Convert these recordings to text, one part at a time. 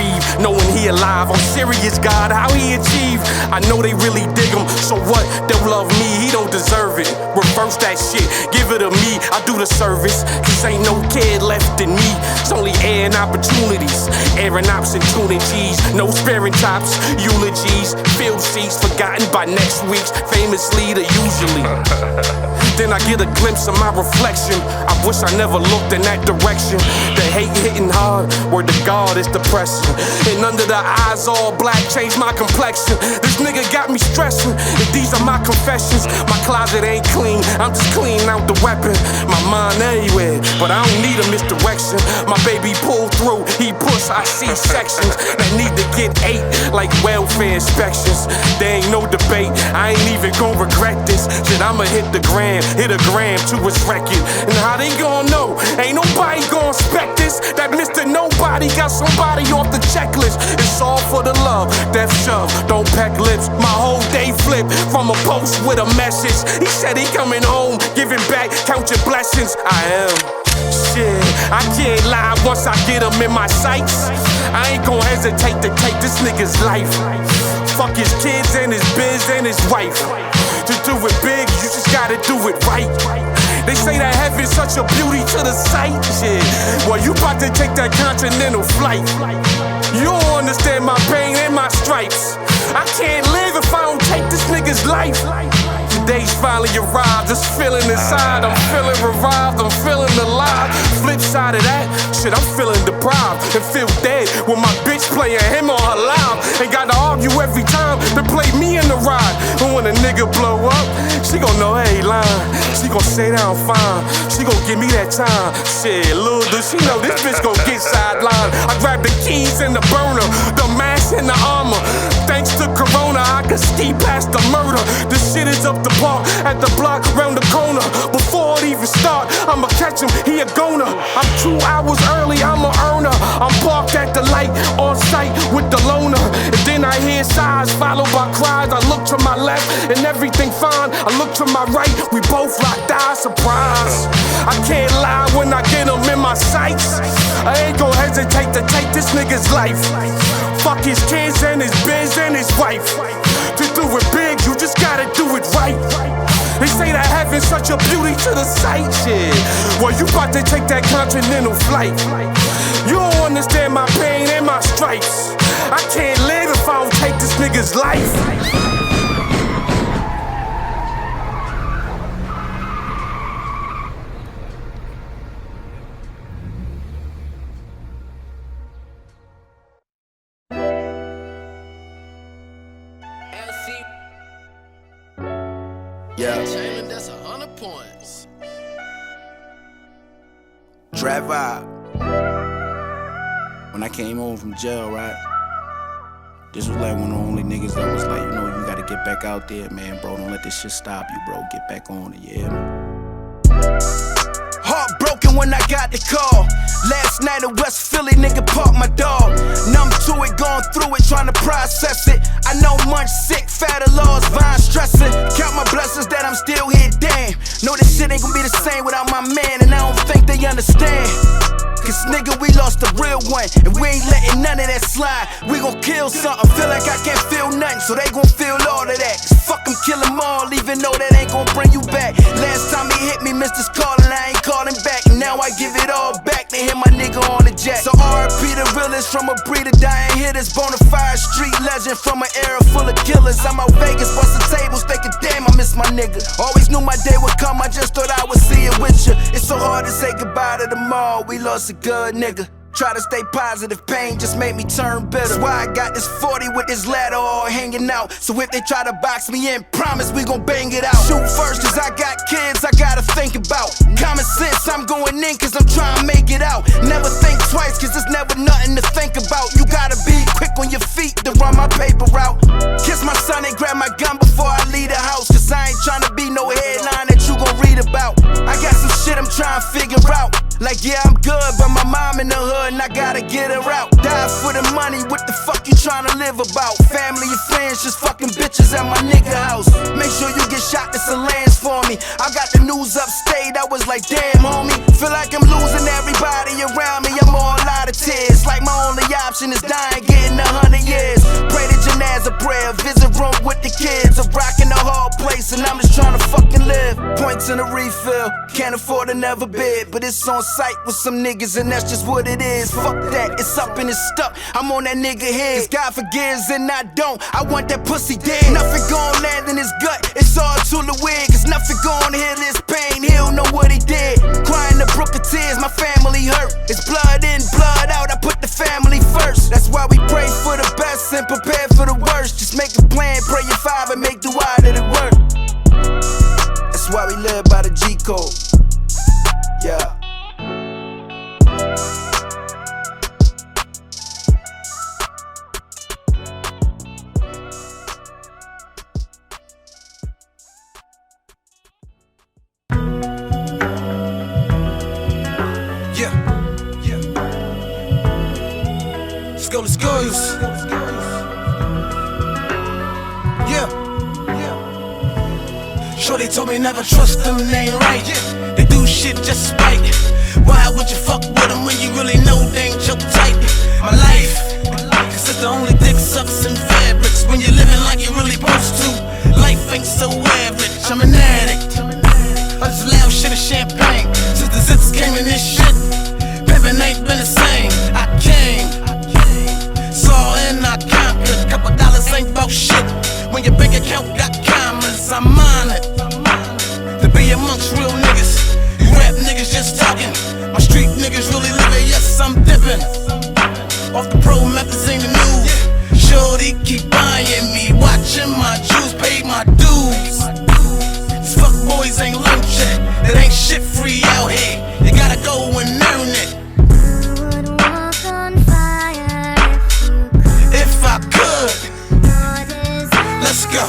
breathe, knowing he alive. I'm serious, God, how he achieve? I know they really dig him, so what? They'll love me, he don't deserve it. Reverse that shit, give it to me, I do the service. Cause ain't no kid left in me. It's only air and opportunities, airing ops and tuning cheese. No sparing tops, eulogies, field seats forgotten by next week's famous leader usually. Then I get a glimpse of my reflection. I wish I never looked in that direction. The hate hitting hard, word to God, it's depressing. And under the eyes all black, changed my complexion. This nigga got me stressing, and these are my confessions. My closet ain't clean, I'm just cleaning out the weapon. My mind everywhere, but I don't need a misdirection. My baby pulled through, he push, I see sections that need to get ate, like welfare inspections. There ain't no debate, I ain't even gon' regret this. Shit, I'ma hit a gram to his record. And how they gon' know? Ain't nobody gon' expect this. That Mr. Nobody got somebody off the checklist. It's all for the love, death shove, don't peck lips. My whole day flipped from a post with a message. He said he coming home, giving back, count your blessings. I am. Shit, I can't lie once I get him in my sights. I ain't gon' hesitate to take this nigga's life. Fuck his kids and his biz and his wife. To do it big, you just gotta do it right. They say that heaven's such a beauty to the sight. Shit, well, you bout to take that continental flight. You don't understand my pain and my stripes. I can't live if I don't take this nigga's life. Today's finally arrived, this feeling inside. I'm feeling revived, I'm feeling alive. Flip side of that, shit, I'm feeling deprived and feel dead when my bitch playing him on her live. And gotta argue every time to play me in the ride. And when a nigga blow up, she gon' know, hey, line. She gon' say that I'm fine, she gon' give me that time. Shit, little does she know this bitch gon' get sidelined. I grab the keys and the burner, the mask and the armor. Thanks to Corona, I can ski past the murder. This shit is up the park, at the block, round the corner. Before it even start, I'ma catch him, he a goner. I'm 2 hours early, I'm a earner. I'm parked at the light, on site with the loner. And then I hear sighs, followed by cries. I look to my left, and everything fine. I look to my right, we both locked eyes, surprise. I can't lie when I get him in my sights. I ain't gon' hesitate to take this nigga's life. Fuck his kids and his biz and his wife. To do it big, you just gotta do it right. They say that heaven's such a beauty to the sight, shit. Well, you bout to take that continental flight. You don't understand my pain and my stripes. I can't live if I don't take this nigga's life. Yeah. That's 100 points. Trap vibe. When I came home from jail, right? This was like one of the only niggas that was like, you know, you gotta get back out there, man, bro. Don't let this shit stop you, bro. Get back on it, yeah. Heartbroken when I got the call. Last night in West Philly, nigga parked my dog. Numb to it, going through it, trying to process it. I know munch sick, fatter laws, vine stressing. Count my blessings that I'm still here, damn. Know this shit ain't gonna be the same without my man, and I don't think they understand. Cause nigga, we lost a real one, and we ain't letting none of that slide. We gon' kill something, feel like I can't feel nothing, so they gon' feel all of that. Cause fuck them, kill them all, even though that ain't gon' bring you back. Last time he hit me, missed his call, and I ain't calling back. And now I give it all back to hit my nigga on the jack. So RIP the realest from a breed of dying hitters, bonafide street legend from an era full of killers. I'm out Vegas, busting tables, thinking damn I miss my nigga. Always knew my day would come, I just thought I would see it with you. It's so hard to say goodbye to them all, we lost a good nigga. Try to stay positive, pain just made me turn bitter. That's why I got this 40 with this ladder all hanging out. So if they try to box me in, promise we gon' bang it out. Shoot first cause I got kids I gotta think about. Common sense, I'm going in cause I'm trying to make it out. Never think twice cause there's never nothing to think about. You gotta be quick on your feet to run my paper out. Kiss my son and grab my gun before I leave the house. Cause I ain't trying to be no headline that you gon' read about. I got some shit I'm trying to figure out. Like yeah, I'm good, but my mom in the hood and I gotta get her out. Die for the money, what the fuck you tryna live about? Family and friends, just fucking bitches at my nigga house. Make sure you get shot, it's a lands for me. I got the news upstate, I was like, damn, homie. Feel like I'm losing everybody around me, I'm all out of tears. Like my only option is dying, getting 100 years. Pray the janaza prayer, visit room with the kids. I'm rocking the hard place and I'm just trying to fucking live. Points in a refill, can't afford to never bid, but it's on site with some niggas and that's just what it is. Fuck that, it's up and it's stuck, I'm on that nigga head. Cause God forgives and I don't, I want that pussy dead. Nothing gon' land in his gut, it's all too the wig. Cause nothing gon' heal his pain, he'll know what he did. Crying the brook of tears, my family hurt. It's blood in, blood out, I put the family first. That's why we pray for the best and prepare for the worst. Just make a plan, pray your five and make the wide that it work. That's why we live by the G code. Yeah. Let's go. Yeah. Shorty told me never trust them, they ain't right. They do shit just spite. Why would you fuck with them when you really know they ain't your type? My life, cause it's the only dick sucks in fabrics. When you're living like you're really supposed to, life ain't so average. I'm an addict. I just loud shit of champagne. Since the zits came in this shit, pimpin' ain't been the same. I came, saw and I conquered. Couple dollars ain't about shit when your bank account got commas. I'm on it to be amongst real niggas. You rap niggas just talking, my street niggas really living. Yes, I'm dipping off the pro magazine and news. Shorty keep buying me, watching my jewels, pay my dues. These fuck boys ain't low check, it ain't shit free out here. You gotta go and earn it. If I could, let's go.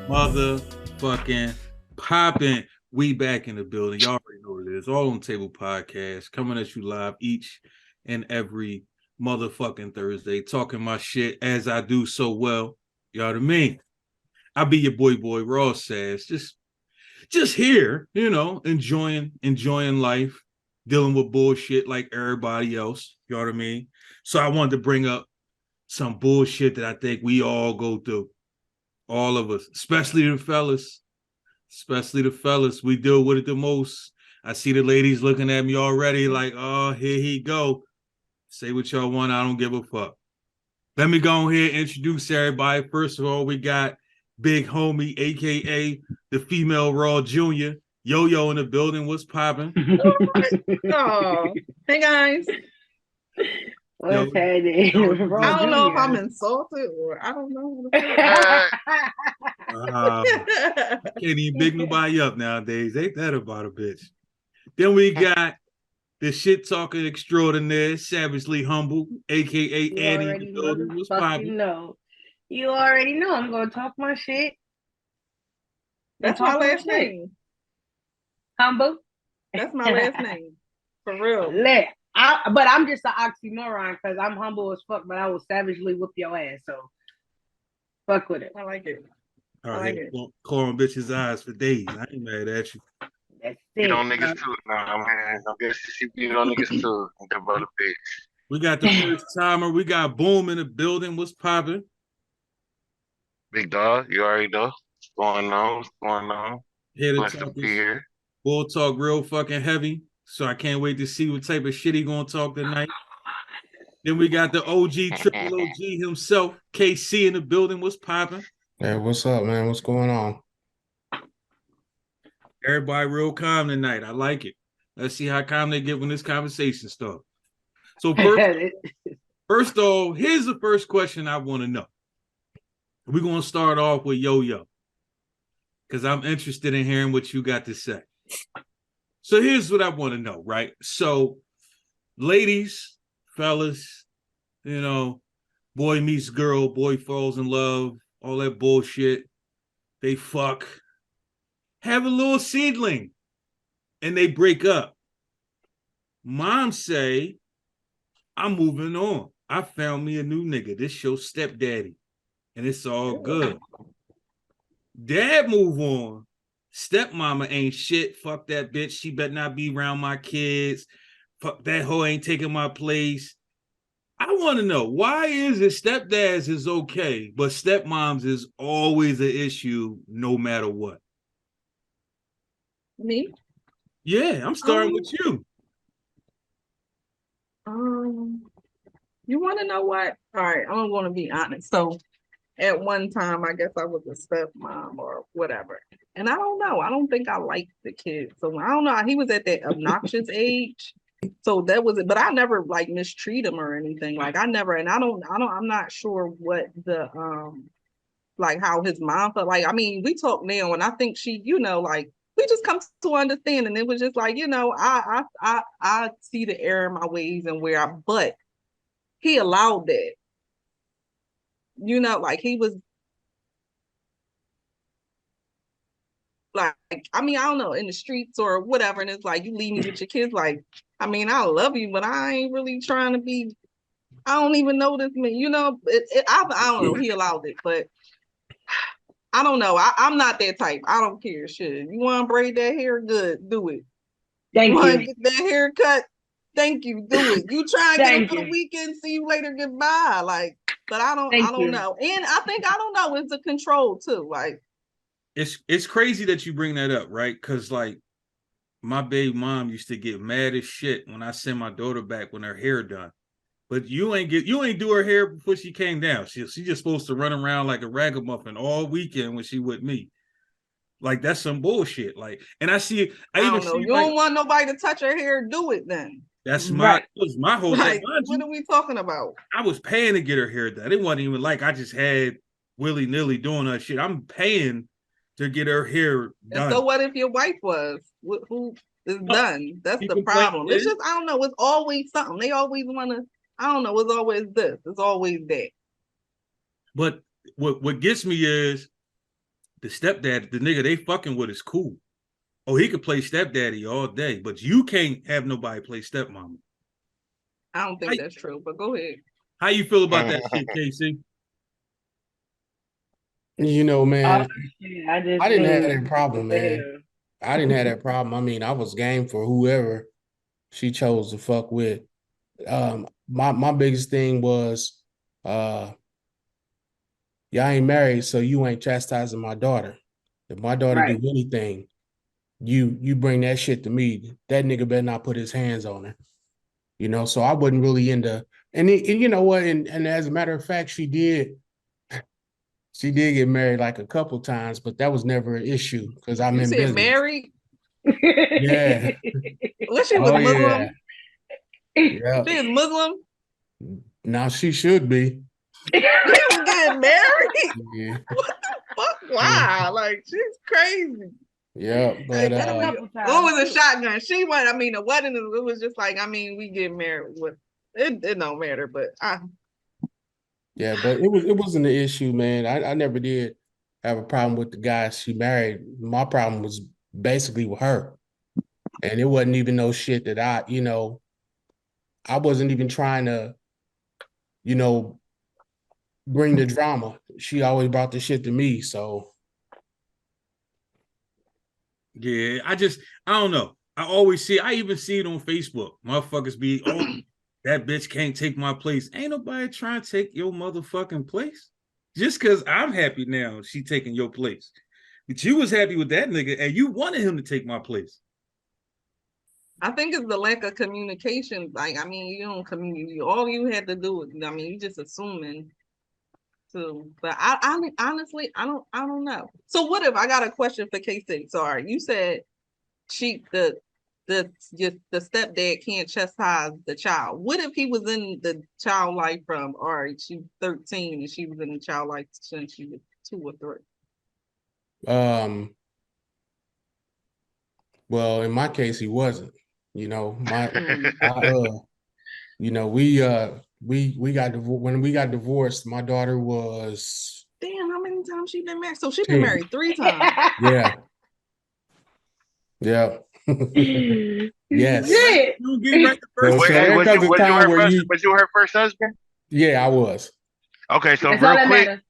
Motherfucking popping. We back in the building. Y'all already know what it is. All on Table Podcast coming at you live each and every motherfucking Thursday, talking my shit as I do so well. You know what I mean? I be your boy Raw Sass. Just here, you know, enjoying life, dealing with bullshit like everybody else. You know what I mean? So I wanted to bring up some bullshit that I think we all go through. All of us, especially the fellas. We deal with it the most. I see the ladies looking at me already like, oh, here he go. Say what y'all want. I don't give a fuck. Let me go ahead and introduce everybody. First of all, we got Big Homie, a.k.a. the Female Raw Jr. Yo-Yo in the building. What's popping? Oh, hey guys. What's happening? I don't know if I'm insulted or I don't know. Can't even big nobody up nowadays. Ain't that about a bitch? Then we got the shit talking extraordinaire, savagely humble, aka Annie in the building. What's popping? You already know I'm gonna talk my shit. That's my last name. Humble. That's my last name. For real. But I'm just an oxymoron because I'm humble as fuck, but I will savagely whoop your ass. So fuck with it. I like it. I like it. Calling bitches' eyes for days. I ain't mad at you. That's You it. don't niggas too. Nah, man. I guess you beat on niggas too. The brother bitch. We got the first timer. We got Boom in the building. What's popping? Big dog, you already know. What's going on? What's going on? Here to Blessed talk to be here. We'll talk real fucking heavy. So I can't wait to see what type of shit he gonna talk tonight. Then we got the OG, triple OG himself, KC in the building. What's popping? Hey, what's up, man? What's going on? Everybody real calm tonight. I like it. Let's see how calm they get when this conversation starts. So first off, here's the first question I want to know. We're going to start off with Yo-Yo because I'm interested in hearing what you got to say. So here's what I want to know, right? So ladies, fellas, you know, boy meets girl, boy falls in love, all that bullshit. They fuck, have a little seedling, and they break up. Mom say, I'm moving on. I found me a new nigga. This your stepdaddy. And it's all good. Dad move on. Stepmama ain't shit. Fuck that bitch. She better not be around my kids. Fuck that hoe ain't taking my place. I want to know, why is it stepdads is okay, but stepmoms is always an issue no matter what? Me? Yeah, I'm starting with you. You want to know what? All right, I'm going to be honest. So at one time, I guess I was a stepmom or whatever. And I don't know. I don't think I liked the kid. So I don't know. He was at that obnoxious age. So that was it. But I never like mistreat him or anything. Like I never, and I'm not sure what the like how his mom felt. Like, I mean, we talk now and I think she, you know, like we just come to understand. And it was just like, you know, I see the error in my ways and but he allowed that. You know, like he was like, I mean, I don't know, in the streets or whatever. And it's like, you leave me with your kids. Like, I mean, I love you, but I ain't really trying to be, I don't even know this man, you know, I don't know, he allowed it, but I don't know. I'm not that type. I don't care. Shit. You want to braid that hair? Good. Do it. Thank you. Get that haircut? Thank you. Do it. You try and get him for the weekend. See you later. Goodbye. Like, but I don't know. And I think, I don't know. It's a control too. Like, it's crazy that you bring that up, right? Because like my baby mom used to get mad as shit when I send my daughter back when her hair done. But you ain't do her hair before she came down. She just supposed to run around like a ragamuffin all weekend when she with me. Like that's some bullshit. Like, and I see it. I don't know. You don't want nobody to touch her hair. Do it then. That's my whole thing. What are we talking about? I was paying to get her hair done. It wasn't even like I just had willy-nilly doing her shit. I'm paying to get her hair done. And so what if your wife was? Who is done? That's the problem. It's just, I don't know. It's always something. They always want to, I don't know. It's always this. It's always that. But what gets me is the stepdad, the nigga they fucking with is cool. Oh, he could play stepdaddy all day, but you can't have nobody play stepmama. I don't think that's true, but go ahead. How you feel about that shit, Casey? You know, man, I didn't have that problem, man. I didn't have that problem. I mean, I was game for whoever she chose to fuck with. My biggest thing was, y'all ain't married, so you ain't chastising my daughter. If my daughter do anything, you bring that shit to me. That nigga better not put his hands on her. you know, so I wasn't really into, and you know what, and as a matter of fact, she did get married like a couple times, but that was never an issue because I'm You in said business. married? Yeah. What, she was Oh Muslim? yeah. She is Muslim? Now she should be. She was getting married? Yeah. What the fuck? Wow, like she's crazy. Yeah, but Like, what was a shotgun? She went. I mean, a wedding. It was just like, I mean, we get married. With it don't matter. But yeah, but it wasn't an issue, man. I never did have a problem with the guy she married. My problem was basically with her, and it wasn't even no shit that I wasn't even trying to, you know, bring the drama. She always brought the shit to me, so. Yeah, I don't know. I even see it on Facebook. Motherfuckers be, oh, that bitch can't take my place. Ain't nobody trying to take your motherfucking place. Just because I'm happy now, she taking your place. But you was happy with that nigga, and you wanted him to take my place. I think it's the lack of communication. Like, I mean, you don't communicate. All you had to do is, I mean, you just assuming. So, but I honestly, I don't know. So, what if I got a question for K6? Sorry, you said the stepdad can't chastise the child. What if he was in the child life from, all right, she's 13 and she was in the child life since she was 2 or 3? Well, in my case, he wasn't. You know, you know, we got when we got divorced. My daughter was. Damn, how many times she been married? So she been married 3 times. Yeah. Yeah. Yes. Shit. You get right the first Wait, hey, was you her first husband? Yeah, I was. Okay, so That's all that real quick. matters.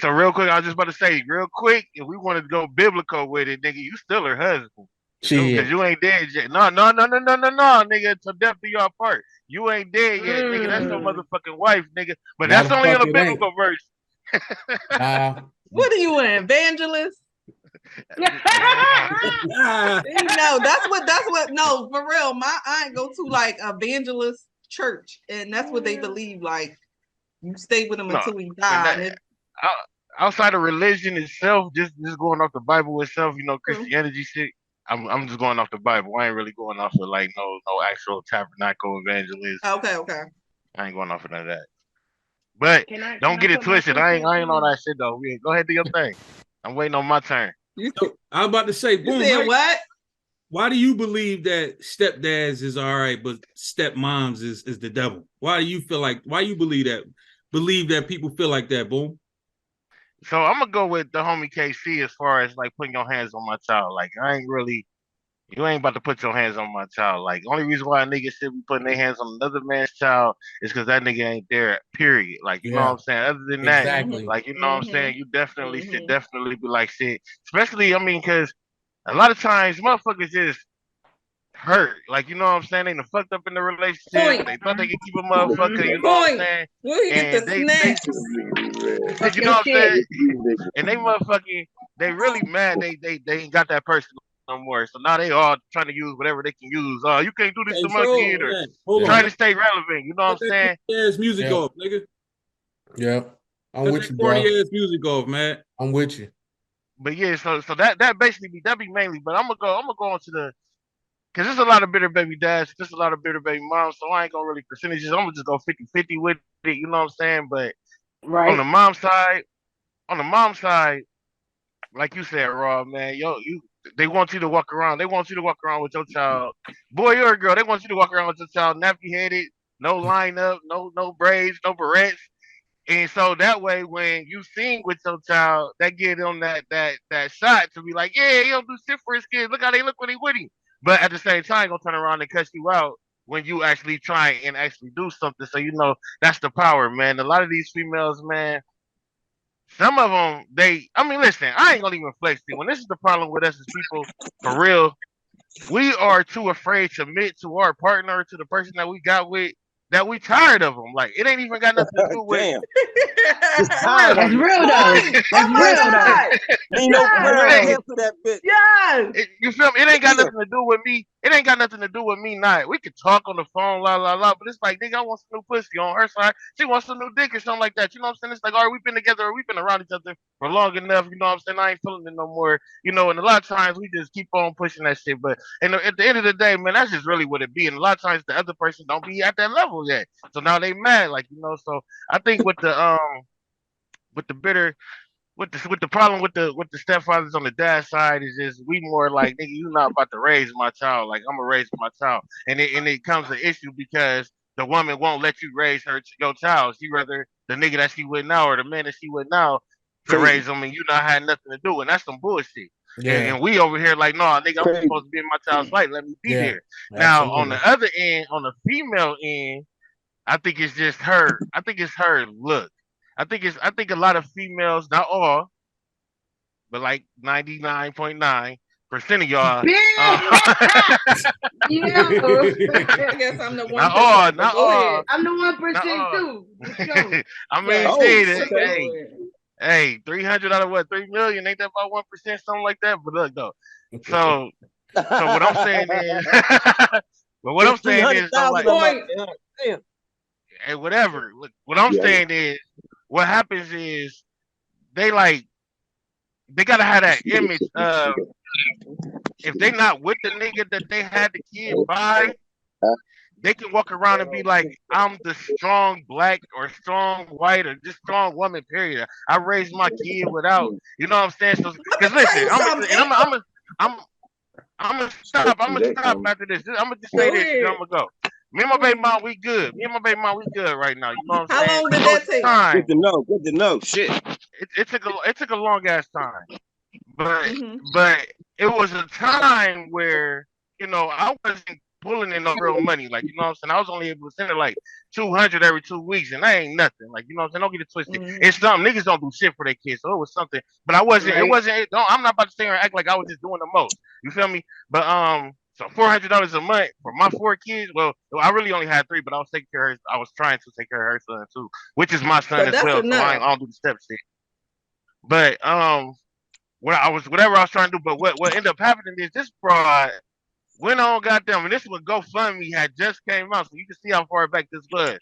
So real quick, I was just about to say, real quick, if we wanted to go biblical with it, nigga, you still her husband. Because you ain't dead yet. No, nigga, to death do y'all part. You ain't dead yet, nigga. That's your motherfucking wife, nigga. But that's only on a biblical verse. What are you, an evangelist? No, that's what no, for real. My aunt go to like evangelist church, and that's what they believe. Like, you stay with him until he dies. Outside of religion itself, just going off the Bible itself, you know, Christianity shit. I'm just going off the Bible. I ain't really going off of like no actual tabernacle evangelist. Okay. I ain't going off of none of that. But don't get it twisted. I ain't on that shit though. Go ahead, do your thing. I'm waiting on my turn. I was about to say, boom. You said what? Why do you believe that stepdads is all right, but stepmoms is the devil? Why do you feel like? Why you believe that? Believe that people feel like that, boom? So I'm gonna go with the homie KC as far as like putting your hands on my child. Like you ain't about to put your hands on my child. Like only reason why a nigga should be putting their hands on another man's child is because that nigga ain't there. Period. Like you know what I'm saying. Other than that, like you know what I'm saying, you definitely should definitely be like shit. Especially I mean, because a lot of times motherfuckers just hurt. Like you know what I'm saying. They done fucked up in the relationship. They thought they could keep a motherfucker. You know what I'm saying. Where you get the snacks? You know what I'm saying? And they motherfucking, they really mad. They ain't got that person no more. So now they all trying to use whatever they can use. You can't do this to my kid, or trying to stay relevant. You know what I'm saying? Ass music off, nigga. Yeah, I'm with you, bro. Ass music off, man. I'm with you. But yeah, so that basically be mainly. But I'm gonna go on to the. Cause there's a lot of bitter baby dads, there's a lot of bitter baby moms, so I ain't gonna really percentages. I'm gonna just go 50-50 with it, you know what I'm saying? But on the mom side, like you said, Raw, man, they want you to walk around. They want you to walk around with your child, boy or girl. They want you to walk around with your child nappy headed, no lineup, no braids, no barrettes. And so that way, when you sing with your child, that get on that shot to be like, yeah, he don't do shit for his kids. Look how they look when he with him. But at the same time, gonna turn around and cuss you out when you actually try and actually do something. So you know that's the power, man. A lot of these females, man, some of them, I mean, listen, I ain't gonna even flex it. When this is the problem with us as people, for real, we are too afraid to admit to our partner, to the person that we got with, that we tired of them. Like it ain't even got nothing to do with. That's real though. That's real though. Ain't no prayer for that bitch. Yes. You feel me? It ain't got nothing to do with me It ain't got nothing to do with me not. We could talk on the phone, la la la, but it's like, nigga, I want some new pussy on her side. She wants some new dick or something like that. You know what I'm saying? It's like, all right, we've been together or we've been around each other for long enough. You know what I'm saying? I ain't feeling it no more. You know, and a lot of times we just keep on pushing that shit. But at the end of the day, man, that's just really what it be. And a lot of times the other person don't be at that level yet. So now they mad, like, you know. So I think with the bitter with the problem with the stepfathers on the dad side is just we more like, nigga, you not about to raise my child. Like, I'm gonna raise my child, and it comes an issue because the woman won't let you raise your child. She rather the nigga that she with now or the man that she with now to raise them, and you not had nothing to do, and that's some bullshit. Yeah. And we over here like, no, nigga, I'm Crazy. supposed to be in my child's life. Let me be Yeah. there. Now on Absolutely. the other end, on the female end, I think it's just her. I think it's her look. I think a lot of females, not all, but like 99.9% of y'all. Yo, I guess I'm the Not 1%, all, but not go all, ahead. I'm the not 1% all. too. For sure. I mean, Right. Oh, shit. So okay. go ahead. Hey, 300 out of what? 3 million? Ain't that about 1%, something like that? But look though. So, so what I'm saying is, but what I'm Three saying hundred is, so thousand like, of my Point. damn. hey, whatever. Look, what I'm Yeah. saying is, what happens is they like they gotta have that image of if they not with the nigga that they had the kid by, they can walk around and be like, I'm the strong black or strong white or just strong woman, period. I raised my kid without, you know what I'm saying? So, Let me cause tell listen, you something. I'm I'm gonna stop after this. I'm gonna just say Go this and then ahead. I'm gonna go. Me and my baby mom, we good. Me and my baby mom, we good right now. You know what I'm How saying? long did It was that a take? time. Good to know. Good to know. Shit. It took a long ass time. But Hmm. but it was a time where, you know, I wasn't pulling in no real money. Like, you know what I'm saying? I was only able to send her like 200 every 2 weeks, and that ain't nothing. Like, you know what I'm saying? Don't get it twisted. Hmm. It's something. Niggas don't do shit for their kids, so it was something. But I wasn't. It Right. wasn't. I'm not about to sit here and act like I was just doing the most. You feel me? But so $400 a month for my 4 kids. Well, I really only had 3, but I was taking care of her. I was trying to take care of her son too, which is my son So as that's well. So enough. I don't do the step shit. But what I was whatever I was trying to do. But what ended up happening is this broad went on goddamn, and this one GoFundMe had just came out, so you can see how far back this was.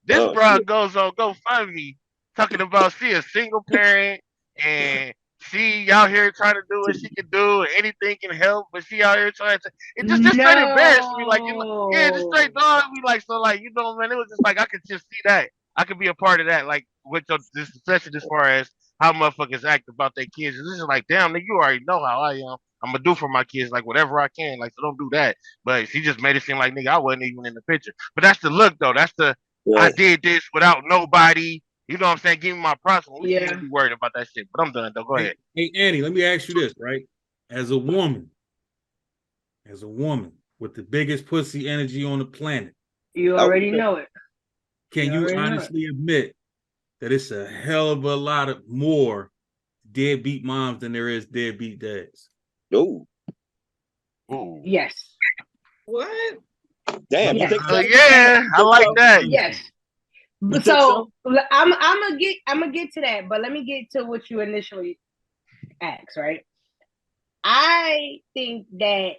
This Oh shit. broad goes on GoFundMe talking about she a single parent and she out here trying to do what she can do and anything can help, but she out here trying to it just straight embarrassed me, like, you know, yeah, just No. straight dog me, like, so, like, you know, man, it was just like I could just see that. I could be a part of that, like with your this discussion as far as how motherfuckers act about their kids. It's just like, damn, nigga, you already know how I am. I'm gonna do for my kids like whatever I can, like, so don't do that. But she just made it seem like, nigga, I wasn't even in the picture. But that's the look though. That's the I Yeah. did this without nobody. You know what I'm saying? Give me my props when we shouldn't Yeah. even be worried about that shit. But I'm done though. Go ahead. Hey, Annie, let me ask you this, right? As a woman with the biggest pussy energy on the planet, You Oh already shit. know it. can You you already know it. honestly admit that it's a hell of a lot of more deadbeat moms than there is deadbeat dads? Ooh. Ooh. Yes. What? Damn. You Yes. think so? Yeah, I Think like so? that. Yes. You think So so? I'm gonna get to that, but let me get to what you initially asked, right? I think that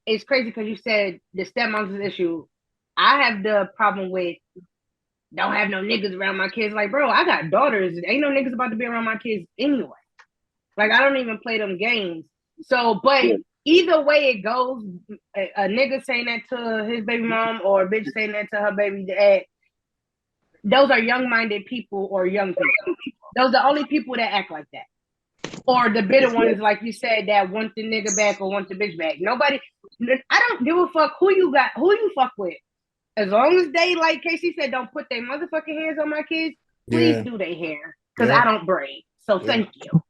it's crazy because you said the stepmom's an issue. I have the problem with don't have no niggas around my kids. Like, bro, I got daughters. Ain't no niggas about to be around my kids anyway. Like, I don't even play them games. So, but Yeah. either way it goes, a nigga saying that to his baby mom or a bitch saying that to her baby dad, those are young-minded people or young people. Those are the only people that act like that. Or the bitter ones, like you said, that want the nigga back or want the bitch back. Nobody, I don't give a fuck who you fuck with. As long as they, like Casey said, don't put their motherfucking hands on my kids, please Yeah. do their hair. Because Yeah. I don't braid. So Yeah. thank you.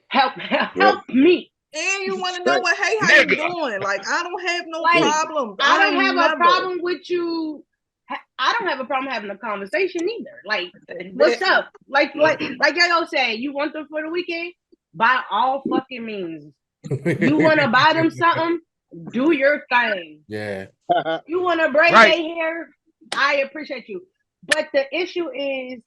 Help Yeah. me. And you want to know Right. what? Hey, how you Nigga. doing? Like, I don't have no Like, problem. I don't ain't have never. a problem with you. I don't have a problem having a conversation either. Like, what's up? Like y'all say, you want them for the weekend? By all fucking means. You want to buy them something? Do your thing. Yeah. You want to braid Right. their hair? I appreciate you. But the issue is,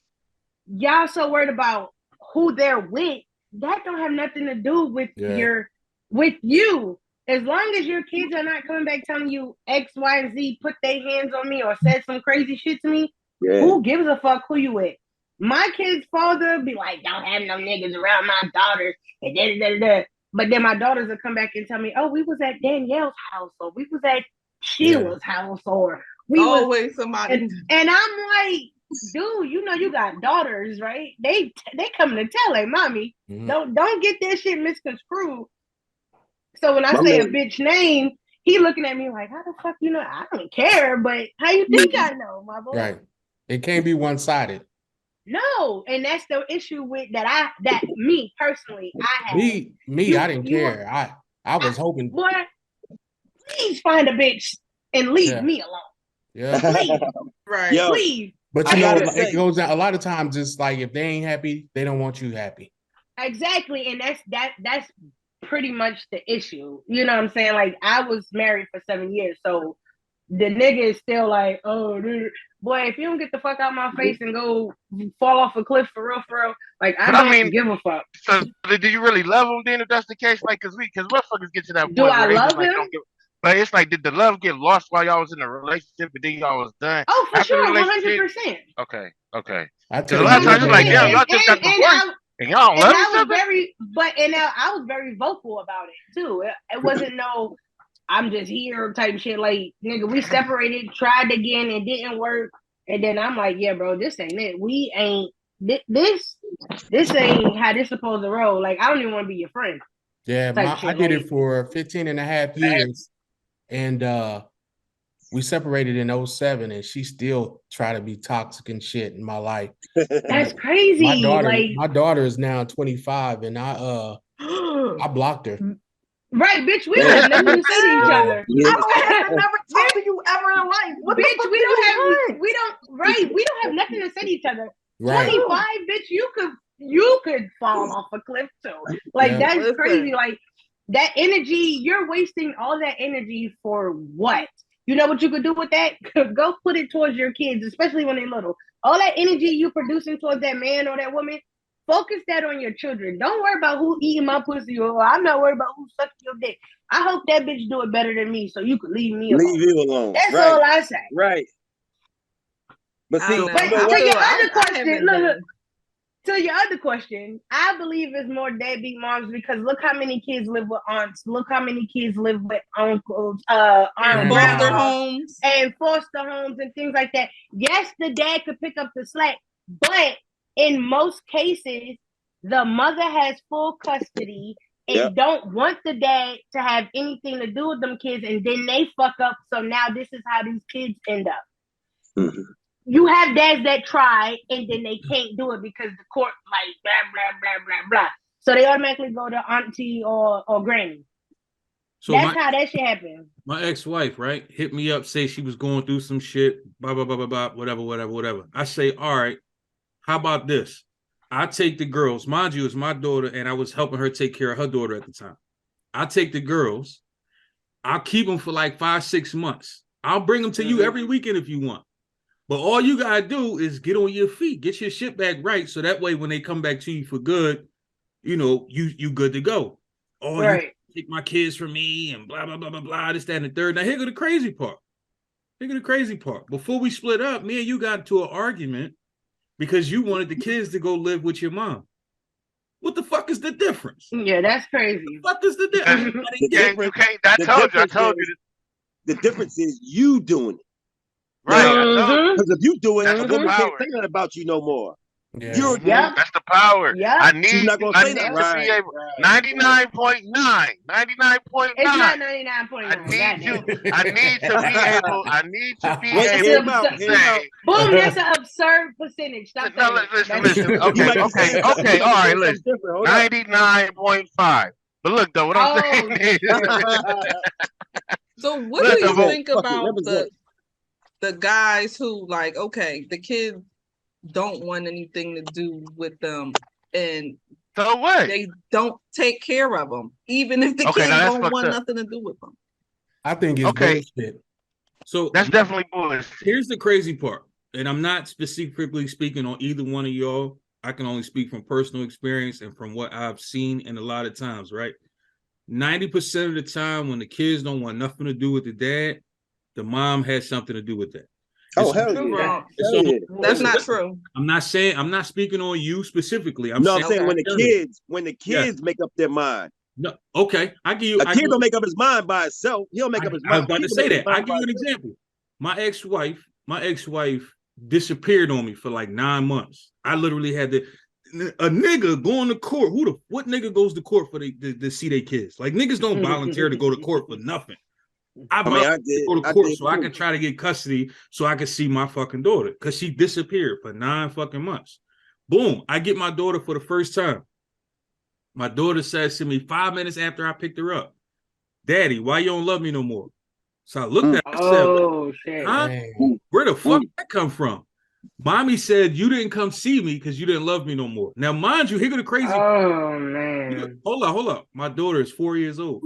y'all so worried about who they're with. That don't have nothing to do with Yeah. with you. as long as your kids are not coming back telling you X, Y, and Z, put their hands on me or said some crazy shit to me, who gives a fuck who you with? My kid's father be like, don't have no niggas around my daughters, and da. But then my daughters will come back and tell me, oh, we was at Danielle's house, or we was at Sheila's house, or we always was somebody. And I'm like, dude, you know you got daughters, right? They coming to tell, like, mommy, don't get that shit misconstrued. So when I say a bitch name, he looking at me like, how the fuck you know? I don't care, but how you think I know, my boy? Right. It can't be one-sided. No, and that's the issue with that me personally, I had. Me, I didn't care. I was hoping. Boy, please find a bitch and leave me alone. Yeah. Please. Right. Yo, please. But you know, it goes down a lot of times. It's like if they ain't happy, they don't want you happy. Exactly, and that's pretty much the issue. You know what I'm saying? Like, I was married for 7 years, so the nigga is still like, oh, dude. Boy, if you don't get the fuck out my face and go fall off a cliff for real, like, I don't give a fuck. So, do you really love him then? If that's the case, like, because motherfuckers get to that point Do I where they love just like him? don't give. But it's like, did the love get lost while y'all was in a relationship, and then y'all was done? Oh, for after sure, the relationship? 100%. Okay. I Because a lot of times it's like, damn, y'all just got divorced, and y'all don't love each other. I was very vocal about it too. It wasn't no, I'm just here type shit. Like, nigga, we separated, tried again, it didn't work, and then I'm like, yeah, bro, this ain't it. We ain't this ain't how this supposed to roll. Like, I don't even want to be your friend. Yeah, I did it for 15 and a half years, and we separated in 2007, and she still tried to be toxic and shit in my life. That's crazy. My daughter is now 25, and I blocked her. Right, bitch, we don't have nothing to say to each other. I don't have to never talk to you ever in life. What bitch, we don't have nothing to say to each other. Right. 25, bitch, you could fall off a cliff too. Like, that's crazy. Like, that energy, you're wasting all that energy for what? You know what you could do with that? Go put it towards your kids, especially when they're little. All that energy you producing towards that man or that woman, focus that on your children. Don't worry about who eating my pussy, or I'm not worried about who sucking your dick. I hope that bitch do it better than me, so you could leave me alone. Leave you alone. That's all I say. Right. But see, to your other question, I believe it's more deadbeat moms, because look how many kids live with aunts, look how many kids live with uncles, and foster homes and things like that. Yes, the dad could pick up the slack, but in most cases, the mother has full custody and don't want the dad to have anything to do with them kids, and then they fuck up. So now this is how these kids end up. Mm-hmm. You have dads that try and then they can't do it because the court like blah blah blah blah blah. So they automatically go to auntie or granny. So that's how that shit happened. My ex-wife, right, hit me up, say she was going through some shit, blah blah blah blah blah, whatever. I say, all right, how about this? I take the girls, mind you, it's my daughter, and I was helping her take care of her daughter at the time. I take the girls, I'll keep them for like 5-6 months. I'll bring them to you every weekend if you want. But all you gotta do is get on your feet, get your shit back right, so that way when they come back to you for good, you know, you good to go. Oh, right. You take my kids from me and blah, blah, blah, blah, blah, this, that, and the third. Now, here go the crazy part. Before we split up, me and you got into an argument because you wanted the kids to go live with your mom. What the fuck is the difference? Yeah, that's crazy. What is the difference? I told you. The difference is you doing it. Right. Because if you do it, a woman can't say that about you no more. Yeah. That's the power. Yeah. I need She's not gonna say to that. be able 99.9. 99.9. It's not 99.9. I need to be able to say. Boom, that's an absurd percentage. Stop listen. Okay. All right, listen. 99.5. But look, though, what I'm saying is. So what do you think about the guys who, like, okay, the kids don't want anything to do with them, and so what? They don't take care of them, even if the kids don't want nothing to do with them. I think it's bullshit. So that's definitely bullshit. Here's the crazy part, and I'm not specifically speaking on either one of y'all. I can only speak from personal experience and from what I've seen in a lot of times, right? 90% of the time when the kids don't want nothing to do with the dad, the mom has something to do with that. Oh, hell yeah. Wrong. Hell yeah. That's not true. I'm not speaking on you specifically. I'm saying Okay. when the kids make up their mind. No, okay. A kid don't make up his mind by itself. He'll make up his mind. I was about to say that. I give you an example. My ex-wife disappeared on me for like 9 months. I literally had to. A nigga going to court. What nigga goes to court for to see their kids? Like niggas don't volunteer to go to court for nothing. I volunteered to go to court so I could try to get custody so I could see my fucking daughter because she disappeared for 9 fucking months. Boom, I get my daughter for the first time. My daughter says to me 5 minutes after I picked her up, "Daddy, why you don't love me no more?" So I looked at her and said, shit. "Huh? Where the fuck did that come from?" Mommy said, "You didn't come see me because you didn't love me no more." Now, mind you, here go the crazy. Oh, man. Hold up. My daughter is 4 years old.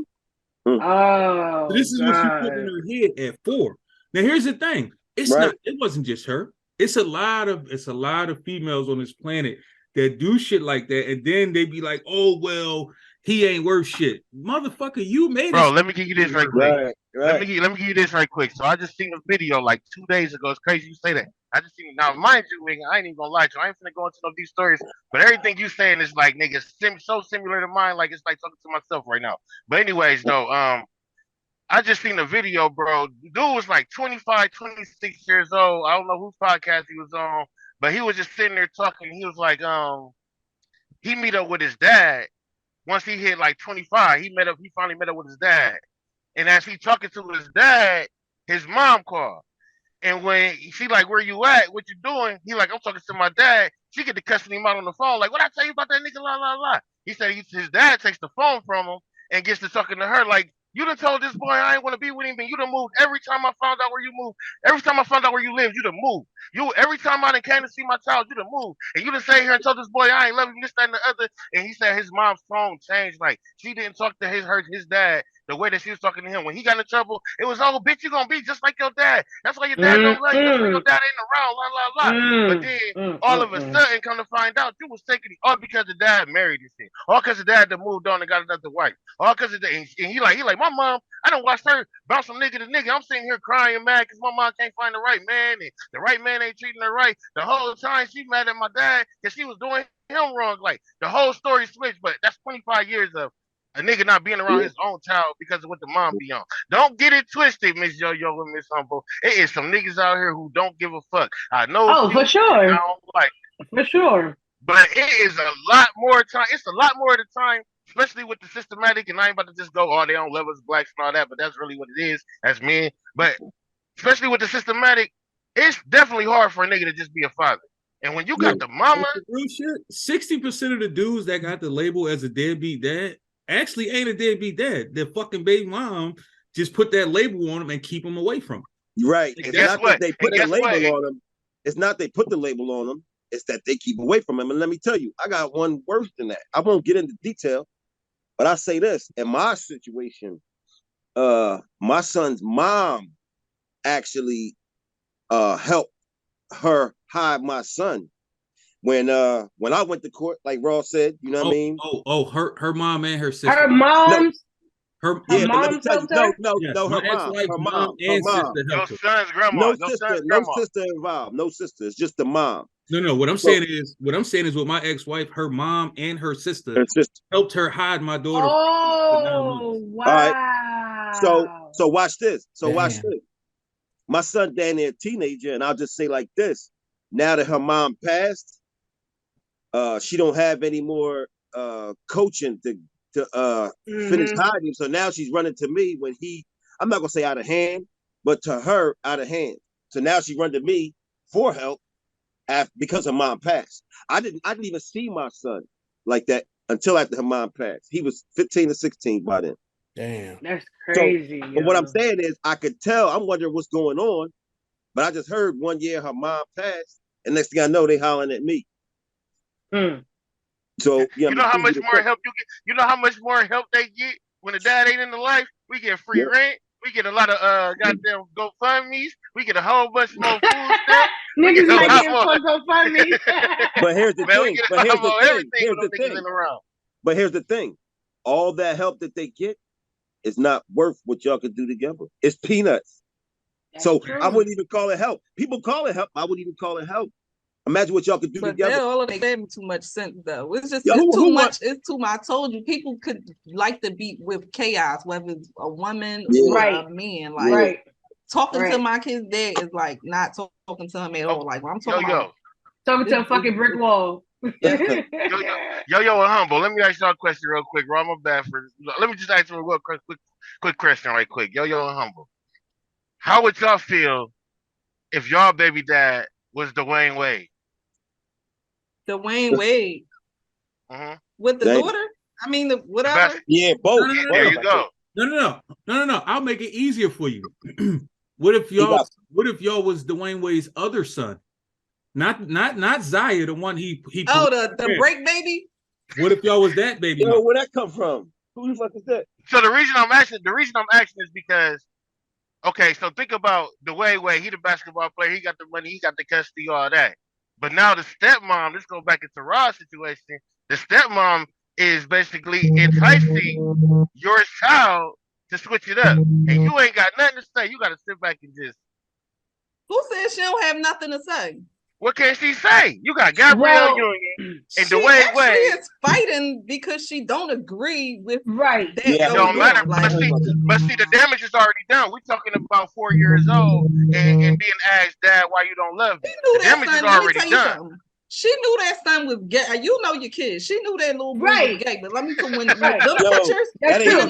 Oh, So this is what she put in her head at 4. Now, here's the thing. It wasn't just her. It's a lot of females on this planet that do shit like that, and then they be like, "Oh, well, he ain't worth shit." Motherfucker, you made it. Bro, let me give you this right quick. Right. Let me give you this right quick. So I just seen a video like 2 days ago. It's crazy you say that. I just seen it. Now, mind you, nigga, I ain't even gonna lie to you. I ain't finna go into no these stories, but everything you saying is like, nigga, so similar to mine. Like it's like talking to myself right now. But anyways, though, I just seen a video, bro. Dude was like 25, 26 years old. I don't know whose podcast he was on, but he was just sitting there talking. He was like, he meet up with his dad. Once he hit like 25, he finally met up with his dad. And as he talking to his dad, his mom called. And when she like, "Where you at? What you doing?" He like, "I'm talking to my dad." She get to cussing him out on the phone. Like, "What I tell you about that nigga? La la la." He said his dad takes the phone from him and gets to talking to her like, "You done told this boy I ain't want to be with him, and you done moved every time I found out where you moved. Every time I found out where you live, you done moved. Every time I done came to see my child, you done moved. And you done stay here and told this boy I ain't love him, this, that, and the other." And he said his mom's tone changed. Like she didn't talk to his dad the way that she was talking to him. When he got in trouble, it was, "Oh, bitch, you gonna be just like your dad. That's why your dad don't like you. That's why your dad ain't around, la, la, la." But then, all of a sudden, come to find out, you was taking it all because the dad married this shit. All because the dad done moved on and got another wife. All because of that. And he like, "My mom, I done watched her bounce from nigga to nigga. I'm sitting here crying mad because my mom can't find the right man. And the right man ain't treating her right. The whole time she mad at my dad because she was doing him wrong." Like, the whole story switched, but that's 25 years of a nigga not being around his own child because of what the mom be on. Don't get it twisted, Miss Yo-Yo and Miss Humble. It is some niggas out here who don't give a fuck. I know. Oh, for sure. I don't like. For sure. But it is a lot more time. It's a lot more of the time, especially with the systematic. And I ain't about to just go, "Oh, they don't love us blacks and all that." But that's really what it is as men. But especially with the systematic, it's definitely hard for a nigga to just be a father. And when you got the mama, real shit, 60% of the dudes that got the label as a deadbeat dad actually ain't a deadbeat dad. Their fucking baby mom just put that label on them and keep them away from them. Right. Like, It's not that they put a label on them. It's not they put the label on them. It's that they keep away from them. And let me tell you, I got one worse than that. I won't get into detail, but I say this. In my situation, my son's mom actually helped her hide my son. When I went to court, like Ross said, you know what I mean? Her mom and her sister. Her mom's her yeah, mom but let me tell you, no, her mom. Your son's grandma. No sister involved. No sister. It's just the mom. No. What I'm saying is with my ex-wife, her mom and her sister helped her hide my daughter. Oh, wow. All right. So watch this. Watch this. My son down there, a teenager, and I'll just say like this: now that her mom passed, she don't have any more coaching to finish hiding. So now she's running to me when I'm not gonna say out of hand, but to her out of hand. So now she run to me for help because her mom passed. I didn't even see my son like that until after her mom passed. He was 15 or 16 by then. Damn. That's crazy. So, but what I'm saying is I could tell, I'm wondering what's going on, but I just heard one year her mom passed, and next thing I know, they hollering at me. So you know how much more help you get? You know how much more help they get when the dad ain't in the life? We get free rent. We get a lot of goddamn GoFundMe's. We get a whole bunch more food stuff. Niggas might get for GoFundMe. But here's the thing. But here's the thing. Here's the thing. But here's the thing. all that help that they get is not worth what y'all could do together. It's peanuts. So I wouldn't even call it help. People call it help. I wouldn't even call it help. Imagine what y'all could do But together. that all of that gave me too much sense though. It's just Yo, it's too who much. It's too much. I told you people could like to be with chaos, whether it's a woman or a man. Like talking to my kid's dad is like not talking to him at all. Like when I'm talking about talking to a fucking brick wall. Yo, and Humble. Let me ask y'all a question real quick. Rob, my bad for. Let me just ask you a real quick question right quick. Yo, and Humble. How would y'all feel if y'all baby dad was Dwayne Wade? Dwayne Wade with the daughter. I mean, whatever. Yeah, both. There you go. No. I'll make it easier for you. What if y'all was Dwayne Wade's other son? Not Zaya, the one he the break baby. What if y'all was that baby? Yo, where that come from? Who the fuck is that? So the reason I'm asking is because, okay, so think about Dwayne Wade. He the basketball player. He got the money. He got the custody, all that. But now the stepmom. Let's go back into Rod's situation. The stepmom is basically enticing your child to switch it up, and you ain't got nothing to say. You got to sit back and just. Who said she don't have nothing to say? What can she say? You got Gabrielle Union and Dwayne Wade. She is fighting because she don't agree with that. It don't matter. But see, the damage is already done. We're talking about 4 years old and being asked, Dad, why you don't love me? The damage is already done. She knew that son was gay. You know your kids. She knew that little boy was gay. But let me tell you, when them pictures,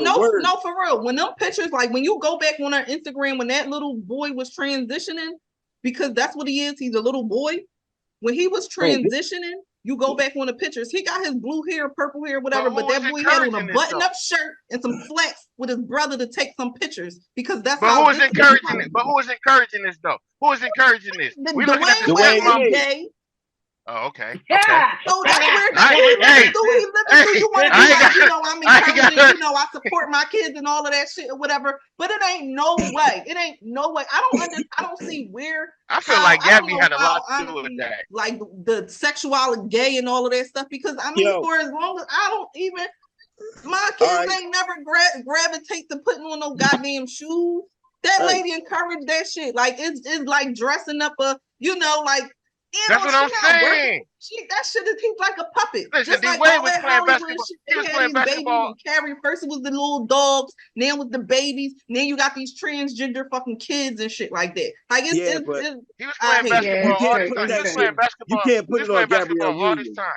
no, for real. When them pictures, like when you go back on her Instagram, when that little boy was transitioning, because that's what he is. He's a little boy. When he was transitioning, you go back on the pictures. He got his blue hair, purple hair, whatever. But that boy had on a button-up shirt and some slacks with his brother to take some pictures because that's. But who is encouraging it? But who is encouraging this though? Who is encouraging this? We looking at the Dwayne Wade. Oh, okay. Yeah. Okay. So that's where he's living through. You want to be like, I'm encouraging, I support my kids and all of that shit or whatever. But it ain't no way. It ain't no way. I don't see where. I feel like Gabby had a lot to do with that. Like the sexual gay and all of that stuff. Because I mean, for as long as I don't even, my kids ain't never gravitate to putting on no goddamn shoes. That lady encouraged that shit. Like it's like dressing up a, like. That's what I'm saying. That shit is he's like a puppet. Listen, just like D-Wade was playing basketball. He was playing basketball. Carrie first it was the little dogs, then with the babies, then you got these transgender fucking kids and shit like that. Like it's he was playing basketball. You can't put it on Gabrielle all this time.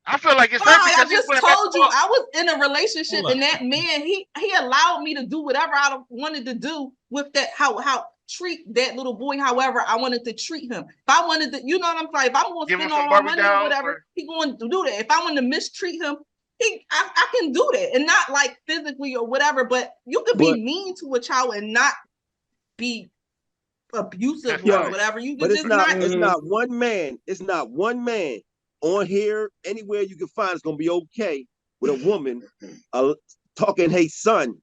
I feel like it's I just told you I was in a relationship and that man he allowed me to do whatever I wanted to do with that how treat that little boy however I wanted to treat him. If I wanted to, you know what I'm saying? If I'm going to spend all my money or whatever, he going to do that. If I want to mistreat him, I can do that. And not like physically or whatever, but you could be mean to a child and not be abusive or whatever. You could it's not one man. It's not one man on here, anywhere you can find, it's going to be okay with a woman talking, hey, son,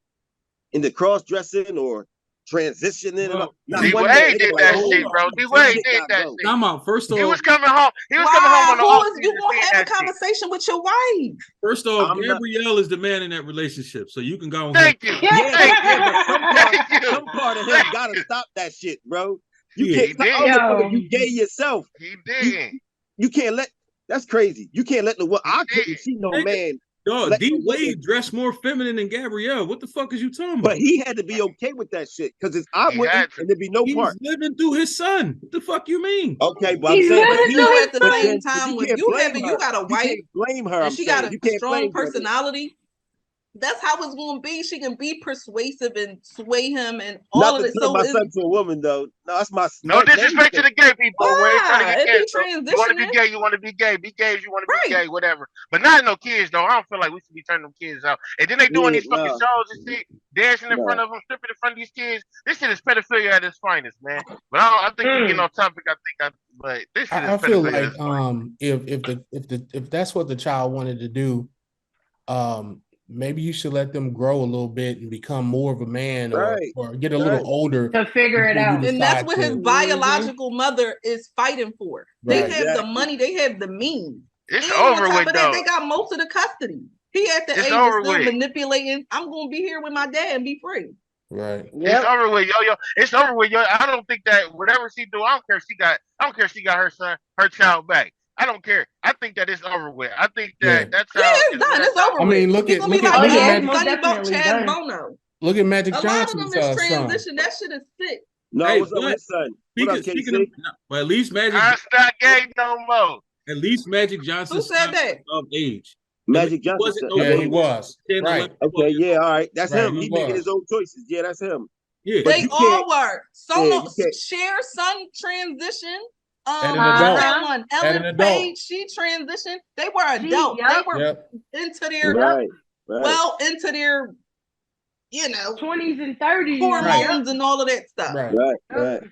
in the cross-dressing or transitioning. D-Wade did that shit, bro. D-Wade did that shit. Come on, first off, he was coming home. He was coming home on the off season. You want to have a conversation with your wife? First off, Gabrielle is the man in that relationship, so you can go on. Thank you. But some part of him gotta stop that shit, bro. You can't. You gay yourself. He did. You can't let. That's crazy. You can't let I couldn't see no man. Dog, D-Wade dressed more feminine than Gabrielle. What the fuck is you talking about? But he had to be okay with that shit because I wouldn't, and there'd be no part. He's living through his son. What the fuck you mean? Okay, but I'm saying at the same time when you got a wife, blame her. And she got a strong personality. That's how it's going to be. She can be persuasive and sway him and all of it. So my son to a woman though. No, that's my. No disrespect to the gay people. You want to be gay. You want to be gay. Be gay if you want to be gay. Whatever. But not no kids though. I don't feel like we should be turning them kids out. And then they doing these fucking shows and shit, dancing in front of them, stripping in front of these kids. This shit is pedophilia at its finest, man. But I think we get on topic. But this shit is I feel like if that's what the child wanted to do, maybe you should let them grow a little bit and become more of a man or get a little older to figure it out. And that's what his biological mother is fighting for. They have the money, they have the means. It's over with though. They got most of the custody. He at the It's age over of still with. manipulating. I'm gonna be here with my dad and be free. Right. It's over with, yo. It's over with, yo. I don't think that whatever she do, I don't care if she got her child back. I don't care. I think that it's over with. I think that that Yeah, child it's is done. It's over I with. mean, look He's at gonna be look like at most Sonny definitely Chad done. Bono. look at Magic A lot of Johnson's them is son. transition. That shit is sick. No, Hey, what's up with his son? What up, Speaking of, KC? well, at least Magic, I'm not gay no more. at least Magic Johnson Who said that? of age. Magic He Johnson. wasn't no Yeah, he baby. was. 10, Right. 11, 12 Okay, years yeah, old. all right. That's Right, him. he He making was. his own choices. Yeah, that's him. Yeah. But They you all can't. were. Yeah, So you can't. Cher son transition. At an What's adult. that one? At an Ellen adult. Page, she transitioned. They were adults. They were Yep. into their Right. well into their 20s and 30s. hormones and all of that stuff. Right.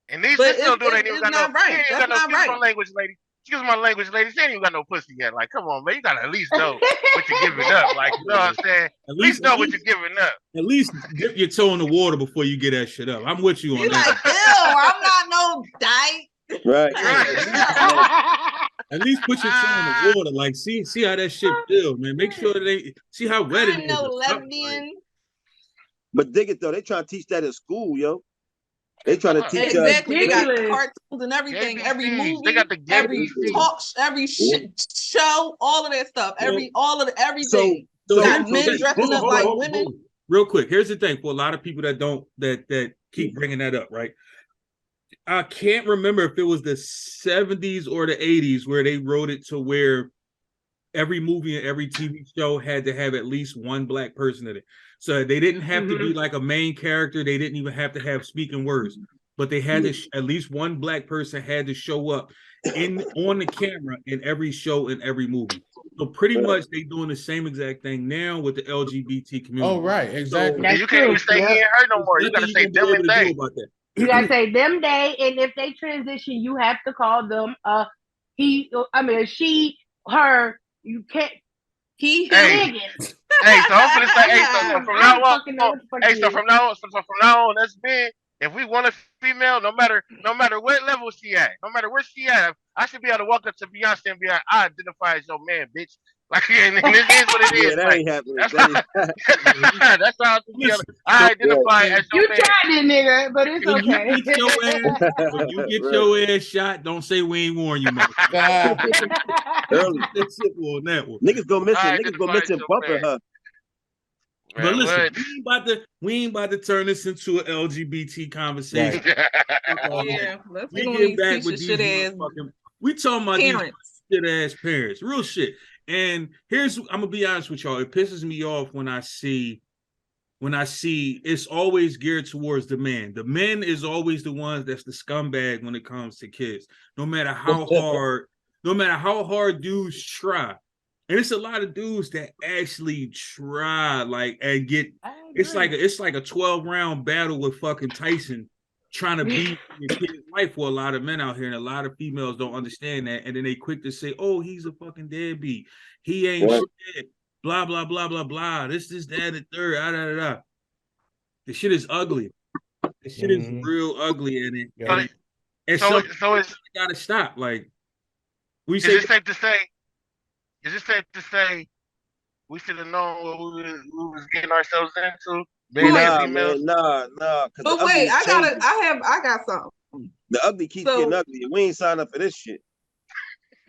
And these But still doing ain't even got no. not right. She ain't That's got no. not Excuse my right. language, lady. Excuse my language, lady. She ain't even got no pussy yet. Like, come on, man. You gotta at least know what you're giving up. Like, you know what I'm saying? At least know what you're giving up. At least dip your toe in the water before you get that shit up. I'm with you on You that. like, ew, I'm not no dyke. Right. At least put your toe in the water. Like, see how that shit feel, man. Make sure they see how wet it I'm is. no or something, lesbian. But dig it though, they trying to teach that in school, yo. They trying to teach Exactly. They got Ridiculous. cartoons and everything. Every ABCs. movie, They got the every ABCs. talk, every show, all of that stuff. Everything. So got men dressing up like women. Real quick, here's the thing for a lot of people that don't that keep bringing that up, right? I can't remember if it was the 70s or the 80s where they wrote it to where every movie and every TV show had to have at least one black person in it. So they didn't have to be like a main character. They didn't even have to have speaking words, but they had to at least one black person had to show up on the camera in every show in every movie. So pretty much they doing the same exact thing now with the LGBT community. Oh, right, exactly. So, you can't even say he ain't her no more. You gotta say them and they. You gotta say them they, and if they transition, you have to call them she, her. You can't. He, hey, hey, so I'm gonna say, hey, so from now on, so from now on, that's men. If we want a female, no matter what level she at, no matter where she at, I should be able to walk up to Beyonce and be like, I identify as your man, bitch. Like, and this is what it is. Yeah, that like, ain't happening. That's how I identify as your you man. tried it, nigga, but it's okay. When you get your ass shot, don't say we ain't warn you, man. Early. On that one. Niggas go missing bumping her. But listen, we ain't about to turn this into an LGBT conversation. Yeah, let's we get on get these back piece with of these shit ass motherfucking. We talking about parents. these shit ass parents, real shit. And I'm gonna be honest with y'all. It pisses me off when I see it's always geared towards the man. The men is always the ones that's the scumbag when it comes to kids. No matter how hard dudes try. And it's a lot of dudes that actually try, like, and get. It's like a 12-round battle with fucking Tyson trying to beat your kid's life for a lot of men out here, and a lot of females don't understand that. And then they quick to say, "Oh, he's a fucking deadbeat. He ain't shit. Blah blah blah blah blah. This, that, and the third. Da da da." The shit is ugly. The shit is real ugly, and so it's gotta stop. Like, we say. Is it safe to say we should have known what we was getting ourselves into? Nah. But wait, I got something. The ugly keeps getting ugly. We ain't signed up for this shit.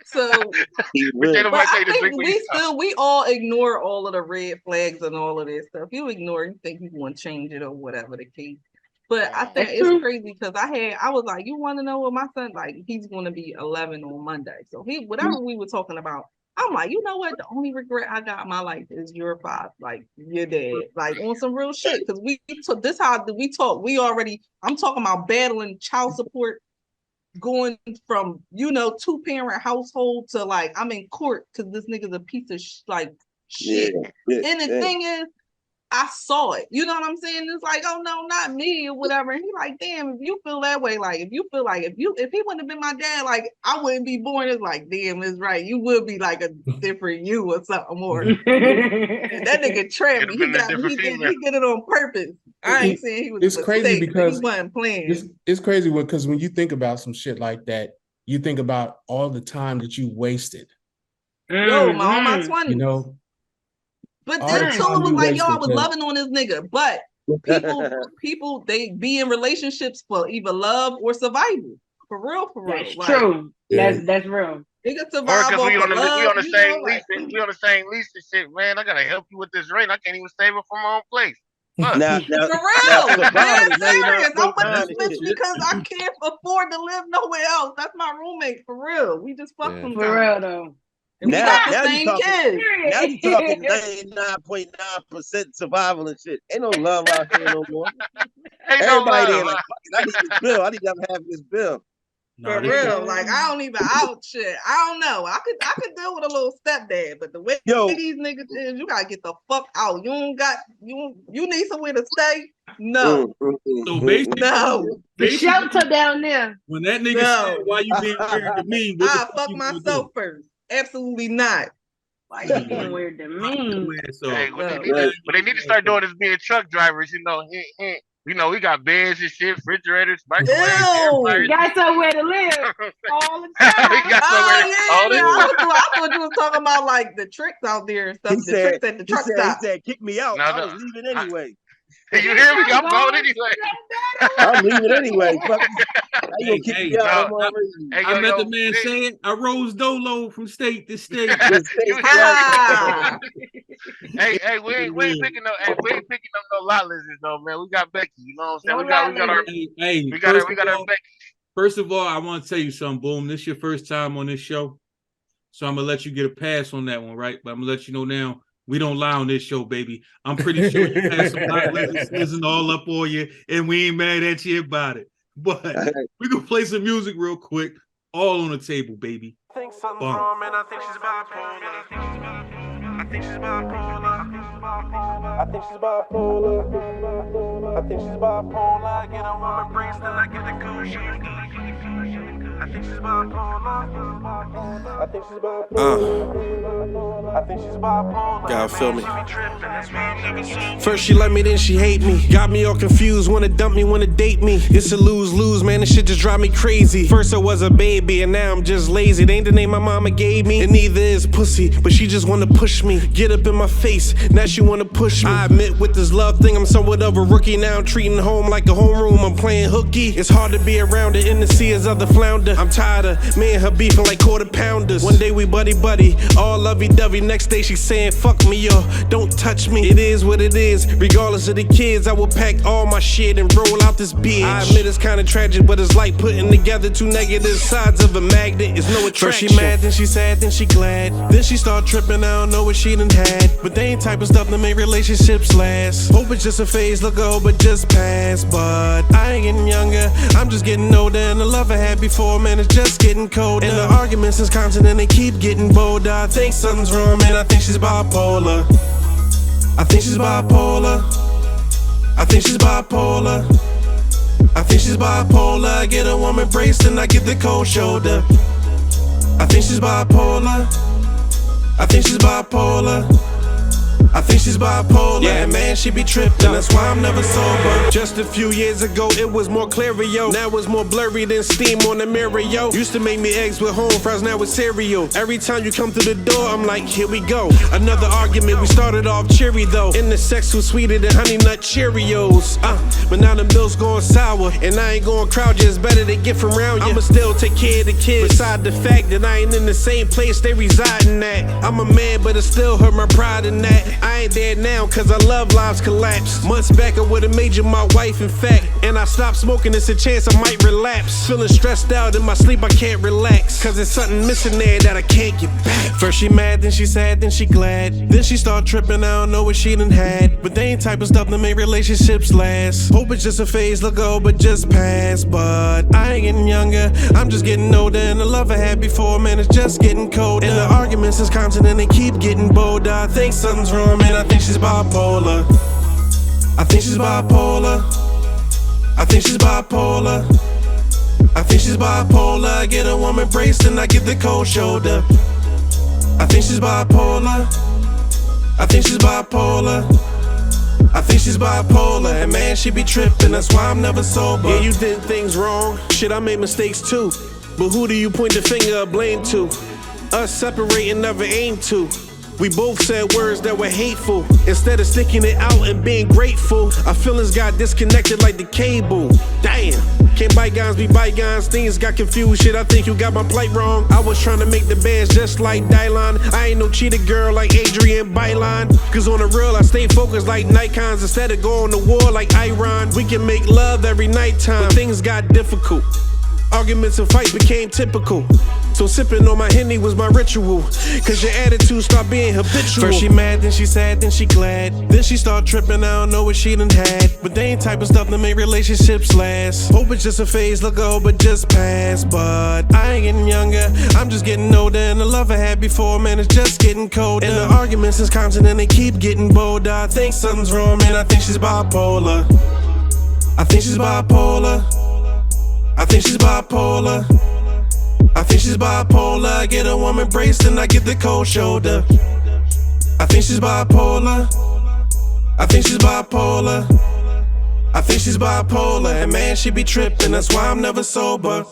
So, but I think we all ignore all of the red flags and all of this stuff. You ignore, you think you want to change it or whatever the case. But I think it's crazy because I was like, you want to know what my son, like, he's going to be 11 on Monday. So whatever we were talking about, I'm like, you know what? The only regret I got in my life is your father, like your dad, like on some real shit. Because we took this how we talk. I'm talking about battling child support, going from 2-parent household to like I'm in court because this nigga's a piece of shit. And the thing is, I saw it. You know what I'm saying? It's like, oh no, not me or whatever. And he like, damn, if you feel that way, like if you feel like if he wouldn't have been my dad, like I wouldn't be born. It's like, damn, it's right. You would be like a different you or something more. That nigga trapped me. He did it on purpose. I ain't saying he was. It's crazy because he wasn't playing. It's crazy because when you think about some shit like that, you think about all the time that you wasted. Yo, all my 20s. But All the then Tula time was you like, yo, I wasted, was Kim. loving on this nigga. But people, they be in relationships for either love or survival. For real, for real. That's Like, true. Yeah. That's real. nigga Or survive because off we of on the love, you same know, lease, like, we on the same lease and shit, man. I gotta help you with this rent. I can't even save it from my own place. Fuck. now, for now, real, dead survival is serious. I'm 99.9 with and this bitch shit. because I can't afford to live nowhere else. That's my roommate, for real. We just fuck Yeah. sometimes. For real though. And we Now, got the now you same talking. kids. Now you talking 99.9% survival and shit. Ain't no love out here no more. Ain't no Everybody there love. like, fuck it, I need this bill. I need to have this bill. For Nah, real, like I don't even out shit. I don't know. I could deal with a little stepdad, but the way Yo, these niggas is, you gotta get the fuck out. You need somewhere to stay. No, So basically, no, The shelter down there. when that nigga No. said, "Why you being weird to me?" What the I fuck fuck you gonna myself do? first. Absolutely not. Why you being weird to me? Hey, So what they No. need to, what they need to start doing is being truck drivers. You know, hint, hint. You know, we got beds and shit, refrigerators, microwaves, air Ew. fryers. Got somewhere to live all the We time. got somewhere Oh all the yeah, time. I thought you was talking about like the tricks out there and stuff. he The said, tricks at the truck stop. he said, kick me out. No, I no. was leaving anyway. You hear me? I'm going anyway. I'm leaving anyway. Fuck, how you gonna kick me out? no. I'm already Hey, I met yo, the man saying, "I rose dolo from state to state." Ah. hey, we ain't picking up. Hey, we ain't picking up no lot lizards though, man. We got Becky. You know what I'm saying? No We got our, Hey, we got our Becky. first of all, I want to tell you something, Boom. This is your first time on this show, so I'm gonna let you get a pass on that one, right? But I'm gonna let you know now. We don't lie on this show, baby. I'm pretty sure you had some hot lizards slizzing all up on you, and we ain't mad at you about it. But we gonna play some music real quick, all on the table, baby. I think something's wrong, man. I think she's bipolar. I think she's bipolar. I think she's bipolar. I think she's bipolar. I get a woman brace, then I get the cushion. I think she's bipolar. I think she's bipolar. I think she's bipolar. God, feel me. First she let me, then she hate me. Got me all confused, wanna dump me, wanna date me. It's a lose-lose, man, this shit just drive me crazy. First I was a baby, and now I'm just lazy. It ain't the name my mama gave me, and neither is pussy. But she just wanna push me, get up in my face, now she wanna push me. I admit with this love thing, I'm somewhat of a rookie. Now I'm treating home like a homeroom, I'm playing hooky. It's hard to be around it in the sea as other flounder. I'm tired of me and her beefing like quarter pounders. One day we buddy, all lovey-dovey. Next day she saying fuck me or don't touch me. It is what it is, regardless of the kids. I will pack all my shit and roll out this bitch. I admit it's kinda tragic, but it's like putting together two negative sides of a magnet. It's no attraction. First she mad, then she sad, then she glad. Then she start tripping, I don't know what she done had. But they ain't type of stuff that make relationships last. Hope it's just a phase, look old, but just pass. But I ain't getting younger, I'm just getting older. And the love I had before, man, it's just getting colder. And the arguments is constant and they keep getting bolder. I think something's wrong, man, I think she's bipolar. I think she's bipolar. I think she's bipolar. I think she's bipolar. I get a woman braced and I get the cold shoulder. I think she's bipolar. I think she's bipolar. I think she's bipolar, yeah, man, she be tripping, that's why I'm never sober. Just a few years ago, it was more clear, yo. Now it's more blurry than steam on the mirror, yo. Used to make me eggs with home fries, now it's cereal. Every time you come through the door, I'm like, here we go. Another argument, we started off cheery, though. And the sex was sweeter than Honey Nut Cheerios. But now the milk's going sour, and I ain't going crowd you, it's better to get from around you. I'ma still take care of the kids, beside the fact that I ain't in the same place they residing at. I'm a man, but it still hurt my pride in that. I ain't there now, cause I love lives collapse. Months back I would've made you my wife, in fact. And I stopped smoking, it's a chance I might relapse. Feeling stressed out in my sleep, I can't relax. Cause there's something missing there that I can't get back. First she mad, then she sad, then she glad. Then she start tripping, I don't know what she done had. But they ain't type of stuff that make relationships last. Hope it's just a phase, look old, but just pass. But I ain't getting younger, I'm just getting older. And the love I had before, man, it's just getting colder. And the arguments is constant and they keep getting bolder. I think something's wrong, man, I think she's bipolar. I think she's bipolar. I think she's bipolar. I think she's bipolar. I get a woman braced and I get the cold shoulder. I think she's bipolar. I think she's bipolar. I think she's bipolar, and man, she be tripping, that's why I'm never sober. Yeah, you did things wrong, shit, I made mistakes too. But who do you point the finger of blame to? Us separating, never aim to. We both said words that were hateful. Instead of sticking it out and being grateful, our feelings got disconnected like the cable. Damn. Can't bygones be bygones, things got confused. Shit, I think you got my plight wrong. I was trying to make the bands just like Dylon. I ain't no cheater girl like Adrian Byline. Cause on the real, I stay focused like Nikons. Instead of going to war like Iran. We can make love every nighttime, but things got difficult. Arguments and fights became typical. So sipping on my Henny was my ritual. Cause your attitude start being habitual. First she mad, then she sad, then she glad. Then she start tripping, I don't know what she done had. But they ain't type of stuff that make relationships last. Hope it's just a phase, look, I hope it just passed. But I ain't getting younger, I'm just getting older. And the love I had before, man, it's just getting colder. And the arguments is constant and they keep getting bolder. I think something's wrong, man, I think she's bipolar. I think she's bipolar. I think she's bipolar. I think she's bipolar. I get a woman braced and I get the cold shoulder. I think she's bipolar. I think she's bipolar. I think she's bipolar. And man, she be tripping, that's why I'm never sober.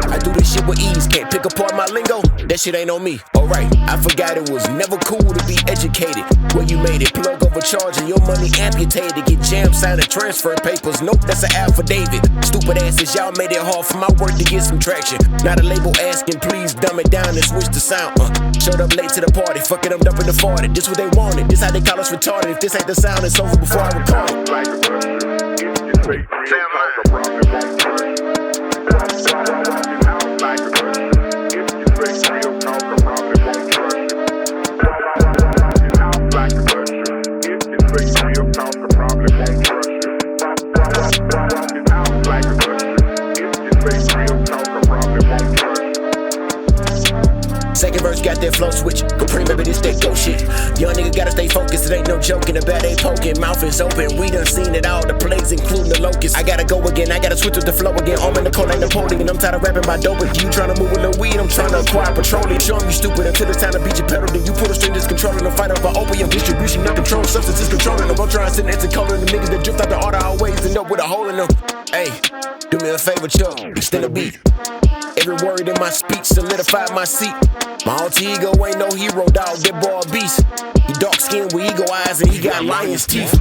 I do this shit with ease, can't pick apart my lingo. That shit ain't on me. Alright, I forgot it was never cool to be educated. Where you made it, plug overcharge and your money amputated. Get jammed, signing transfer papers. Nope, that's an affidavit. Stupid asses, y'all made it hard for my work to get some traction. Not a label asking, please dumb it down and switch the sound. Showed up late to the party, fuck it, I'm dumping the 40. This what they wanted, this how they call us retarded. If this ain't the sound, it's over before I record it. Second verse got that flow switch. Capri, maybe this that go shit. Young nigga gotta stay focused, it ain't no joking. The bat ain't poking, mouth is open. We done seen it all, the plays including the locusts. I gotta go again, I gotta switch with the flow again. Arm in the cold like Napoleon. I'm tired of rapping by dope. If you tryna move with the weed, I'm tryna acquire petroleum. Show 'em you stupid until it's time to beat your pedal. Then you pull the string, just controlling the fight over opium distribution. No control, substances controlling them. I'm trying to sit next to color the niggas that drift out the order always end up with a hole in them. Hey, do me a favor, Chuck, extend the beat. Every word in my speech solidified my seat. My alter ego ain't no hero, dog, that boy a beast. He dark skinned with eagle eyes and he got lion's teeth.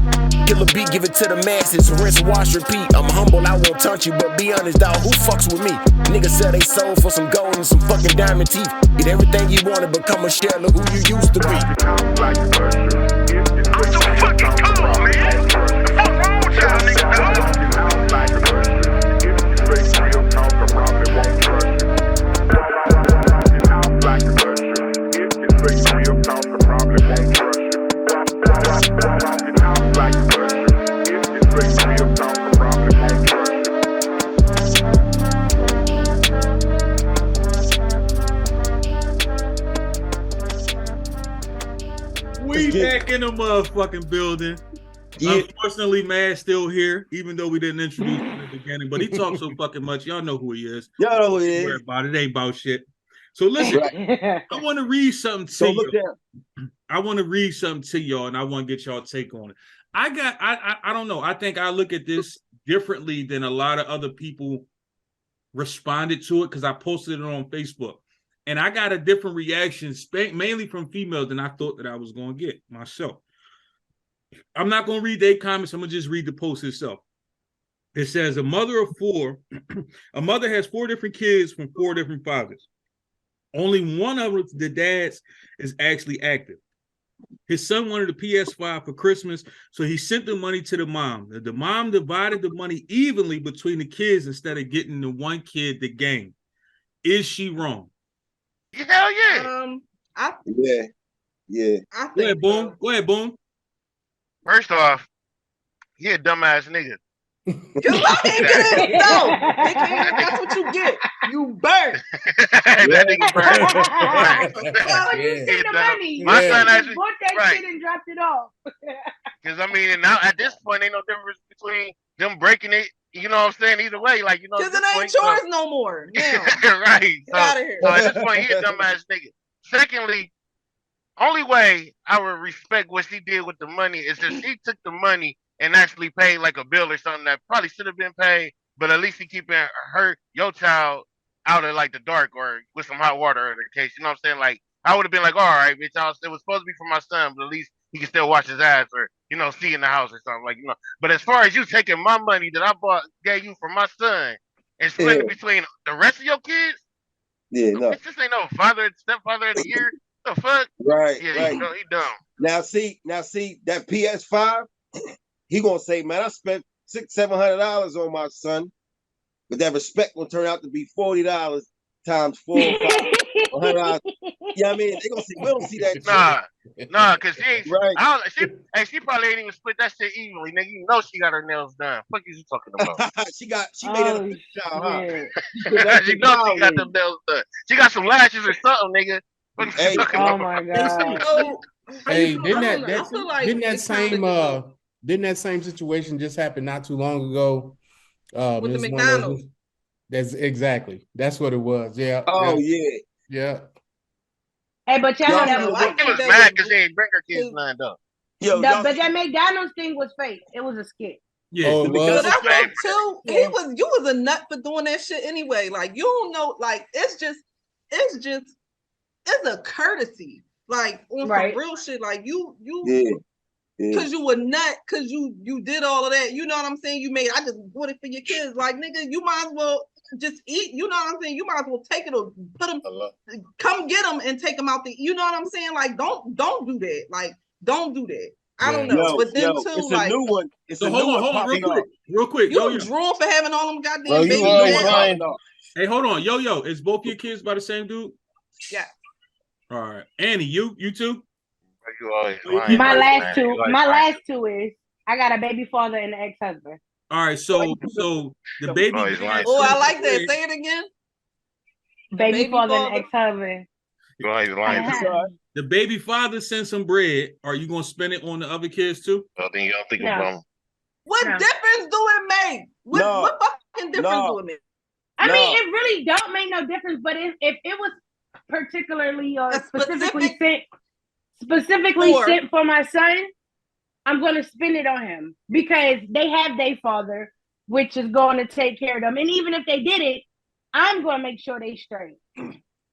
Kill a beat, give it to the masses, rinse, wash, repeat. I'm humble, I won't taunt you, but be honest, dog, who fucks with me? Niggas sell they soul for some gold and some fucking diamond teeth. Get everything you wanted, become a shell of who you used to be. I'm so fucking cool, man. The fuck wrong with y'all niggas, dog? We back in the motherfucking building. Yeah. Unfortunately, Mad's still here, even though we didn't introduce him in the beginning. But he talks so fucking much. Y'all know who he is. Y'all know who he is. About it. It ain't about shit. So listen, I want to read something to you. I want to read something to y'all, and I want to get y'all take on it. I don't know. I think I look at this differently than a lot of other people responded to it because I posted it on Facebook. And I got a different reaction, mainly from females, than I thought that I was going to get myself. I'm not going to read their comments. I'm going to just read the post itself. It says, a mother of four, a mother has 4 different kids from 4 different fathers. Only one of the dads is actually active. His son wanted a PS5 for Christmas, so he sent the money to the mom. The mom divided the money evenly between the kids instead of getting the one kid the game. Is she wrong? Hell yeah. Yeah. Go ahead, Boom. Go ahead, Boom. First off, he a dumbass nigga. No, that's what you get. You burnt. That nigga burnt. Oh, you sent the money. My son actually actually bought that shit and dropped it off. Because I mean, now at this point, ain't no difference between them breaking it. You know what I'm saying? Either way, like you know, Because at it this ain't point, yours no more. Now, right? get out of here. So at this point, he a dumbass nigga. Secondly, only way I would respect what she did with the money is if she took the money and actually paid like a bill or something that probably should have been paid, but at least she keeping your child out of like the dark or with some hot water in the case. You know what I'm saying? Like I would have been like, all right, bitch, it was supposed to be for my son, but at least he can still wash his ass or see in the house or something like But as far as you taking my money that I gave you for my son and splitting it between the rest of your kids, no. bitch, this ain't no stepfather of the year. The fuck? Right, Yeah, right. he dumb. Now see that PS5, he gonna say, man, I spent $600-700 on my son, but that respect gonna turn out to be $40 times 4 or 5 $100. Yeah, I mean, they gonna say we don't see that. Nah, cause she ain't. Right. She probably ain't even split that shit evenly, nigga. You know she got her nails done. Fuck is you talking about? she made it a big child, huh? She know she got them nails done. She got some lashes or something, nigga. What is you talking about? My god. Hey, didn't that same situation just happen not too long ago? With the McDonald's. That's what it was. Yeah. Oh yeah. Hey, but y'all know that was she was mad because she ain't bring her kids lined up. But that McDonald's thing was fake. It was a skit. Yeah, it was. But I think too, you was a nut for doing that shit anyway. Like you don't know, like it's a courtesy. Like on some real shit. Like you because you were nut, because you did all of that. You know what I'm saying? I just bought it for your kids. Like nigga, you might as well just eat. You know what I'm saying? You might as well take it or put them, come get them and take them out. You know what I'm saying? Like don't do that. Like don't do that. I don't know. But then too, it's like a new one. It's a new one. Hold on, real quick. You drawn for having all them goddamn babies. Hey, hold on, yo. Is both your kids by the same dude? Yeah. All right, Annie, you too. My last two is I got a baby father and an ex-husband. All right, so the baby. Oh, I like that. Say it again. Baby father and ex-husband. The baby father sends some bread. Are you gonna spend it on the other kids too? Well, then you don't think about them. What difference do it make? What fucking difference do it make? I mean, it really don't make no difference. But if it was particularly or specifically sent for my son, I'm going to spend it on him because they have their father, which is going to take care of them. And even if they did it, I'm going to make sure they straight.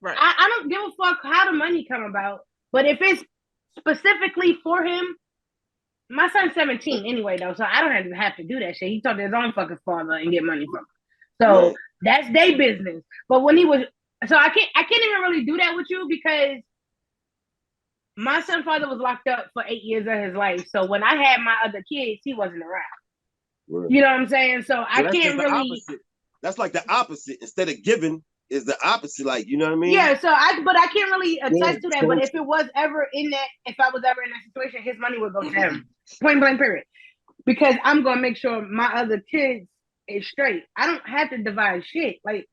Right. I don't give a fuck how the money come about, but if it's specifically for him, my son's 17 anyway though, so I don't have to do that shit. He talked to his own fucking father and get money from him. So that's their business. But when he was, so I can't even really do that with you because my son's father was locked up for 8 years of his life. So when I had my other kids, he wasn't around. Right. You know what I'm saying? So I can't really. That's like the opposite. Instead of giving, is the opposite. Like, you know what I mean? Yeah. So but I can't really attest to that. But if I was ever in that situation, his money would go to him. Point blank, period. Because I'm gonna make sure my other kids is straight. I don't have to divide shit. Like,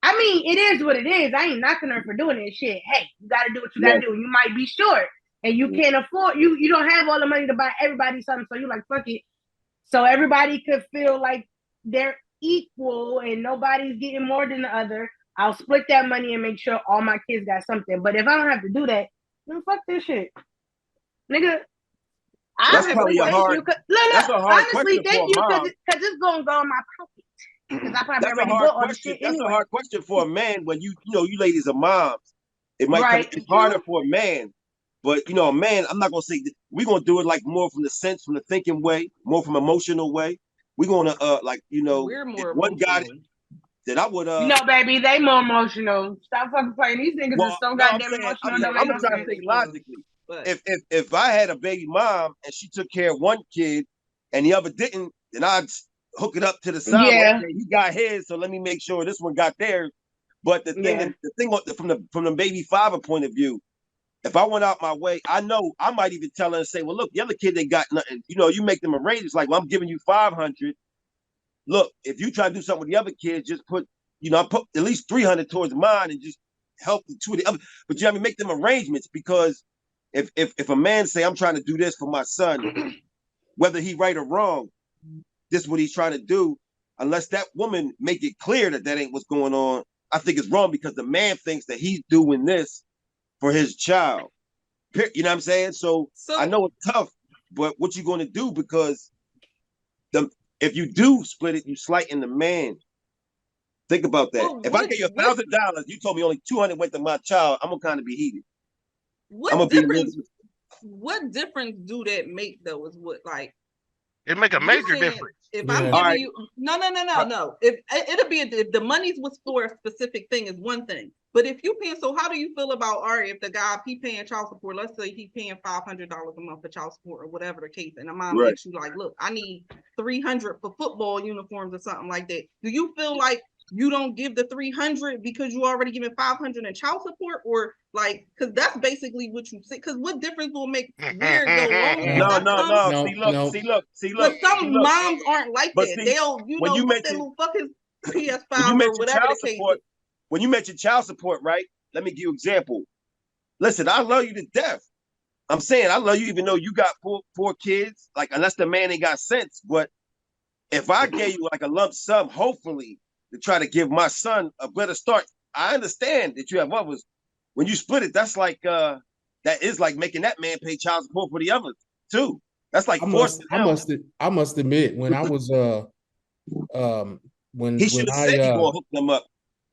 I mean, it is what it is. I ain't knocking her for doing this shit. Hey, you gotta do what you gotta do. You might be short and you can't afford you don't have all the money to buy everybody something. So you're like, fuck it. So everybody could feel like they're equal and nobody's getting more than the other. I'll split that money and make sure all my kids got something. But if I don't have to do that, then fuck this shit. Nigga, that's probably a hard question because it's gonna go in my pocket. Because I probably already bought all the shit anyway. That's a hard question for a man when you ladies are moms. It might it's harder for a man. But a man, I'm not gonna say we're gonna do it like more from the thinking way, more from emotional way. We're gonna we're more one guy that I would baby, they more emotional. Stop fucking playing. These niggas are so goddamn emotional. I'm trying to think logically. If I had a baby mom and she took care of one kid and the other didn't, then I'd hook it up to the side. Yeah. He got his, so let me make sure this one got theirs. But the thing from the baby father point of view, if I went out my way, I know I might even tell her and say, well, look, the other kid, they got nothing. You make them arrangements like, well, I'm giving you 500. Look, if you try to do something with the other kids, just put at least 300 towards mine and just help the two of the other. But make them arrangements because if a man say, I'm trying to do this for my son, whether he right or wrong, this is what he's trying to do. Unless that woman make it clear that that ain't what's going on, I think it's wrong because the man thinks that he's doing this for his child. You know what I'm saying? So I know it's tough, but what you going to do? Because if you do split it, you slighting the man. Think about that. Well, if I give you $1,000, you told me only 200 went to my child, I'm gonna kind of be heated. What difference? What difference do that make though? Is what like it make a major difference. If I'm giving you no. If it'll be if the money's was for a specific thing is one thing. But if you paying, so how do you feel about if the guy he paying child support? Let's say he paying $500 a month for child support or whatever the case, and the mom makes you like, look, I need $300 for football uniforms or something like that. Do you feel like you don't give the $300 because you already given $500 in child support, or like because that's basically what you say? Because what difference will make where it go No. See, look. But some moms aren't like that. See, they'll put that little fucking PS5 or whatever the case. When you mention child support, right? Let me give you an example. Listen, I love you to death. I'm saying I love you even though you got four kids. Like unless the man ain't got sense, but if I gave you like a lump sum, hopefully to try to give my son a better start. I understand that you have others. When you split it, that's like that is like making that man pay child support for the others too. That's like forcing. I must admit when I was when he should have said he gonna hook them up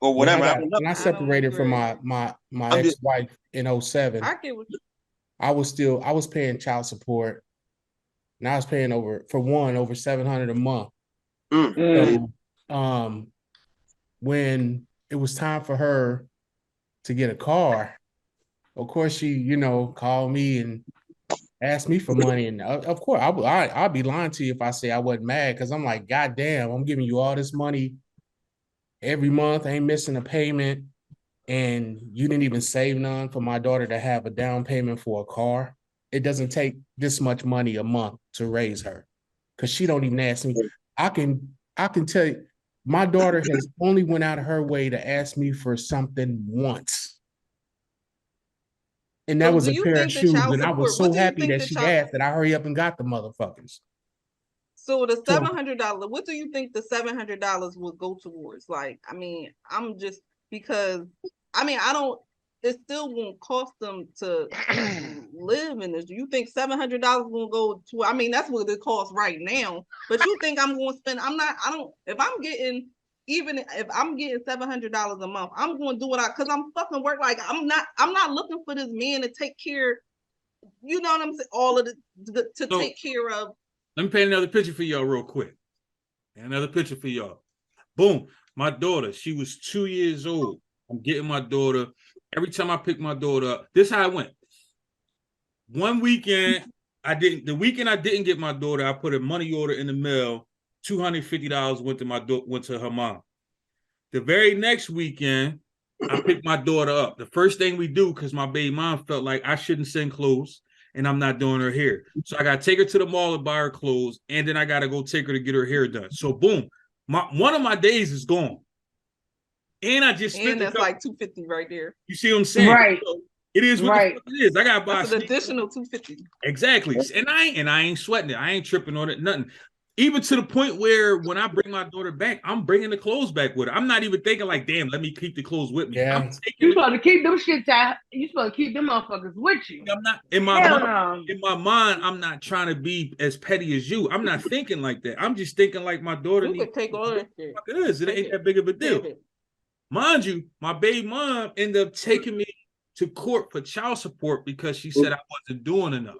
or whatever. When I separated from my ex-wife in 07, I was paying child support, and I was paying over $700 a month. So, when it was time for her to get a car, of course she, called me and asked me for money, and of course I'll be lying to you if I say I wasn't mad, because I'm like, God damn, I'm giving you all this money every month, I ain't missing a payment, and you didn't even save none for my daughter to have a down payment for a car. It doesn't take this much money a month to raise her, because she don't even ask me. I can tell you, my daughter has only went out of her way to ask me for something once. And that was a pair of shoes, and I was so happy that she asked that I hurry up and got the motherfuckers. So the $700, what do you think the $700 will go towards? Like, I mean, I'm just because it still won't cost them to live in this. Do you think $700 will go to, I mean, that's what it costs right now, but you think I'm going to spend, if I'm getting $700 a month, I'm going to do it because I'm fucking work. Like, I'm not looking for this man to take care, you know what I'm saying? All of take care of. Let me paint another picture for y'all real quick. Another picture for y'all. Boom. My daughter, she was 2 years old. I'm getting my daughter. Every time I pick my daughter up, this is how it went. One weekend, the weekend I didn't get my daughter, I put a money order in the mail. $250 went to her mom. The very next weekend, I picked my daughter up. The first thing we do, because my baby mom felt like I shouldn't send clothes, and I'm not doing her hair. So I got to take her to the mall and buy her clothes, and then I got to go take her to get her hair done. So boom, one of my days is gone. And I just spent that's like $250 right there. You see what I'm saying? Right. So it is what the fuck it is. I got to buy an additional $250. Exactly. And I ain't sweating it. I ain't tripping on it, nothing. Even to the point where when I bring my daughter back, I'm bringing the clothes back with her. I'm not even thinking like, damn, let me keep the clothes with me. Yeah. You supposed to keep them shits out. You supposed to keep them motherfuckers with you. I'm not in my mind. I'm not trying to be as petty as you. I'm not thinking like that. I'm just thinking like my daughter needs to take all that shit. It ain't that big of a deal. Mind you, my baby mom ended up taking me to court for child support because she said I wasn't doing enough.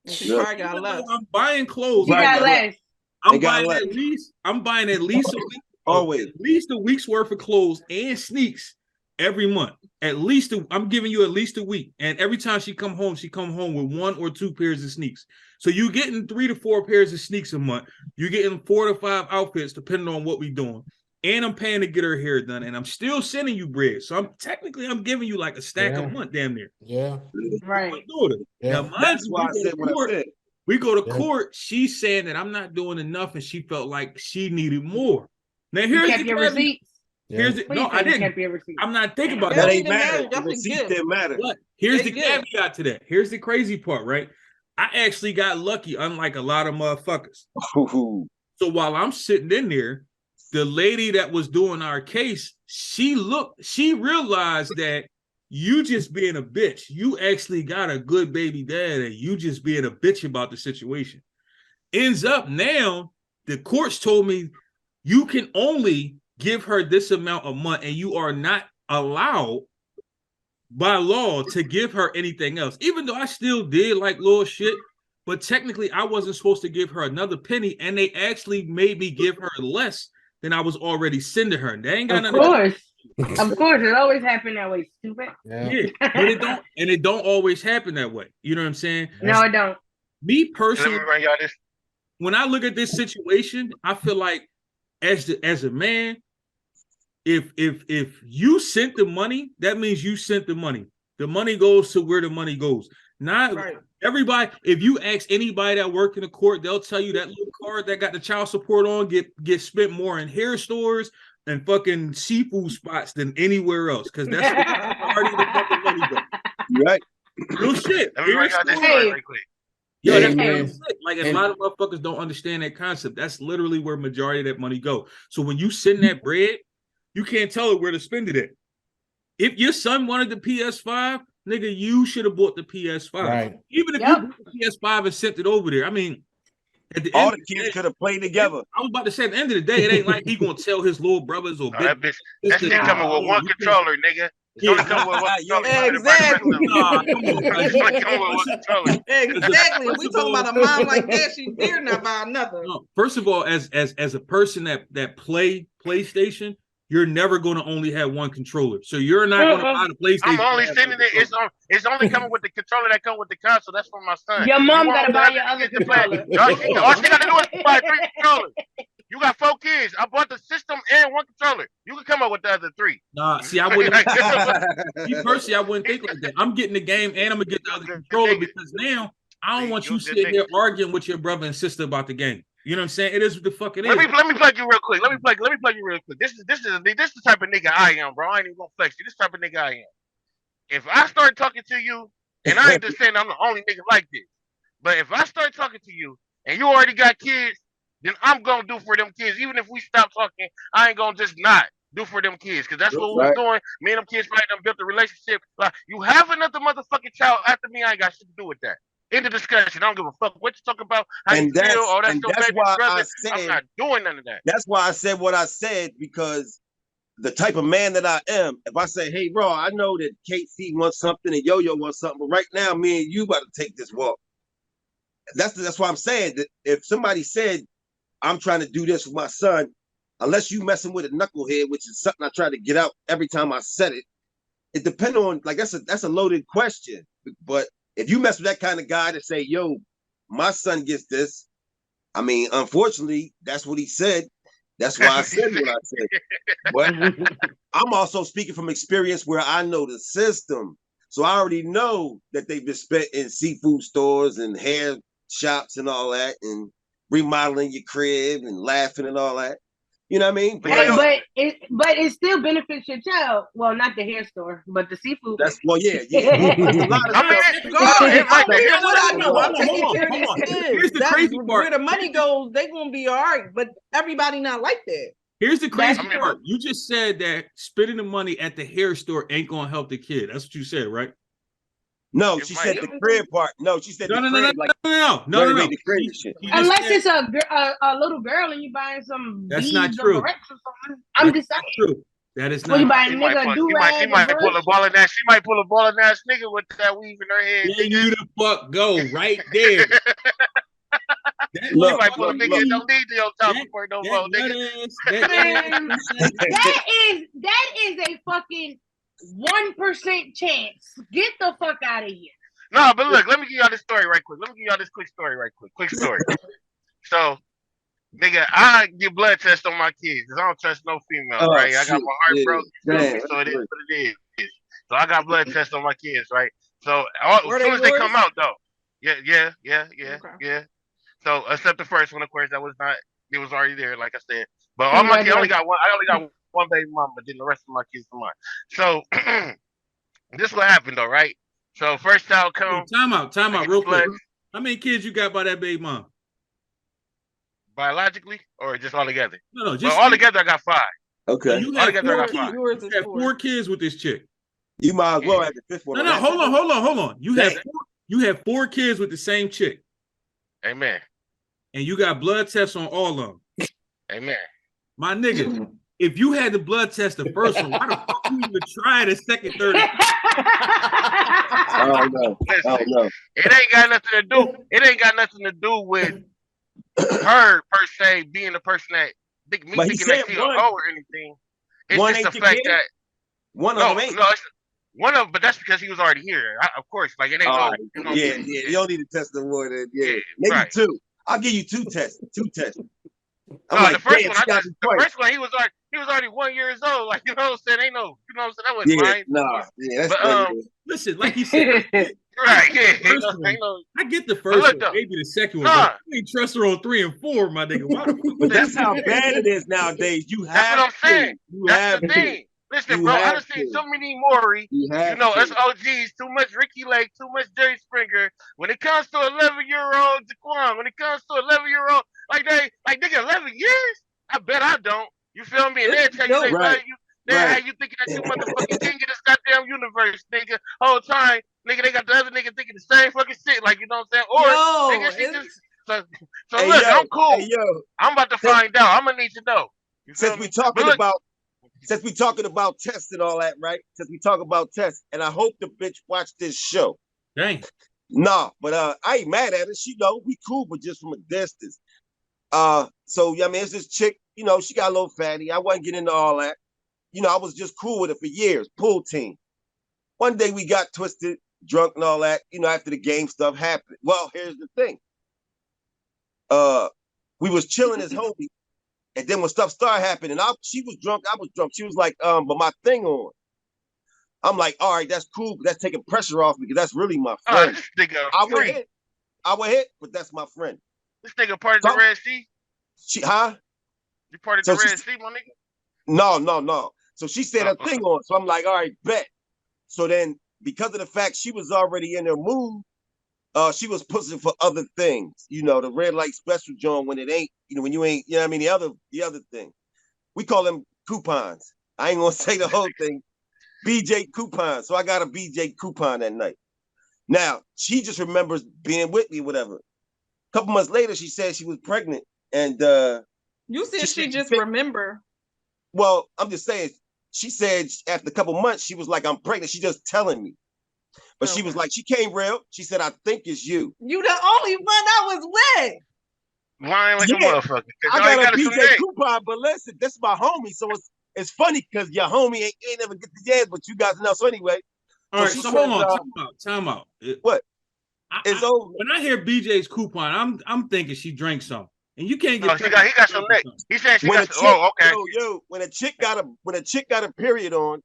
She probably got less. I'm buying clothes. She got less. I'm buying at least a week. Always. At least a week's worth of clothes and sneaks every month. I'm giving you at least a week. And every time she come home with 1 or 2 pairs of sneaks. So you're getting 3 to 4 pairs of sneaks a month. You're getting 4 to 5 outfits depending on what we're doing. And I'm paying to get her hair done. And I'm still sending you bread. So I'm giving you like a stack a month damn near. Yeah. Right. Now, that's why I said what I said. We go to court. She's saying that I'm not doing enough, and she felt like she needed more. Now here's the receipts. I didn't. I'm not thinking about that. That ain't matter. The receipts didn't matter. But here's the caveat to that. Here's the crazy part, right? I actually got lucky, unlike a lot of motherfuckers. So while I'm sitting in there, the lady that was doing our case, she realized that you just being a bitch. You actually got a good baby dad, and you just being a bitch about the situation. Ends up now, the courts told me you can only give her this amount a month, and you are not allowed by law to give her anything else. Even though I still did like little shit, but technically I wasn't supposed to give her another penny, and they actually made me give her less than I was already sending her. They ain't got nothing. Of course, it always happened that way, stupid. Yeah, but it don't always happen that way. You know what I'm saying? No, it don't. Me personally, when I look at this situation, I feel like as a man, if you sent the money, that means you sent the money. The money goes to where the money goes. Not everybody. If you ask anybody that work in the court, they'll tell you that little card that got the child support on get spent more in hair stores and fucking seafood spots than anywhere else, because that's where the majority of the fucking money goes. Right? Real shit. Let me bring out this story right quick. Yo, that's real shit. Like a lot of motherfuckers don't understand that concept. That's literally where majority of that money go. So when you send that bread, you can't tell her where to spend it at. If your son wanted the PS5, nigga, you should have bought the PS5. Right. Even if you bought the PS5 and sent it over there. I mean, at the all end the kids could have played together. I was about to say, at the end of the day, it ain't like he gonna tell his little brothers or that shit coming with one controller, nigga. It's only coming with one controller. Exactly. Exactly. If we talking about a mom like that, she dare not buy another. No, first of all, as a person that play PlayStation, you're never going to only have one controller. So you're not going to buy the PlayStation. I'm only sending it. It's only coming with the controller that comes with the console. That's for my son. Your mom got to buy your other controller. All she got to do is buy 3 controllers. You got 4 kids. I bought the system and 1 controller. You can come up with the other 3. Nah, see, I wouldn't. Me personally, I wouldn't think like that. I'm getting the game and I'm gonna get the other controller, because now I don't want you sitting there arguing with your brother and sister about the game. You know what I'm saying? It is what the fuck it is. Let me plug you real quick. Let me plug you real quick. This is the type of nigga I am, bro. I ain't even gonna flex you. This type of nigga I am. If I start talking to you, and I ain't just saying I'm the only nigga like this, but if I start talking to you and you already got kids, then I'm gonna do for them kids. Even if we stop talking, I ain't gonna just not do for them kids, because that's what we're doing. Me and them kids probably done built a relationship. Like, you have another motherfucking child after me, I ain't got shit to do with that. End of discussion. I don't give a fuck what you talking about, how you feel. Oh, that's your baby brother. I'm not doing none of that. That's why I said what I said, because the type of man that I am, if I say, hey, bro, I know that KC wants something and Yo-Yo wants something, but right now, me and you about to take this walk. That's why I'm saying that if somebody said, I'm trying to do this with my son, unless you messing with a knucklehead, which is something I try to get out every time I said it, it depends on, like, that's a loaded question. But if you mess with that kind of guy to say, yo, my son gets this, I mean, unfortunately, that's what he said. That's why I said what I said. But I'm also speaking from experience where I know the system. So I already know that they've been spent in seafood stores and hair shops and all that, and remodeling your crib and laughing and all that. You know what I mean? But it still benefits your child. Well, not the hair store, but the seafood. That's Here's the crazy part. Where the money goes, they gonna be all right. But everybody not like that. Here's the crazy part. You just said that spending the money at the hair store ain't gonna help the kid. That's what you said, right? No, she said the crib part. No, she said no. Unless it's a little girl and you buying some. That's not true. I'm just saying. True. That is not. Well, you buying nigga She might pull a ball in that. She might pull a ball in that nigga with that weave in her head. There you the fuck go right there. She might pull a nigga that don't need to your top for no more, nigga. That is a fucking 1% chance. Get the fuck out of here. No, but look, let me give y'all this story right quick. Quick story. So, nigga, I get blood tests on my kids because I don't trust no female, right? I got my heart broken, so it is what it is. So I got blood tests on my kids, right? So as soon as they come out, though, yeah. So except the first one, of course, that was not. It was already there, like I said. But all my kids, I only got one baby mama, but then the rest of my kids are mine. So this is what happened, though, right? So first child comes. Time out, real quick. How many kids you got by that baby mom? Biologically or just all together? No, just all together. I got 5. Okay. You all have together, I got 5. You have 4 kids with this chick. You might as well have the 5th one. No, hold on. You have 4 kids with the same chick. Amen. And you got blood tests on all of them. Amen. My nigga, if you had the blood test the first one, why the fuck you even try the second, third? I don't know. It ain't got nothing to do. It ain't got nothing to do with her per se being the person that thinking that she's a hoe or anything. It's just the fact that one of them ain't. One of them, but that's because he was already here. Of course, like it ain't no. You don't need to test the more than maybe right. 2. I'll give you 2 tests. 2 tests. The first one, he was already 1 year old. Like, you know what I'm saying? Ain't no, you know what I'm saying? That wasn't mine. That's but, listen, like he said, right? Yeah, I get the first one, maybe the second one. But you ain't trust her on 3 and 4, my nigga. But that's how bad it is nowadays. That's what I'm saying. That's the thing. Listen, bro, I done seen so many Maury, us OGs, too much Ricky Lake, too much Jerry Springer. When it comes to 11-year-old Daquan, when it comes to 11-year-old, nigga, 11 years? I bet I don't. You feel me? And they'll tell you, how you thinking that you motherfucking king of this goddamn universe, nigga. Whole time, nigga, they got the other nigga thinking the same fucking shit, like, you know what I'm saying? Or, nigga, she just, so look, I'm cool. I'm about to find out. I'm gonna need to know. Since we talking about tests and all that, right? Since we talk about tests, and I hope the bitch watch this show. Dang. Nah, but I ain't mad at her. She know we cool, but just from a distance. So I mean, it's this chick. She got a little fatty. I wasn't getting into all that. I was just cool with her for years. Pool team. One day we got twisted, drunk, and all that. After the game stuff happened. Well, here's the thing. We was chilling as homies. And then when stuff started happening, she was drunk, I was drunk. She was like, but my thing on. I'm like, all right, that's cool, but that's taking pressure off me because that's really my friend. I would hit, but that's my friend. This nigga part of the Red Sea? You part of the Red Sea, my nigga? No. So she said her thing on. So I'm like, all right, bet. So then, because of the fact she was already in her mood, she was pushing for other things, the red light special joint when it ain't, when you ain't, I mean, the other thing. We call them coupons. I ain't gonna say the whole thing. BJ coupon. So I got a BJ coupon that night. Now, she just remembers being with me, whatever. A couple months later, she said she was pregnant. And you said she just remember. Well, I'm just saying, she said after a couple months, she was like, I'm pregnant. She just telling me. But she was like, she came real. She said, I think it's you. You the only one I was with. Lying like a motherfucker. I got a BJ coupon, but listen, this is my homie. So it's funny because your homie ain't never get the jazz, but you guys know. So anyway. All right, so hold on. Time out. What? It's over. When I hear BJ's coupon, I'm thinking she drank something. And you can't get he got some neck. He said she got some. Okay. When a chick got a period on,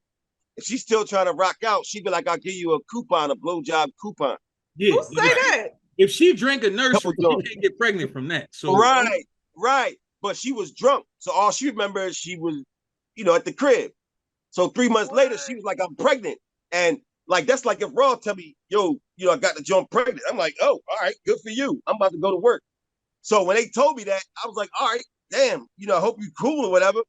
if she's still trying to rock out, she'd be like, I'll give you a coupon, a blowjob coupon. Yeah, who say that? If she drank a nursery, she can't get pregnant from that. So right. But she was drunk. So all she remembers, she was, at the crib. So 3 months later, she was like, I'm pregnant. And like, that's like if Raw tell me, yo, I got the jump pregnant. I'm like, oh, all right, good for you. I'm about to go to work. So when they told me that, I was like, all right, damn, I hope you cool or whatever.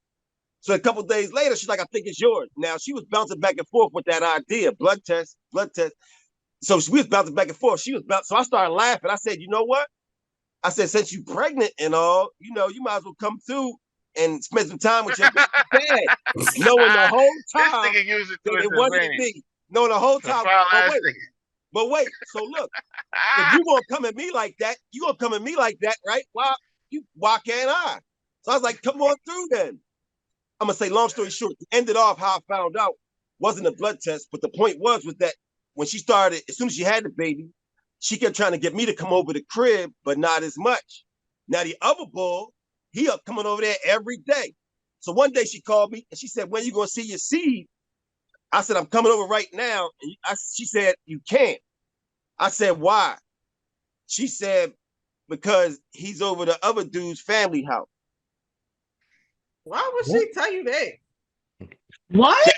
So a couple days later, she's like, I think it's yours. Now, she was bouncing back and forth with that idea, blood test. So we was bouncing back and forth. So I started laughing. I said, you know what? I said, since you pregnant and all, you might as well come through and spend some time with your dad. Knowing the whole time that it wasn't me. Knowing the whole time. But wait. So look, if you gonna come at me like that, right? Why can't I? So I was like, come on through then. I'm gonna say, long story short, to end it off, how I found out wasn't a blood test, but the point was that when she started, as soon as she had the baby, she kept trying to get me to come over the crib, but not as much. Now the other bull, he up coming over there every day. So one day she called me and she said, when you gonna see your seed? I said, I'm coming over right now. And she said, you can't. I said, why? She said, because he's over the other dude's family house. Why would she tell you that? What?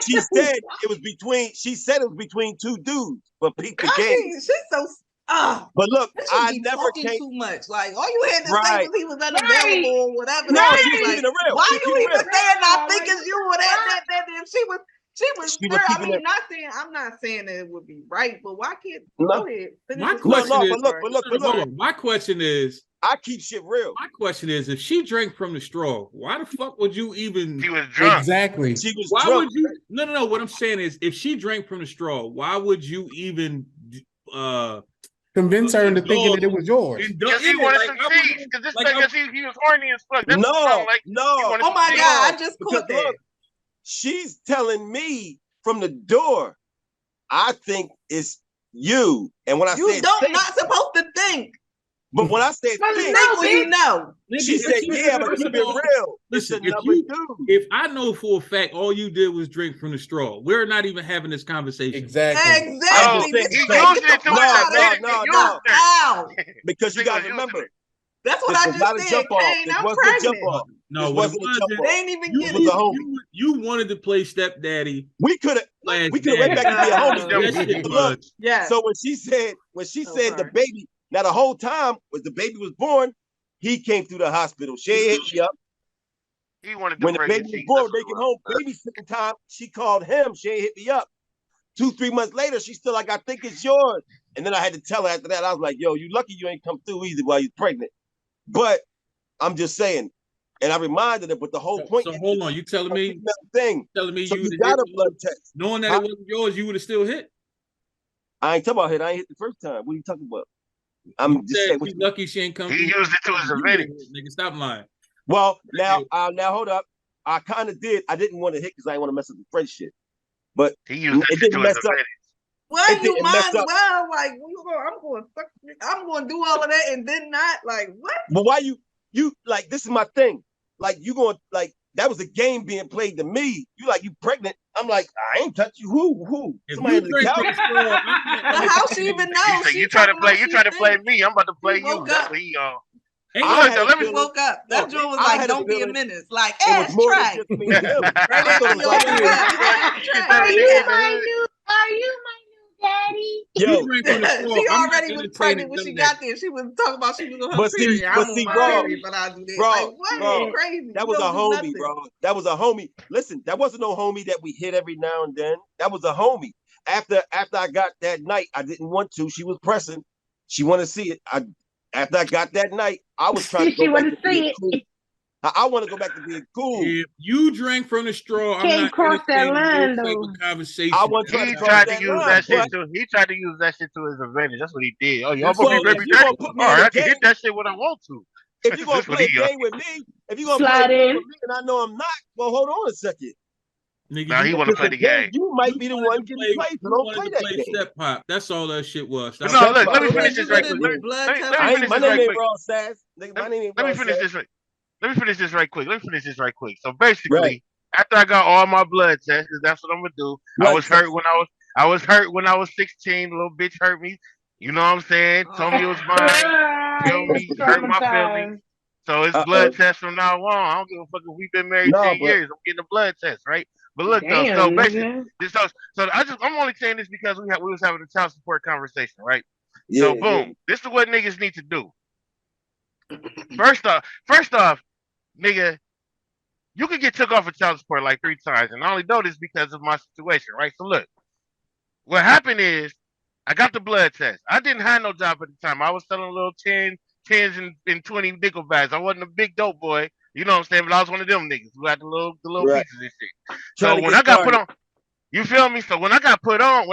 She said it was between 2 dudes, but Pete the game. She's so Oh, But look, this I should be never talking came. too much. Like all you had to say Right. was he was unavailable or whatever. No, the she was case. keeping it real. Why She was you keeping it even real. saying I No, think like, it's you or that? If she was She was I keeping mean, it. I'm not saying that it would be right, but why can't No. go ahead? Finish My your question story. is, but look. hold on. My question is, I keep shit real. my question is, if she drank from the straw, why the fuck would you even? She was drunk. Exactly. She was Why drunk. would you? No. What I'm saying is, if she drank from the straw, why would you even Convince her into thinking that it was yours. Because he wanted some cheese. Because this nigga, he was horny as fuck. That's what it sounded like. He wanted Oh some my cheese. God, I just Because caught that. look, she's telling me from the door, I think it's you. And when I You said don't think, not supposed to think. but when I said Well, think, no, What you know? she said, yeah, but keep it real. It's Listen, another dude. if I know for a fact all you did was drink from the straw, we're not even having this conversation. Exactly. Exactly. saying, Bitch, so- you ain't get the fuck out of it. No. How? Because you gotta remember, That's what this I was just not a said, jump off. Kane. This I'm wasn't a jump pregnant. off. No, This what wasn't it a jump was, off. They ain't even get It was it. a homie. You wanted to play stepdaddy. We could have went back to be a homie. That shit But look, was. Yeah. so when she said the baby, now the whole time when the baby was born, he came through the hospital. Shay hit me up. He wanted When to the break baby his was cheese. born, making home babysitting time, she called him. Shay hit me up. 2-3 months later, she's still like, I think it's yours. And then I had to tell her after that. I was like, yo, you lucky you ain't come through either while you're pregnant. But I'm just saying, and I reminded her, but the whole point So is hold on, you telling me so you you would got hit a blood test. knowing that it wasn't yours, you would have still hit. I ain't talking about hit. I ain't hit the first time. What are you talking about? I'm You just said saying. she's lucky she ain't come. He through. used it to his You advantage. would've hit, nigga, stop lying. Well, now hold up. I kind of did. I didn't want to hit because I didn't want to mess up the friendship. But he used it didn't mess up. Well, It you didn't might mess as up. well. Like, I'm going to do all of that and then not. Like, what? But why you like? This is my thing. Like you going like that was a game being played to me. You like you pregnant? I'm like I ain't touch you. Who? If Somebody you at the drink couch? from the straw, But how she even knows? He you try to play me. I'm about to play you. woke That's up. what he on. I had a Let me feeling- woke up. That joint was I like, had a don't be a feeling menace. Like, It was more than ashtray. just me and him. Right I after thought it you was over like, there. Are you my new daddy? yo, drink from the straw, She I'm not already was entertaining pregnant when them she niggas. got there. She was talking about she was on her But see, period. I'm on my bro, period, but I do that. bro, Like, what? bro, You crazy. that You was a don't do homie, nothing. bro. That was a homie. Listen, that wasn't no homie that we hit every now and then. That was a homie. After I got that night, I didn't want to. She was pressing. She wanted to see it. After I got that night, I was trying to go She back wanna to see being it. cool. I want to go back to being cool. If you drank from the straw, I'm Can't not cross that entertaining line, no type though. of conversation. I wasn't trying He to cross tried to that use line, that shit but to. He tried to use that shit to his advantage. That's what he did. Oh, y'all That's gonna be all baby that- if you gonna daddy. put me All in right, the I can game, hit that shit when I want to. if you gonna That's what play a he on. game with me, if you gonna Slide play a game in. with me, and I know I'm not, well, hold on a second. Nigga, Now he want to play the game. You might be the one getting played, so don't wanted play to that play game. step pop. That's all that shit was. But That no, was- look. Let me So finish what this you right gonna quick. do? Blood Let me test? I finish ain't, my this name right ain't quick. Raw Sass. Nigga, my name ain't Let Raw me finish Sass. this right. Let me finish this right quick. So basically, Right. after I got all my blood tests, because that's what I'm gonna do. I Blood was hurt test. when I was 16. Little bitch hurt me. You know what I'm saying? Told me it was mine. Feel me? Hurt my feelings. So it's blood test from now on. I don't give a fuck if we've been married 10 years. I'm getting a blood test, right? But look though, so basically, I'm only saying this because we was having a child support conversation, right? So boom, this is what niggas need to do. First off, nigga, you could get took off of child support like 3 times, and I only know this because of my situation, right? So look, what happened is I got the blood test. I didn't have no job at the time. I was selling little 10s and 20 nickel bags. I wasn't a big dope boy, you know what I'm saying? But I was one of them niggas who had the little Right. pieces and shit. So when I got put on, you feel me? So when I got put on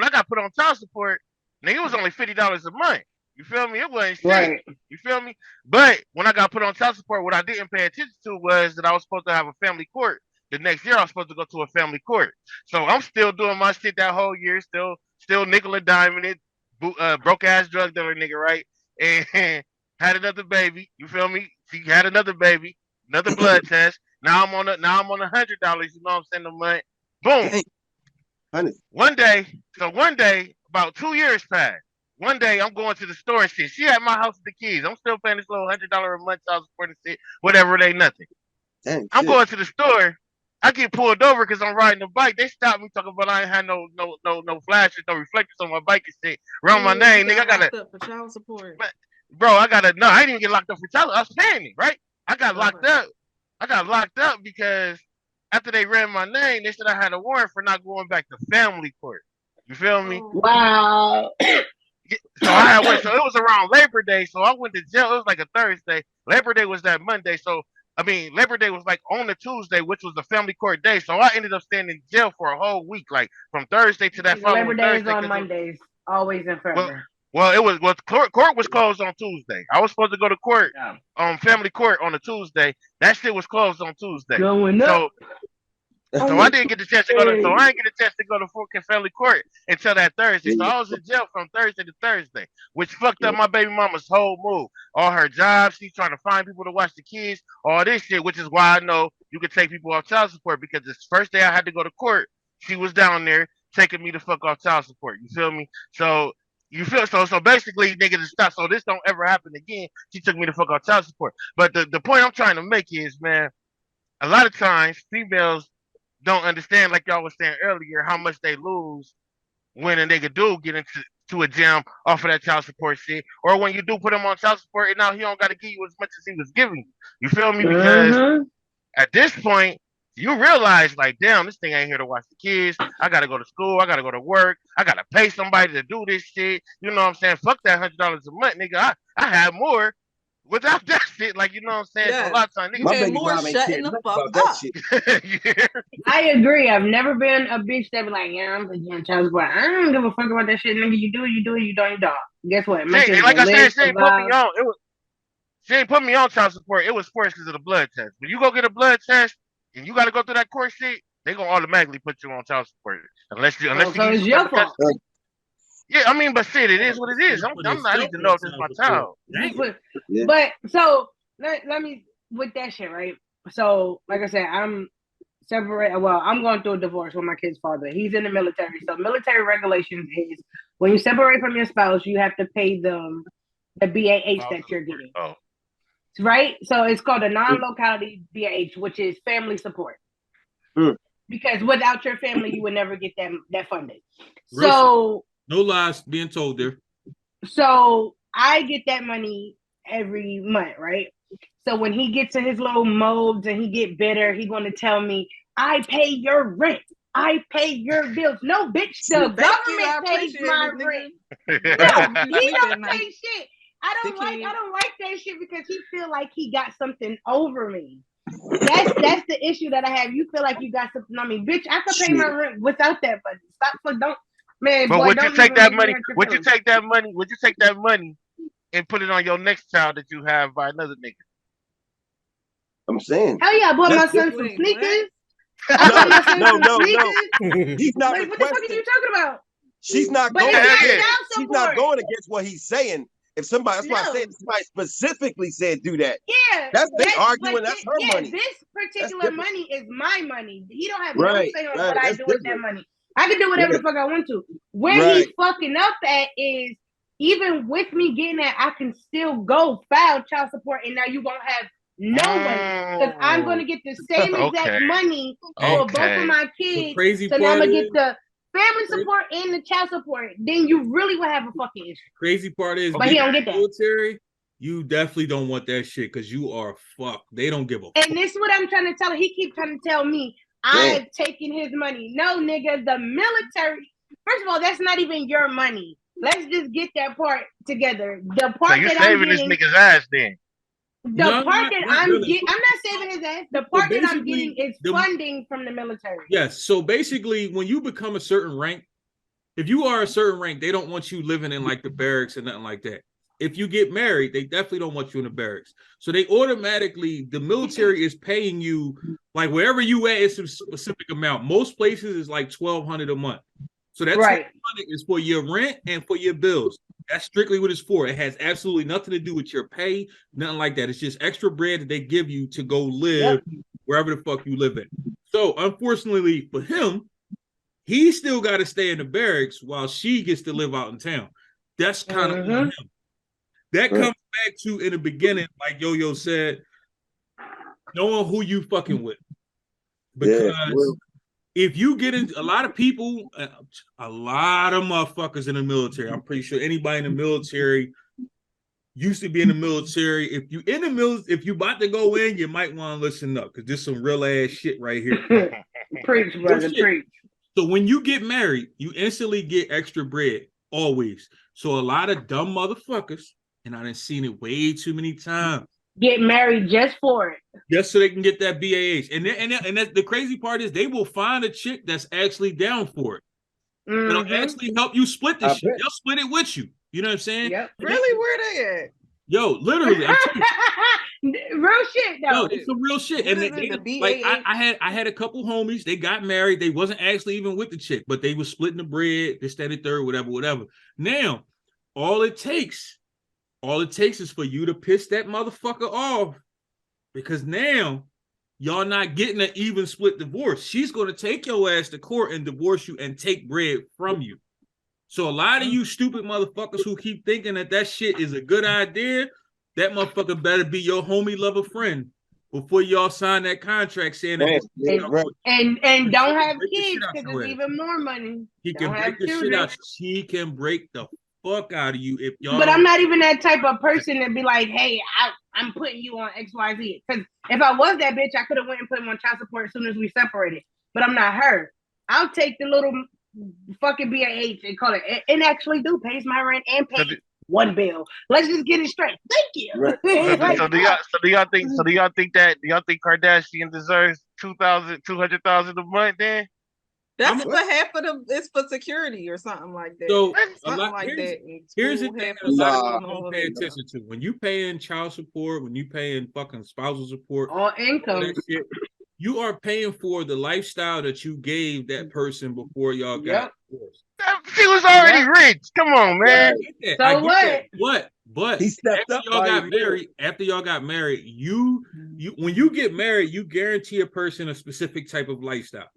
child support, nigga, it was only $50 a month. You feel me? It wasn't shit. Right. You feel me? But when I got put on child support, what I didn't pay attention to was that I was supposed to have a family court. The next year I was supposed to go to a family court. So I'm still doing my shit that whole year, still nickel and diming it, broke ass drug dealer nigga, right? And had another baby. You feel me? She had another baby, another blood test. Now I'm on $100. You know what I'm saying? A month. Boom. One day, about 2 years passed. One day, I'm going to the store and shit. She at my house with the keys. I'm still paying this little $100 a month child support and shit. Whatever, it ain't nothing. I'm going to the store. I get pulled over because I'm riding the bike. They stopped me talking about I ain't had no flashes, no reflectors on my bike and shit. Around my name, nigga. I gotta up for child support. bro, I didn't even get locked up for child. I was paying it, right? I got locked up. I got locked up because after they ran my name, they said I had a warrant for not going back to family court. You feel me? Wow. So I went. So it was around Labor Day. So I went to jail. It was like a Thursday. Labor Day was that Monday. So I mean, Labor Day was like on the Tuesday, which was the family court day. So I ended up staying in jail for a whole week, like from Thursday to that following Labor Day Thursday. is on Mondays, always and forever. Well, it was court was closed on Tuesday. I was supposed to go to court, family court on a Tuesday. That shit was closed on Tuesday. Going up. So I didn't get the chance to go to. So I didn't get a chance to go to fucking family court until that Thursday. So I was in jail from Thursday to Thursday, which fucked up my baby mama's whole move. All her jobs, she's trying to find people to watch the kids, all this shit. Which is why I know you can take people off child support because this first day I had to go to court, she was down there taking me the fuck off child support. You feel me? So. You feel so basically, nigga, to stop. So this don't ever happen again. She took me the fuck off child support. But the point I'm trying to make is, man, a lot of times females don't understand, like y'all was saying earlier, how much they lose when a nigga do get into a jam off of that child support shit, or when you do put him on child support, and now he don't got to give you as much as he was giving you. You feel me? Because at this point, you realize, like, damn, this thing ain't here to watch the kids. I gotta go to school. I gotta go to work. I gotta pay somebody to do this shit. You know what I'm saying? Fuck that $100 a month, nigga. I have more without that shit. Like, you know what I'm saying? So a lot of times, niggas had more shutting the fuck up. Yeah. I agree. I've never been a bitch that be like, yeah, I'm paying child support. I don't give a fuck about that shit, nigga. You do, you don't, you don't. Guess what? Like I said, she ain't put me on. She ain't put me on child support. It was forced because of the blood test. When you go get a blood test and you got to go through that court shit, they gonna automatically put you on child support unless you it's your fault. Yeah, I mean, but shit, it is what it is. I'm not even know if it's my child. But so let me with that shit, right? So like I said, I'm separated. Well, I'm going through a divorce with my kid's father. He's in the military. So military regulations is when you separate from your spouse, you have to pay them the BAH that you're getting. Right? So it's called a non-locality BAH, which is family support. Because without your family, you would never get that funding. So no lies being told there. So I get that money every month, right? So when he gets in his little modes and he get bitter, he gonna tell me, I pay your rent. I pay your bills. No, bitch, the government pays my rent. No, he don't pay shit. I don't like that shit because he feel like he got something over me. That's the issue that I have. You feel like you got something on me, bitch. I can pay my rent without that money. Don't, man. But boy, would you take that money? Would you take that money? Would you take that money and put it on your next child that you have by another nigga? I'm saying. Hell yeah, I bought my son some sneakers. No. He's not. What the fuck are you talking about? She's not going. She's not going against what he's saying. If somebody, that's why I said somebody specifically said do that. Yeah, that's they arguing. That's her money. This particular money is my money. He don't have no say on what I do with that money. I can do whatever the fuck I want to. Where he's fucking up at is even with me getting that, I can still go file child support, and now you won't have no money because I'm going to get the same exact money for both of my kids. So now I'm gonna get the family support and the child support, then you really will have a fucking issue. Crazy part is, but he don't get that. Military, you definitely don't want that shit because you are fucked. They don't give a fuck. And this is what I'm trying to tell him. He keeps trying to tell me I've taken his money. No, nigga, the military. First of all, that's not even your money. Let's just get that part together. The part so you're that saving this nigga's ass then. The part that I'm getting, I'm not saving his ass. The part that I'm getting is funding from the military. Yes. So basically, when you become a certain rank, if you are a certain rank, they don't want you living in like the barracks and nothing like that. If you get married, they definitely don't want you in the barracks. So they automatically, the military is paying you like wherever you at is a specific amount. Most places is like $1,200 a month. So that's $1,200 is for your rent and for your bills. That's strictly what it's for. It has absolutely nothing to do with your pay, nothing like that. It's just extra bread that they give you to go live wherever the fuck you live in. So unfortunately for him, he still got to stay in the barracks while she gets to live out in town. That's kind of on him. That comes back to in the beginning, like Yo-Yo said, knowing who you fucking with. Because if you get into a lot of people, a lot of motherfuckers in the military, I'm pretty sure anybody in the military used to be in the military. If you in the military, if you about to go in, you might want to listen up because there's some real ass shit right here. Preach, brother, preach. So when you get married, you instantly get extra bread, always. So a lot of dumb motherfuckers, and I done seen it way too many times, get married just for it. Just so they can get that BAH. And that's the crazy part is they will find a chick that's actually down for it. It'll actually help you split the shit. They'll split it with you. You know what I'm saying? Yep. Really? Where they at? Yo, literally. I'm real shit though. No, it's some real shit. And they like I had a couple homies, they got married. They wasn't actually even with the chick, but they was splitting the bread, this, that, and third, whatever. Now, all it takes is for you to piss that motherfucker off. Because now y'all not getting an even split divorce. She's going to take your ass to court and divorce you and take bread from you. So a lot of you stupid motherfuckers who keep thinking that shit is a good idea, that motherfucker better be your homie, lover, friend before y'all sign that contract saying that. And don't have kids because it's even more money. He can break the shit out. She can break the fuck out of you if y'all. But I'm not even that type of person to be like, hey, I'm putting you on XYZ. Because if I was that bitch, I could have went and put him on child support as soon as we separated. But I'm not her. I'll take the little fucking BAH and call it, and actually do pays my rent and pays one bill. Let's just get it straight. Thank you. Right. So do y'all think Kardashian deserves $200,000 a month then? That's for half of them. It's for security or something like that. So here's the thing a lot of people don't pay attention to. When you paying child support, when you paying fucking spousal support, all income, you are paying for the lifestyle that you gave that person before y'all got divorced. She was already rich. Come on, man. So what? But he stepped up. After y'all got married, you when you get married, you guarantee a person a specific type of lifestyle.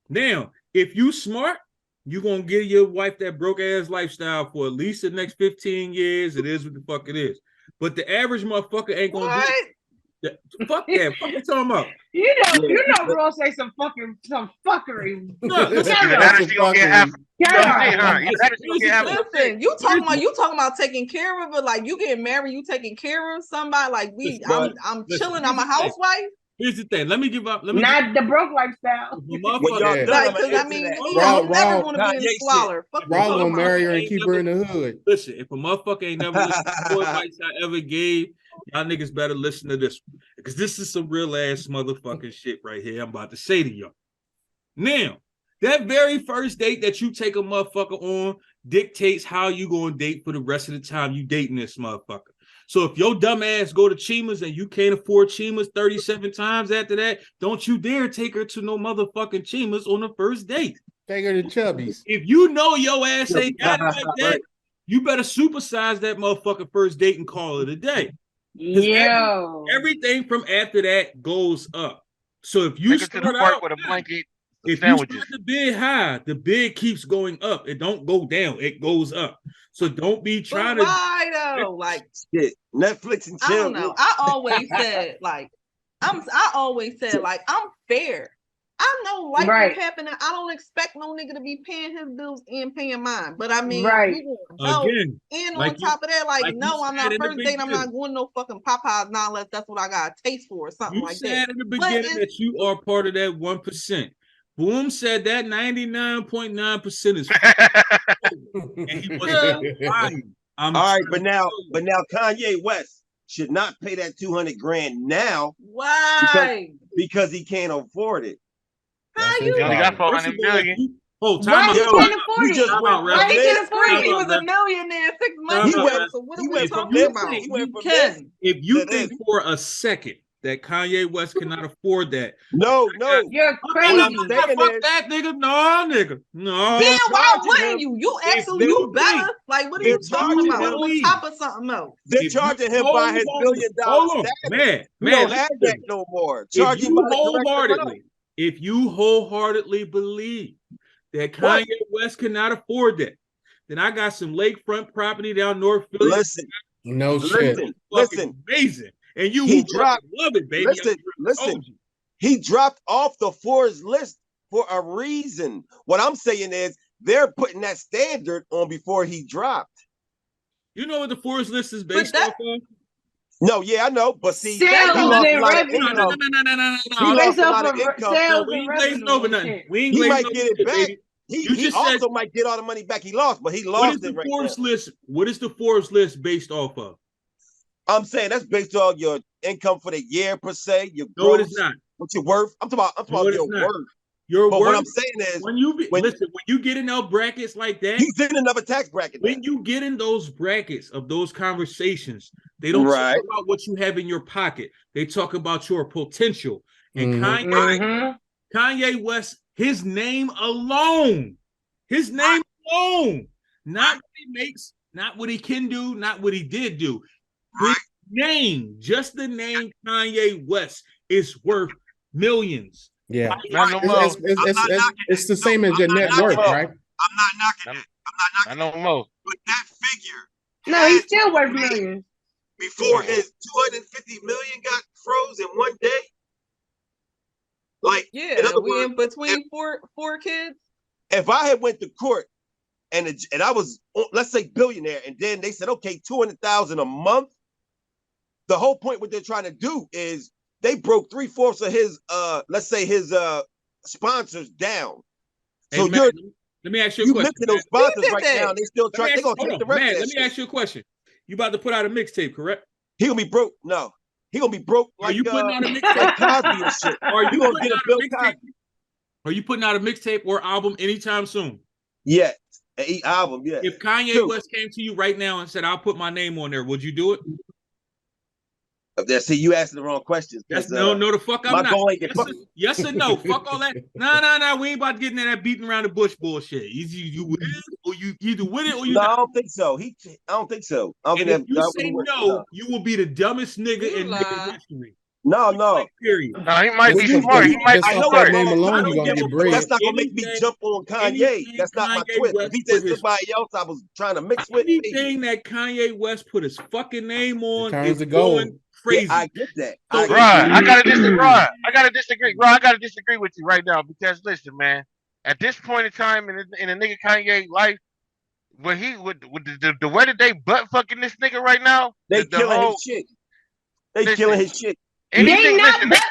Now, if you smart, you're gonna give your wife that broke ass lifestyle for at least the next 15 years. It is what the fuck it is. But the average motherfucker ain't gonna do it. Fuck that. Fuck you talking about? You know, bro, say some fuckery. Listen, you talking about taking care of it, like you getting married, you taking care of somebody, like I'm chilling, I'm a housewife. Here's the thing. Let me give up. Not the broke lifestyle. I mean, I'm never going to be in squalor. Raw gonna marry her and keep her in the hood. Listen, if a motherfucker ain't never listened to the advice I ever gave, y'all niggas better listen to this one. Because this is some real ass motherfucking shit right here I'm about to say to y'all. Now, that very first date that you take a motherfucker on dictates how you gonna date for the rest of the time you dating this motherfucker. So if your dumb ass go to Chima's and you can't afford Chima's 37 times after that, don't you dare take her to no motherfucking Chima's on the first date. Take her to Chubby's. If you know your ass ain't got it like that, you better supersize that motherfucking first date and call it a day. Everything from after that goes up. So if you start out with a blanket, if you start the bid high, the bid keeps going up. It don't go down. It goes up. So don't be trying why though? Like shit, Netflix and chill. I don't know. I always said I'm fair. I know life is happening. I don't expect no nigga to be paying his bills and paying mine. But I mean, again, and on top of that, no, I'm not first date. I'm not going no fucking Popeyes now unless that's what I got a taste for or something like that. You said in the beginning that you are part of that 1%. Boom said that 99.9% is and he wasn't lying. All right, but now Kanye West should not pay that $200,000 now. Why? Because he can't afford it. How you? He only got $400 million. Oh, time out. Why he can't afford it? He was a millionaire 6 months ago. So what are we talking about? If you think for a second that Kanye West cannot afford that. No. You're crazy. Fuck that nigga. No, nigga. No. Then why wouldn't you? You actually you better. Like, what are you talking about? On top of something else. They're charging him by his $1 billion status. Man. We don't have that no more. Charging wholeheartedly. If you wholeheartedly believe that Kanye West cannot afford that, then I got some lakefront property down North Philly. Listen. No shit. Listen. Amazing. And you will love it, baby. Listen. he dropped off the Forbes list for a reason. What I'm saying is they're putting that standard on before he dropped. You know what the Forbes list is based off of? No, yeah, I know, but see, Sales he lost a and lot of revenue. income. No. He lost a lot of income. Sales We and ain't glazing over revenue. nothing. We ain't He glazing might over get it shit, back. baby. He also might get all the money back he lost, but he What is lost the it right Forbes now. list? What is the Forbes list based off of? I'm saying that's based on your income for the year per se. Your No, it gross, is not. what your worth. I'm talking about your worth. Your but worth. what I'm saying is, when you get in those brackets like that, he's in another tax bracket. When you get in those brackets of those conversations, they don't talk about what you have in your pocket. They talk about your potential. And Kanye West, his name alone, not what he makes, not what he can do, not what he did do. His name, just the name Kanye West, is worth millions. Yeah, it's the same as your net worth, right? I'm not knocking it. I know more. But that figure. No, he's still worth millions. Before his 250 million got froze in one day. Like, yeah, in other we words, in between four kids. If I had went to court and I was, let's say, billionaire, and then they said, okay, 200,000 a month. The whole point, what they're trying to do is they broke 3/4 of his, let's say, his sponsors down. So hey, let me ask you a question. You those sponsors right now, they still try. They're gonna take the rest of that Let me ask you a question. You about to put out a mixtape, correct? He gonna be broke. No, he gonna be broke. Like, are you putting out a mixtape? Like Cosby and shit. Are you gonna get a Bill Cosby? Are you putting out a mixtape or album anytime soon? Yeah, an album. Yeah. If Kanye West came to you right now and said, "I'll put my name on there," would you do it? See, you asking the wrong questions. No, the fuck I'm not. Yes or no? Fuck all that. No. We ain't about to get into that beating around the bush bullshit. You with it, or you either with it or you not. I don't think so. I don't think so. If you say no, you will be the dumbest nigga in nigga history. No. Period. No, he might be smart. He might be smart. Name alone, you're gonna get bread. That's not gonna make me jump on Kanye. That's not my twist. If he said somebody else I was trying to mix with. Anything that Kanye West put his fucking name on turns is to gold. going crazy. Yeah, I get that. I gotta disagree. Ron, I gotta disagree with you right now because listen, man. At this point in time in a nigga Kanye life, when he with the way that they butt fucking this nigga right now, they killing his shit. They killing his shit. They not butt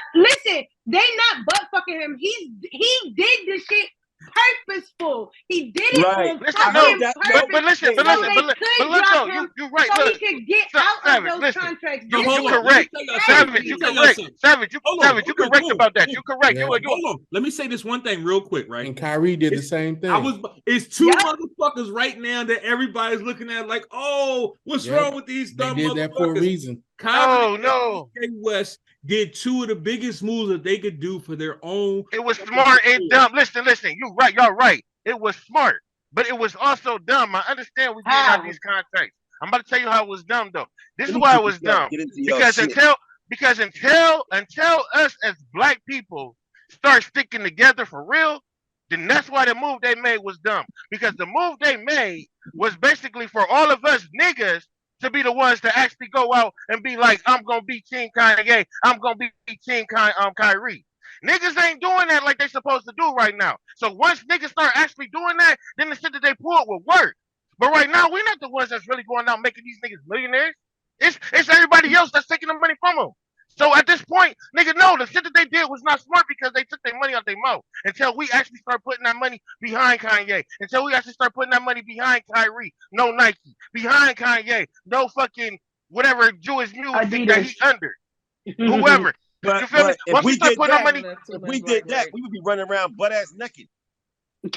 fucking him. He did the shit purposeful. He did it on purpose. But listen, look though, you're right. So look, he could get out of those contracts. You're correct. Savage, you correct. Savage, you correct about that. You're correct. Hold on. Let me say this one thing real quick, right? And Kyrie did the same thing. It's two motherfuckers right now that everybody's looking at like, oh, what's wrong with these dumb motherfuckers? They did that for a reason. Kanye West did two of the biggest moves that they could do for their own. It was smart and dumb. Listen. You're right. Y'all right. It was smart, but it was also dumb. I understand we getting out these contracts. I'm about to tell you how it was dumb though. This is why it was dumb. Because until us as black people start sticking together for real, then that's why the move they made was dumb. Because the move they made was basically for all of us niggas to be the ones to actually go out and be like, I'm gonna be Team Kanye, I'm gonna be Team Kyrie. Niggas ain't doing that like they supposed to do right now. So once niggas start actually doing that, then the shit that they pulled will work. But right now, we're not the ones that's really going out making these niggas millionaires. It's everybody else that's taking the money from them. So at this point, nigga, no, the shit that they did was not smart because they took their money out their mouth. Until we actually start putting that money behind Kanye. Until we actually start putting that money behind Kyrie. No Nike. Behind Kanye. No fucking whatever Jewish music that he's under. Whoever. You feel me? If we did that, we would be running around butt ass naked.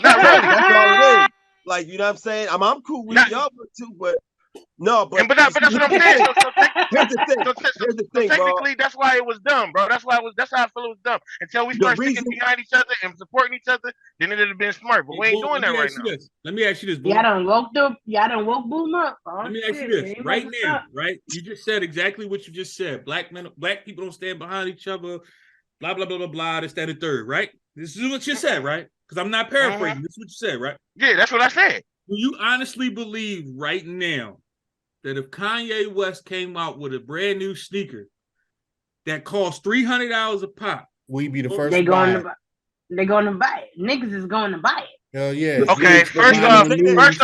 Not really. That's all it is. Like, you know what I'm saying? I'm cool with y'all too, but no, but that's what I'm saying. Here's the thing, technically, that's why it was dumb, bro. That's how I feel it was dumb. Until we start sticking behind each other and supporting each other, then it would have been smart. But we ain't doing that right now. Let me ask you this. Y'all done woke Boom up. Let me ask you this right now, right? You just said exactly what you just said. Black people don't stand behind each other. Blah blah blah blah blah. This, that, and third, right? This is what you said, right? Because I'm not paraphrasing. This is what you said, right? Yeah, that's what I said. Do you honestly believe right now that if Kanye West came out with a brand new sneaker that cost $300 a pop, we be the first They to buy going it. to they going to buy it. Niggas is going to buy it. Hell yeah. Okay, first off, look. First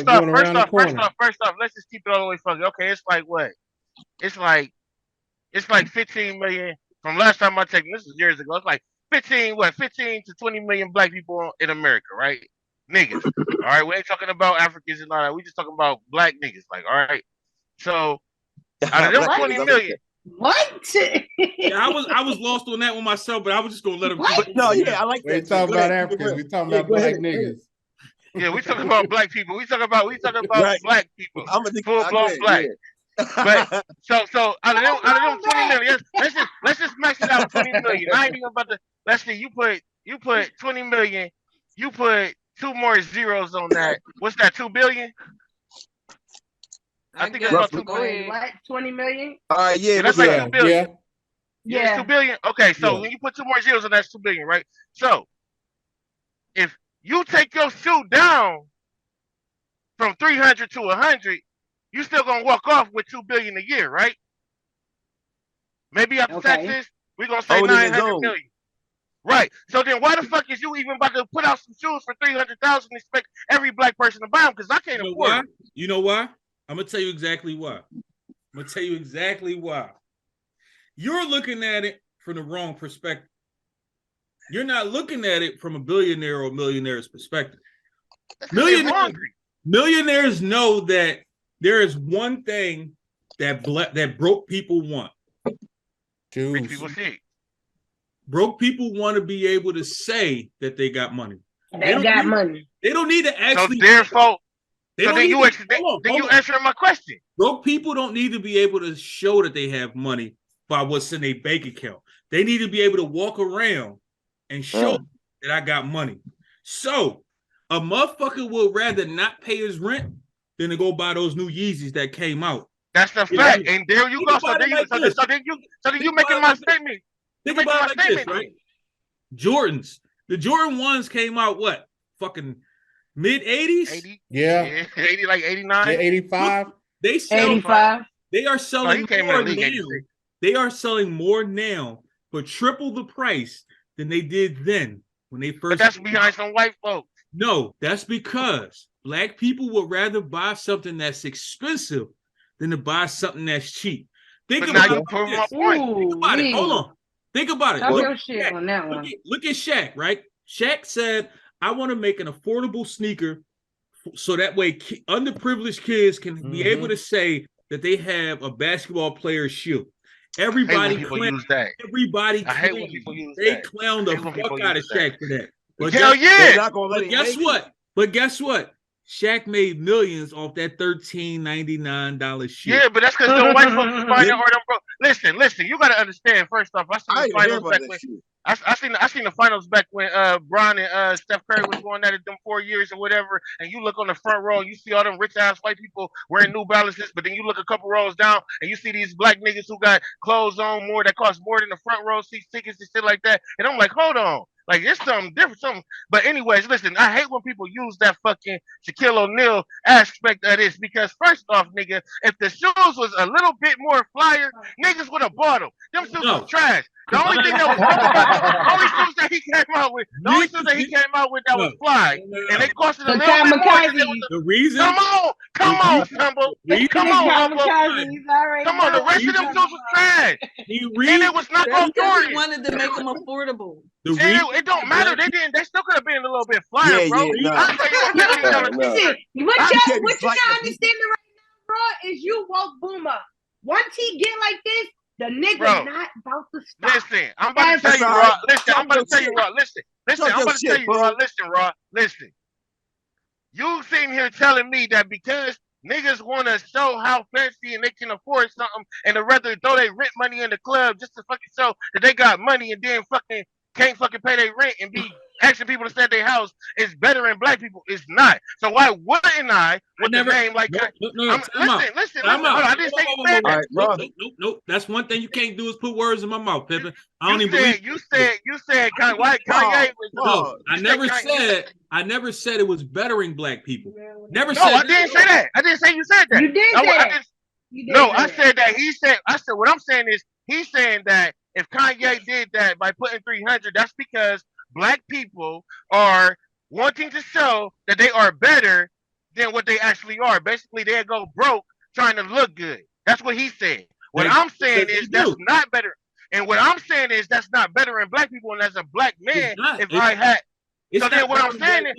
off, let's just keep it all the way fucking. Okay, it's like what? It's like 15 million from last time I checked. This is years ago. It's like 15 to 20 million black people in America, right? Niggas. All right, we ain't talking about Africans and all that. We just talking about black niggas. Like, all right. So out of them 20 million. What? Yeah, I was lost on that one myself, but I was just gonna let him. No, yeah, I like that. We talking about Africans. We talking about black niggas. Yeah, we talking about black people. We talking about Right. black people. I'm a Full blown black. Yeah. But so out of them 20 million, let's just max it out 20 million. I ain't even about to. Let's see. You put 20 million. You put 2 more zeros on that. What's that? 2 billion. I think it's about 2 billion. What? 20 million? All right, yeah, That's like 2 billion. Yeah. It's 2 billion. Okay, so when you put 2 more zeros on that's 2 billion, right? So if you take your shoe down from 300 to 100, you still gonna walk off with 2 billion a year, right? Maybe after taxes, we're gonna say 900 million. Right. So then why the fuck is you even about to put out some shoes for 300,000 and expect every black person to buy them? Because I can't afford them. You know why? I'm gonna tell you exactly why. You're looking at it from the wrong perspective. You're not looking at it from a billionaire or millionaire's perspective. Millionaires know that there is one thing that broke people want. Rich people see. Broke people want to be able to say that they got money. They got money. They don't need to actually. So therefore, you answering my question. Broke people don't need to be able to show that they have money by what's in their bank account. They need to be able to walk around and show that I got money. So a motherfucker would rather not pay his rent than to go buy those new Yeezys that came out. That's the fact. And there you go. So then you making my statement. Think about it like this, right? Jordans. The Jordan 1s came out what? Fucking mid 80s? 80? Yeah. 80, like 89? Yeah, 85. They sell 85. They are selling more now. 86. They are selling more now for triple the price than they did then when they first. But that's behind some white folks. No, that's because black people would rather buy something that's expensive than to buy something that's cheap. Think about it. Hold on. Think about it. Talk your shit on that one. Look at Shaq, right? Shaq said, I want to make an affordable sneaker so that way underprivileged kids can be able to say that they have a basketball player's shoe. Everybody use that. Everybody I hate when people use they that. clown the fuck out of Shaq for that. But hell yeah! But guess what? Shaq made millions off that $13.99 shoe. Yeah, but that's because the white folks buying it or them bro. Listen, you gotta understand. First off, I seen the finals back when Bron and Steph Curry was going at it them 4 years or whatever, and you look on the front row, you see all them rich ass white people wearing New Balances, but then you look a couple rows down and you see these black niggas who got clothes on more that cost more than the front row seats, tickets and shit like that. And I'm like, hold on. Like, it's something different. But anyways, listen, I hate when people use that fucking Shaquille O'Neal aspect of this because first off, nigga, if the shoes was a little bit more flyer, niggas would have bought them. Them shoes was trash. The only thing that was the only shoes that he came out with, that was fly, and they costed a little bit more. The reason? Come on, Tumble. Come on, the rest of them shoes was trash. And it was not on Jordan. He wanted to make them affordable. It don't matter. They still could have been a little bit flyer, bro. I'll tell you Listen, what you're not understanding right now, bro, is you woke Boomer. Once he get like this, the nigga not about to stop. Listen, I'm about to tell you, Raw. Listen. You sitting here telling me that because niggas want to show how fancy and they can afford something, and to rather throw their rent money in the club just to fucking show that they got money and then fucking can't fucking pay their rent and be asking people to stay at their house is better than black people. It's not. So why wouldn't I with the name like that? Listen. I didn't say you said that. Nope. That's one thing you can't do is put words in my mouth, Pippin. You said Kanye was no. I never said it was bettering black people. I didn't say that. I didn't say you said that. You did say that. I said that. What I'm saying is he's saying that if Kanye did that by putting 300, that's because black people are wanting to show that they are better than what they actually are. Basically, they'll go broke trying to look good. That's what he said. What I'm saying is that's not better. And what I'm saying is that's not better in black people. And as a black man, what I'm saying is,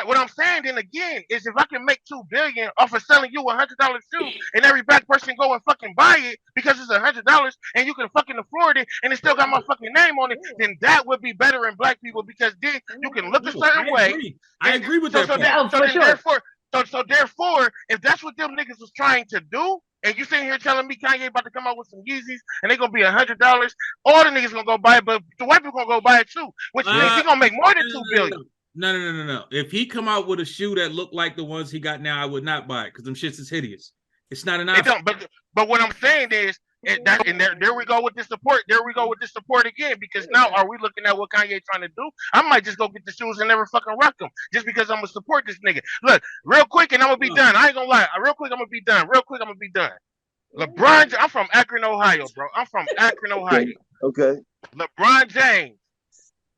what I'm saying then again is if I can make $2 billion off of selling you $100 shoe and every black person go and fucking buy it because it's $100 and you can fucking afford it and it still got my fucking name on it, then that would be better in black people because then you can look a certain way. I agree with that. So therefore, if that's what them niggas was trying to do, and you sitting here telling me Kanye about to come out with some Yeezys and they gonna be $100, all the niggas gonna go buy it, but the white people gonna go buy it too, which means he gonna make more than $2 billion. No. If he come out with a shoe that looked like the ones he got now, I would not buy it because them shits is hideous. It's not an option. It don't, but what I'm saying is, there we go with the support. There we go with the support again. Because now, are we looking at what Kanye trying to do? I might just go get the shoes and never fucking rock them just because I'm gonna support this nigga. Look, real quick, and I'm gonna be done. I ain't gonna lie. Real quick, I'm gonna be done. LeBron, I'm from Akron, Ohio, bro. I'm from Akron, Ohio. Okay. LeBron James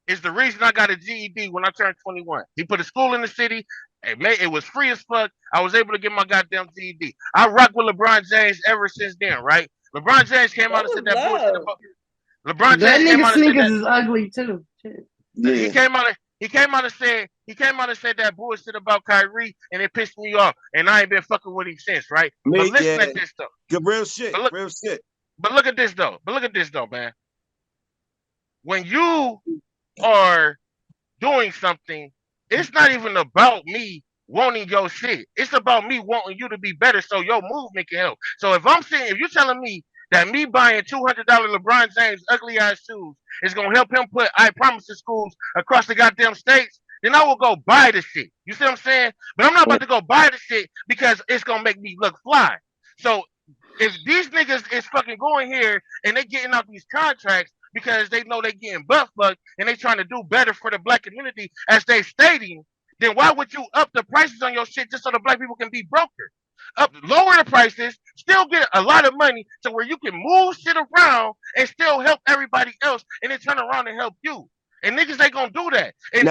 is the reason I got a GED when I turned 21. He put a school in the city. It was free as fuck. I was able to get my goddamn GED. I rock with LeBron James ever since then, right? LeBron James came out and said that bullshit about LeBron James came out and said that is ugly too. Yeah. He came out and said that bullshit about Kyrie and it pissed me off. And I ain't been fucking with him since, right? But listen at this though. Real shit. But look at this though, man. When you are doing something, it's not even about me wanting your shit. It's about me wanting you to be better so your movement can help. So if you're telling me that me buying $200 LeBron James ugly ass shoes is gonna help him put I Promise to schools across the goddamn states, then I will go buy the shit. You see what I'm saying? But I'm not about to go buy the shit because it's gonna make me look fly. So if these niggas is fucking going here and they getting out these contracts because they know they getting butt fucked and they trying to do better for the black community as they stating, then why would you up the prices on your shit just so the black people can be broker? Lower the prices, still get a lot of money to where you can move shit around and still help everybody else and then turn around and help you. And niggas ain't gonna do that. And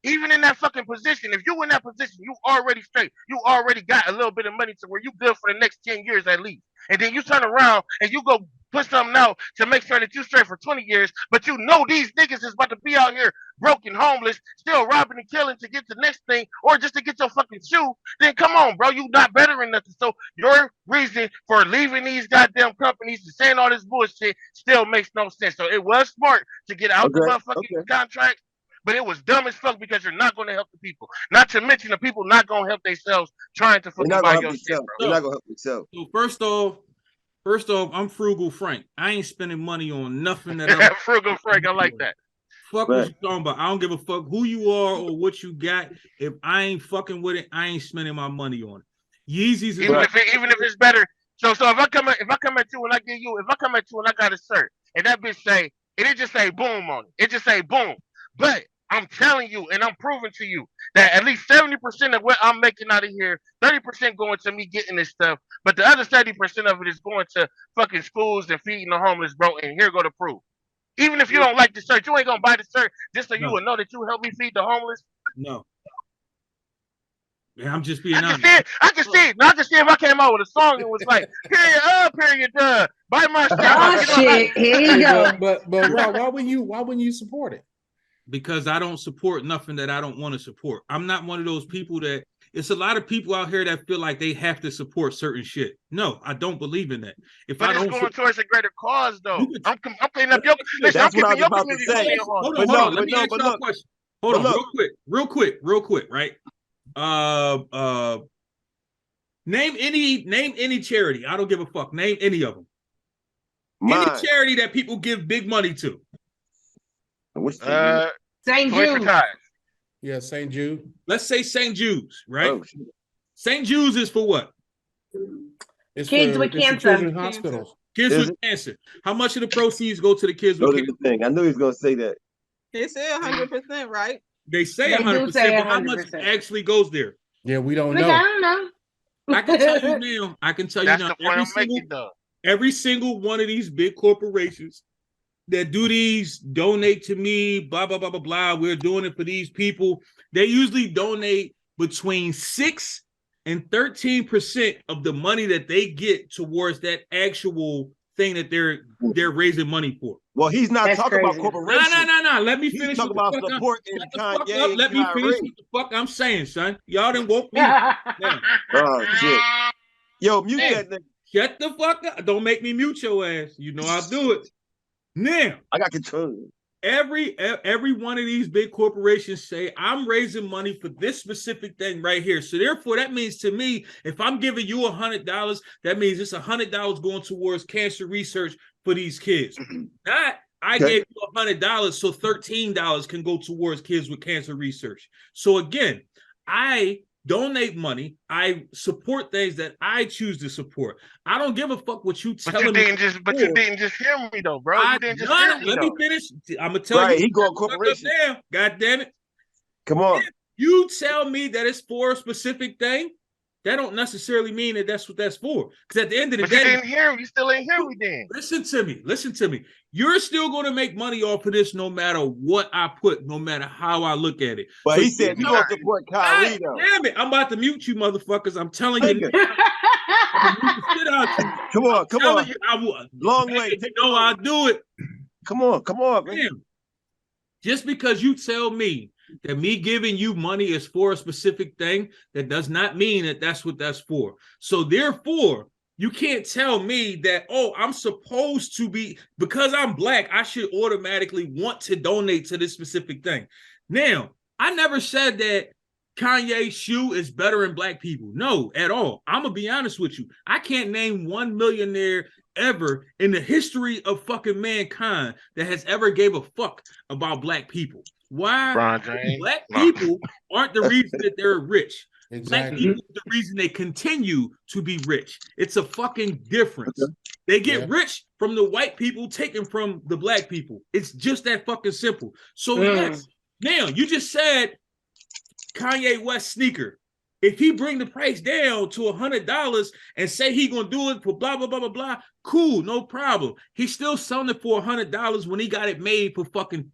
even in that fucking position, if you in that position, you already straight. You already got a little bit of money to where you good for the next 10 years at least. And then you turn around and you go put something out to make sure that you straight for 20 years, but you know these niggas is about to be out here broken, homeless, still robbing and killing to get the next thing, or just to get your fucking shoe, then come on, bro, you not better than nothing. So your reason for leaving these goddamn companies and saying all this bullshit still makes no sense. So it was smart to get out the motherfucking contract, but it was dumb as fuck because you're not going to help the people. Not to mention the people not going to help themselves trying to fucking buy your shit, bro. They're not going to help themselves. So first off, I'm Frugal Frank. I ain't spending money on nothing that I'm Frugal Frank, I like that. Fuck what you talking about. I don't give a fuck who you are or what you got. If I ain't fucking with it, I ain't spending my money on it. Yeezys is even if it's better. So if I come at you and I come at you and I got a shirt and that bitch say, and it just say boom on it. It just say boom. But I'm telling you and I'm proving to you that at least 70% of what I'm making out of here, 30% going to me getting this stuff, but the other 70% of it is going to fucking schools and feeding the homeless, bro. And here go the proof. Even if you don't like the shirt, you ain't gonna buy the shirt just so you will know that you help me feed the homeless. No. Man, I'm just being honest. I can see it. I can see if I came out with a song and was like, period, buy my shit. Oh shit, here you go. But Rob, why wouldn't you support it? Because I don't support nothing that I don't want to support. I'm not one of those people that it's a lot of people out here that feel like they have to support certain shit. No, I don't believe in that. But it's going towards a greater cause, though. I'm cleaning up your. Listen, that's what I was about to say. Hold on. Let me ask you a question. Hold on, real quick, right? Name any charity. I don't give a fuck. Name any of them. Any charity that people give big money to. St. Jude. Yeah, St. Jude. Let's say St. Jude's, right? Oh, St. Jude's is for what? It's kids for, with cancer. Children's hospitals. Kids with cancer. How much of the proceeds go to the kids with cancer? I knew he was going to say that. They say 100%, right? They say 100%, but how much actually goes there? Yeah, we don't know. I don't know. I can tell you now. I can tell you now. That's the point I'm making, though. every single one of these big corporations that do these donate to me, blah, blah, blah, blah, blah. We're doing it for these people. They usually donate between 6 and 13% of the money that they get towards that actual thing that they're raising money for. Well, he's not That's talking about crazy. corporations. No. Let me He's finish. talking what about the fuck supporting Shut the fuck Kanye up. and Let me finish Kyrie. what the fuck I'm saying, son. Y'all done woke me Yeah. up. Now, Oh shit. Yo, mute Hey. that nigga. shut the fuck up. Don't make me mute your ass. You know I'll do it. Now, I got control. every one of these big corporations say I'm raising money for this specific thing right here. So therefore, that means to me, if I'm giving you $100, that means it's $100 going towards cancer research for these kids. Not I gave you $100, so $13 can go towards kids with cancer research. So again, I donate money. I support things that I choose to support. I don't give a fuck what you telling me. You didn't just hear me though, bro. You didn't just hear me. Let me finish. I'm gonna tell you. He going corporation. God damn it. Come on. If you tell me that it's for a specific thing, that don't necessarily mean that that's what that's for. Because at the end of the day, you didn't hear me. You still ain't hear me then. Listen to me. You're still going to make money off of this no matter what I put, no matter how I look at it. But so he said you gonna support Kyrie though. Damn it. I'm about to mute you motherfuckers. I'm telling you. Come on. You, I will. Long way. I'll do it. Come on, man. Damn. Just because you tell me that me giving you money is for a specific thing, that does not mean that that's what that's for. So therefore, you can't tell me that, oh, I'm supposed to be, because I'm black, I should automatically want to donate to this specific thing. Now, I never said that Kanye's shoe is better than black people. No, at all. I'm going to be honest with you. I can't name one millionaire ever in the history of fucking mankind that has ever gave a fuck about black people. Why? Black people aren't the reason that they're rich. Exactly. Black people are the reason they continue to be rich. It's a fucking difference. They get rich from the white people taken from the black people. It's just that fucking simple. So yes, now you just said Kanye West sneaker. If he bring the price down to $100 and say he gonna do it for blah blah blah blah blah, cool, no problem. He's still selling it for $100 when he got it made for fucking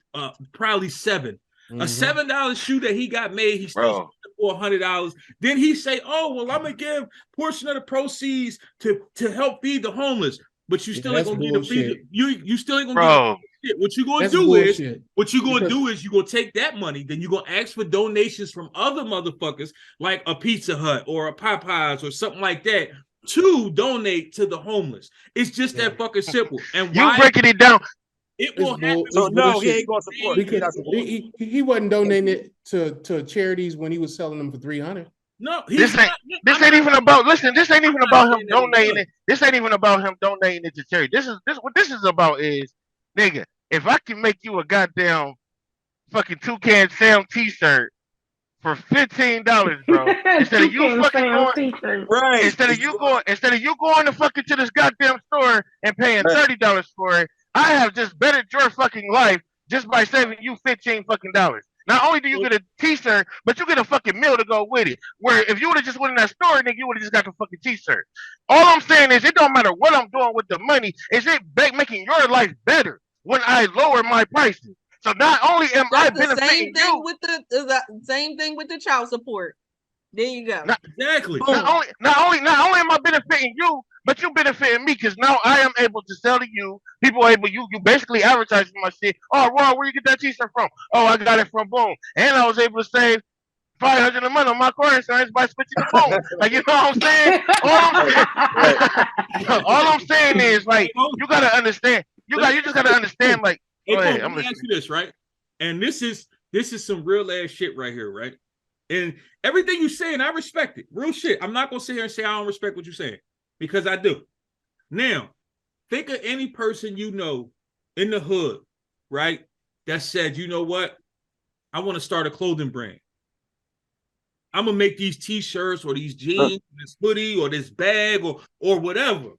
probably $7. A $7 shoe that he got made, he still sold it for $100. Then he say, "Oh well, I'm gonna give portion of the proceeds to help feed the homeless." But you still ain't gonna need to feed you still ain't gonna get shit. What you gonna do is you're gonna take that money, then you're gonna ask for donations from other motherfuckers like a Pizza Hut or a Popeyes or something like that to donate to the homeless. It's just that fucking simple. And you breaking it down. It will happen. So no, he ain't gonna support because he wasn't donating it to charities when he was selling them for $300. No, this ain't even about him donating it. This ain't even about him donating it to charity. What this is about is, nigga, if I can make you a goddamn fucking Toucan Sam t-shirt for $15, bro, instead of you fucking going instead of you going to fucking to this goddamn store and paying $30 for it, I have just bettered your fucking life just by saving you $15 fucking dollars. Not only do you get a t-shirt, but you get a fucking meal to go with it. Where if you would have just went in that store, nigga, you would have just got the fucking t-shirt. All I'm saying is it don't matter what I'm doing with the money. Is it making your life better when I lower my prices? So not only am I benefiting you. Same thing with the child support. There you go. Exactly. Not only am I benefiting you, but you benefiting me because now I am able to sell to you. People able you basically advertising my shit. Oh, Ron, where you get that t-shirt from? Oh, I got it from Boom, and I was able to save $500 a month on my car insurance by switching to Boom. Like, you know what I'm saying? All I'm saying is like you gotta understand. You just gotta understand. Like, go ahead. I'm gonna ask you this, right? And this is some real ass shit right here, right? And everything you saying, I respect it. Real shit. I'm not gonna sit here and say I don't respect what you're saying, because I do. Now, think of any person you know in the hood, right? That said, you know what? I want to start a clothing brand. I'm gonna make these t-shirts or these jeans, this hoodie or this bag or whatever.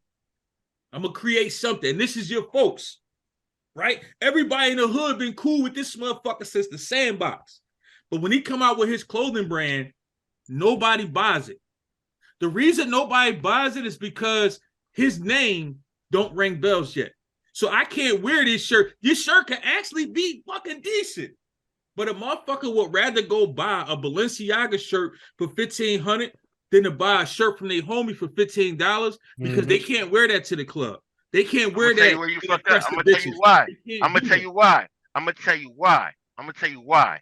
I'm gonna create something. And this is your folks, right? Everybody in the hood been cool with this motherfucker since the Sandbox. But when he come out with his clothing brand, nobody buys it. The reason nobody buys it is because his name don't ring bells yet. So I can't wear this shirt. This shirt can actually be fucking decent. But a motherfucker would rather go buy a Balenciaga shirt for $1,500 than to buy a shirt from their homie for $15 because they can't wear that to the club. They can't wear that. I'm gonna tell you why. I'm gonna tell you why. I'm gonna tell you why. I'm gonna tell you why.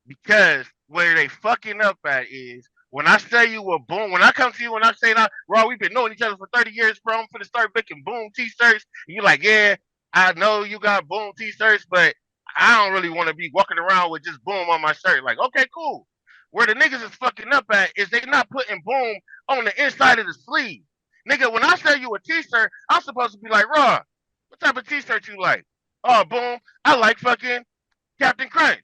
Because where they fucking up at is when I say you a Boom, when I come to you and I say, Raw, we've been knowing each other for 30 years, bro. I'm finna start making Boom t-shirts. And you're like, yeah, I know you got Boom t-shirts, but I don't really want to be walking around with just Boom on my shirt. Like, okay, cool. Where the niggas is fucking up at is they not putting Boom on the inside of the sleeve. Nigga, when I sell you a t-shirt, I'm supposed to be like, Raw, what type of t-shirt you like? Oh, Boom, I like fucking Captain Crunch.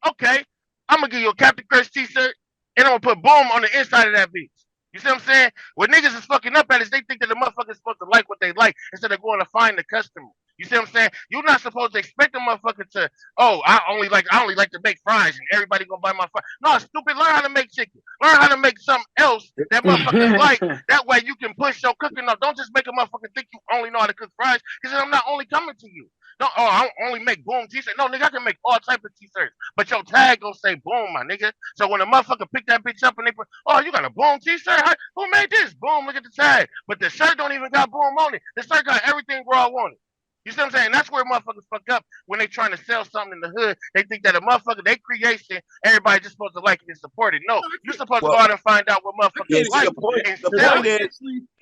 Okay, I'm gonna give you a Captain Crunch t-shirt and I'm gonna put Boom on the inside of that bitch. You see what I'm saying? What niggas is fucking up at is they think that the motherfucker's supposed to like what they like instead of going to find the customer. You see what I'm saying? You're not supposed to expect a motherfucker to, oh, I only like to make fries and everybody gonna buy my fries. No, stupid, learn how to make chicken. Learn how to make something else that motherfuckers like. That way you can push your cooking up. Don't just make a motherfucker think you only know how to cook fries, because I'm not only coming to you. Don't, I only make Boom t-shirts. No, nigga, I can make all type of t-shirts. But your tag gonna say Boom, my nigga. So when a motherfucker pick that bitch up and they put, oh, you got a Boom t-shirt? Who made this? Boom, look at the tag. But the shirt don't even got Boom on it. The shirt got everything Raw wanted. You see what I'm saying? That's where motherfuckers fuck up when they trying to sell something in the hood. They think that a motherfucker, they creation, everybody just supposed to like it and support it. No, you're supposed to go out and find out what motherfuckers like. The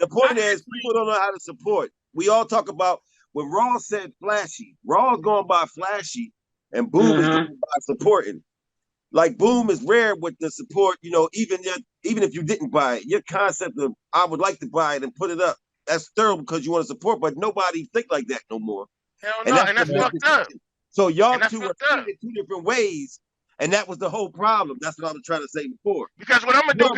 point is, people don't know how to support. We all talk about when Raw said flashy. Raw's going by flashy, and Boom is going by supporting. Like Boom is rare with the support. You know, even if you didn't buy it, your concept of I would like to buy it and put it up. That's terrible because you want to support, but nobody think like that no more. Hell no, and that's fucked up. So y'all two are seeing it 2 different ways, and that was the whole problem. That's what I was trying to say before. Because what I'm gonna do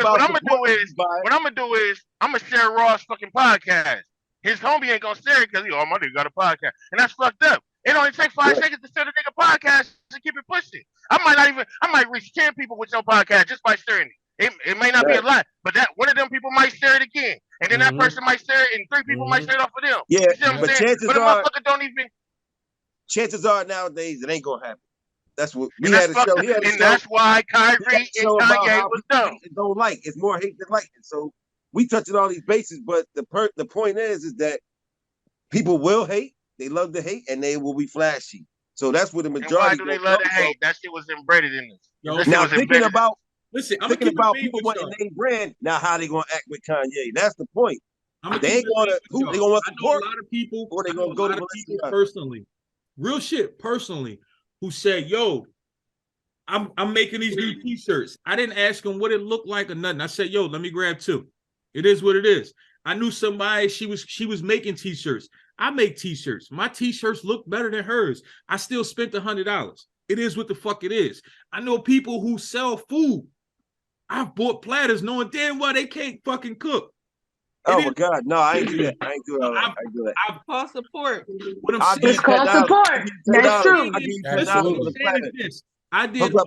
is I'm gonna share Raw's fucking podcast. His homie ain't gonna share it because my nigga got a podcast, and that's fucked up. It only takes 5 seconds to share the nigga podcast and keep it pushing. I might reach 10 people with your podcast just by sharing it. It may not be a lot, but that one of them people might share it again, and then that person might share it, and 3 people might share it off of them. Yeah, you see what I'm saying? But the motherfucker don't even. Chances are nowadays it ain't gonna happen. That's what we had to show. And that's why Kyrie and Kanye was dumb. Don't like it's more hate than liking. So we touching all these bases, but the point is that people will hate. They love to hate, and they will be flashy. So that's what the majority. And why do they love to hate? That shit was embedded in us. Now thinking about. Listen, I'm thinking about people wanting their brand. Now, how they gonna act with Kanye? That's the point. They ain't gonna. Who they gonna want to support? A lot of people. Or they gonna go to people personally, real shit, personally, who said, "Yo, I'm making these new T-shirts." I didn't ask them what it looked like or nothing. I said, "Yo, let me grab 2. It is what it is." I knew somebody. She was making T-shirts. I make T-shirts. My T-shirts look better than hers. I still spent $100. It is what the fuck it is. I know people who sell food. I've bought platters knowing damn well they can't fucking cook. Oh my God, no, I ain't do that. I ain't do all that. I ain't do that. I've called support. What I'm saying, it's called support. That's true. I did my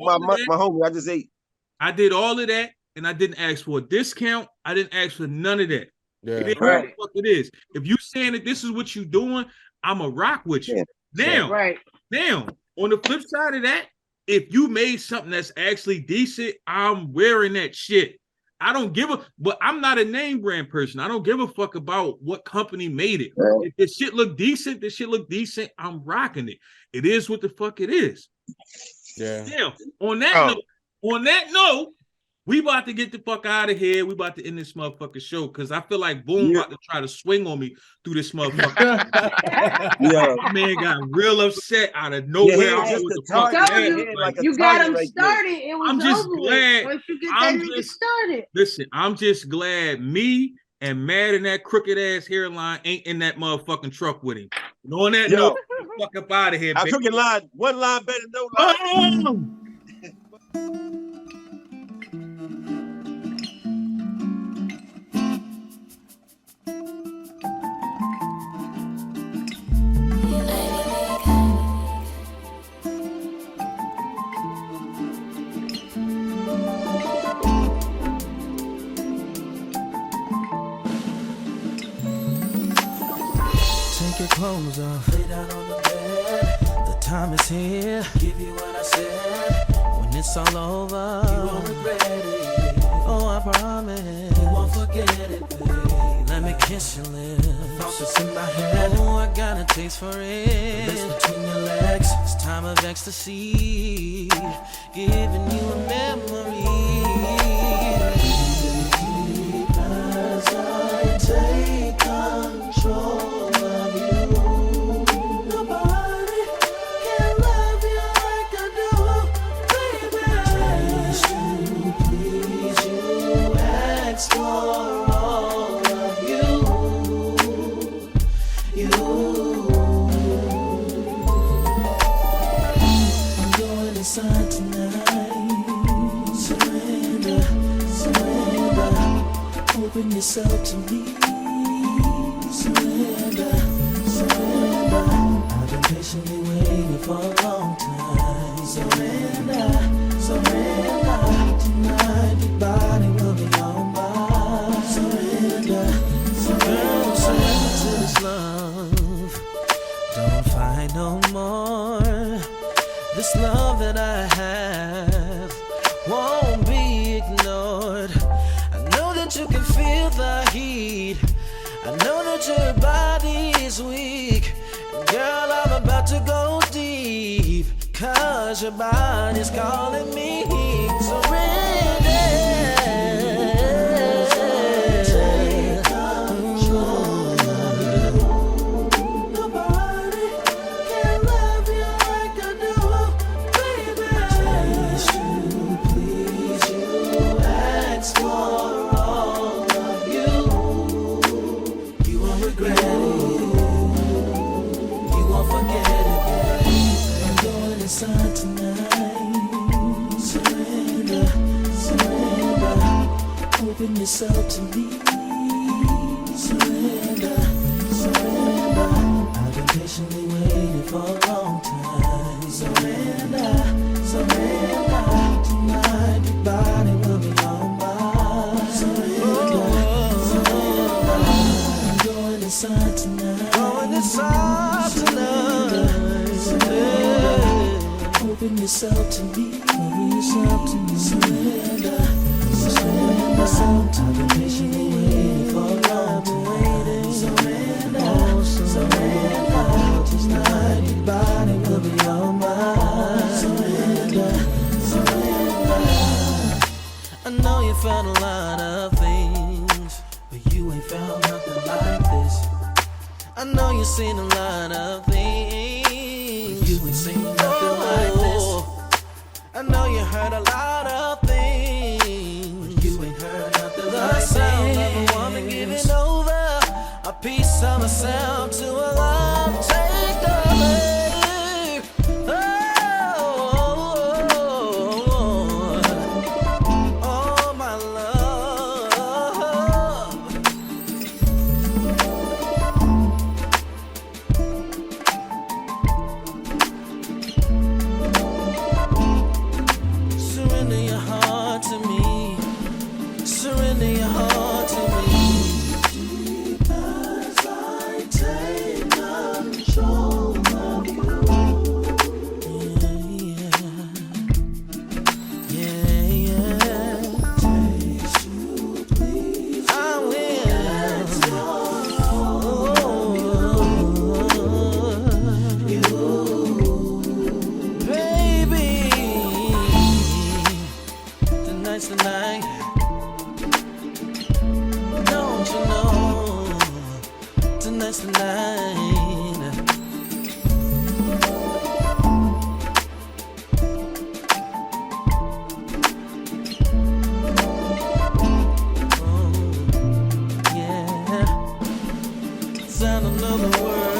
homie. I just ate. I did all of that, and I didn't ask for a discount. I didn't ask for none of that. Yeah, it is what the fuck it is. If you saying that this is what you doing, I'ma rock with you. Yeah. Now, on the flip side of that, if you made something that's actually decent, I'm wearing that shit. I don't give a, but I'm not a name brand person. I don't give a fuck about what company made it. Right. If this shit look decent, I'm rocking it. It is what the fuck it is. Yeah. Now, on that note, we about to get the fuck out of here. We about to end this motherfucking show because I feel like Boom about to try to swing on me through this motherfucker. My man got real upset out of nowhere. You got him started. It was I'm just over glad. Once you get that nigga started. Listen, I'm just glad me and Mad and that crooked ass hairline ain't in that motherfucking truck with him. And on that note, fuck up out of here. I crooked line, one line better than no line. clothes off. Lay down on the bed. The time is here. Give you what I said. When it's all over, you won't regret it. Oh, I promise. You won't forget it, babe. Let me kiss your lips. Thoughts in my head. Oh, I got a taste for it. The lips between your legs. It's time of ecstasy. Giving you a memory. As I take control of you. Nobody can love you like I do, baby. Taste you, please you, explore all of you. I'm going inside tonight. Surrender, surrender. Open yourself to me. Surrender, surrender. I've been patiently waiting for a long time. Surrender, surrender. Tonight your body will be on mine. Surrender, surrender. Surrender to this love. Don't fight no more. This love that I have won't be ignored. I know that you can feel the heat. I know that your body is weak. Girl, I'm about to go deep. Cause your body's calling me. Surrender. Take control of you. Nobody can love you like I do, baby. Taste you, please you, explore all of you. You won't regret it. You won't forget it, baby. I'm going inside tonight. Surrender, surrender. Open yourself to me. Surrender, surrender. I've been patiently waiting for a long time. Surrender, surrender. Tonight your body will be on mine. Surrender, surrender. I'm going inside tonight. Going inside tonight. Surrender. Open yourself to me. Open yourself to me. Surrender, surrender. I've been patiently waiting for a long time. Surrender, surrender. Tonight your body will be on mine. Surrender, surrender. I know you found a lot of things, but you ain't found nothing like this. I know you seen a lot of things, but you ain't seen nothing like this. I know you heard a lot of things, but you ain't heard nothing like this. The sound of a woman giving over a piece of herself to a love taker, babe. Oh, my love. Surrender your heart to me. Surrender your heart to me. As I take control of you. Yeah, yeah. Taste you, please. I will. You, baby. Tonight's the night. Don't you know? Tonight's the night. Oh, yeah. Sound of the world.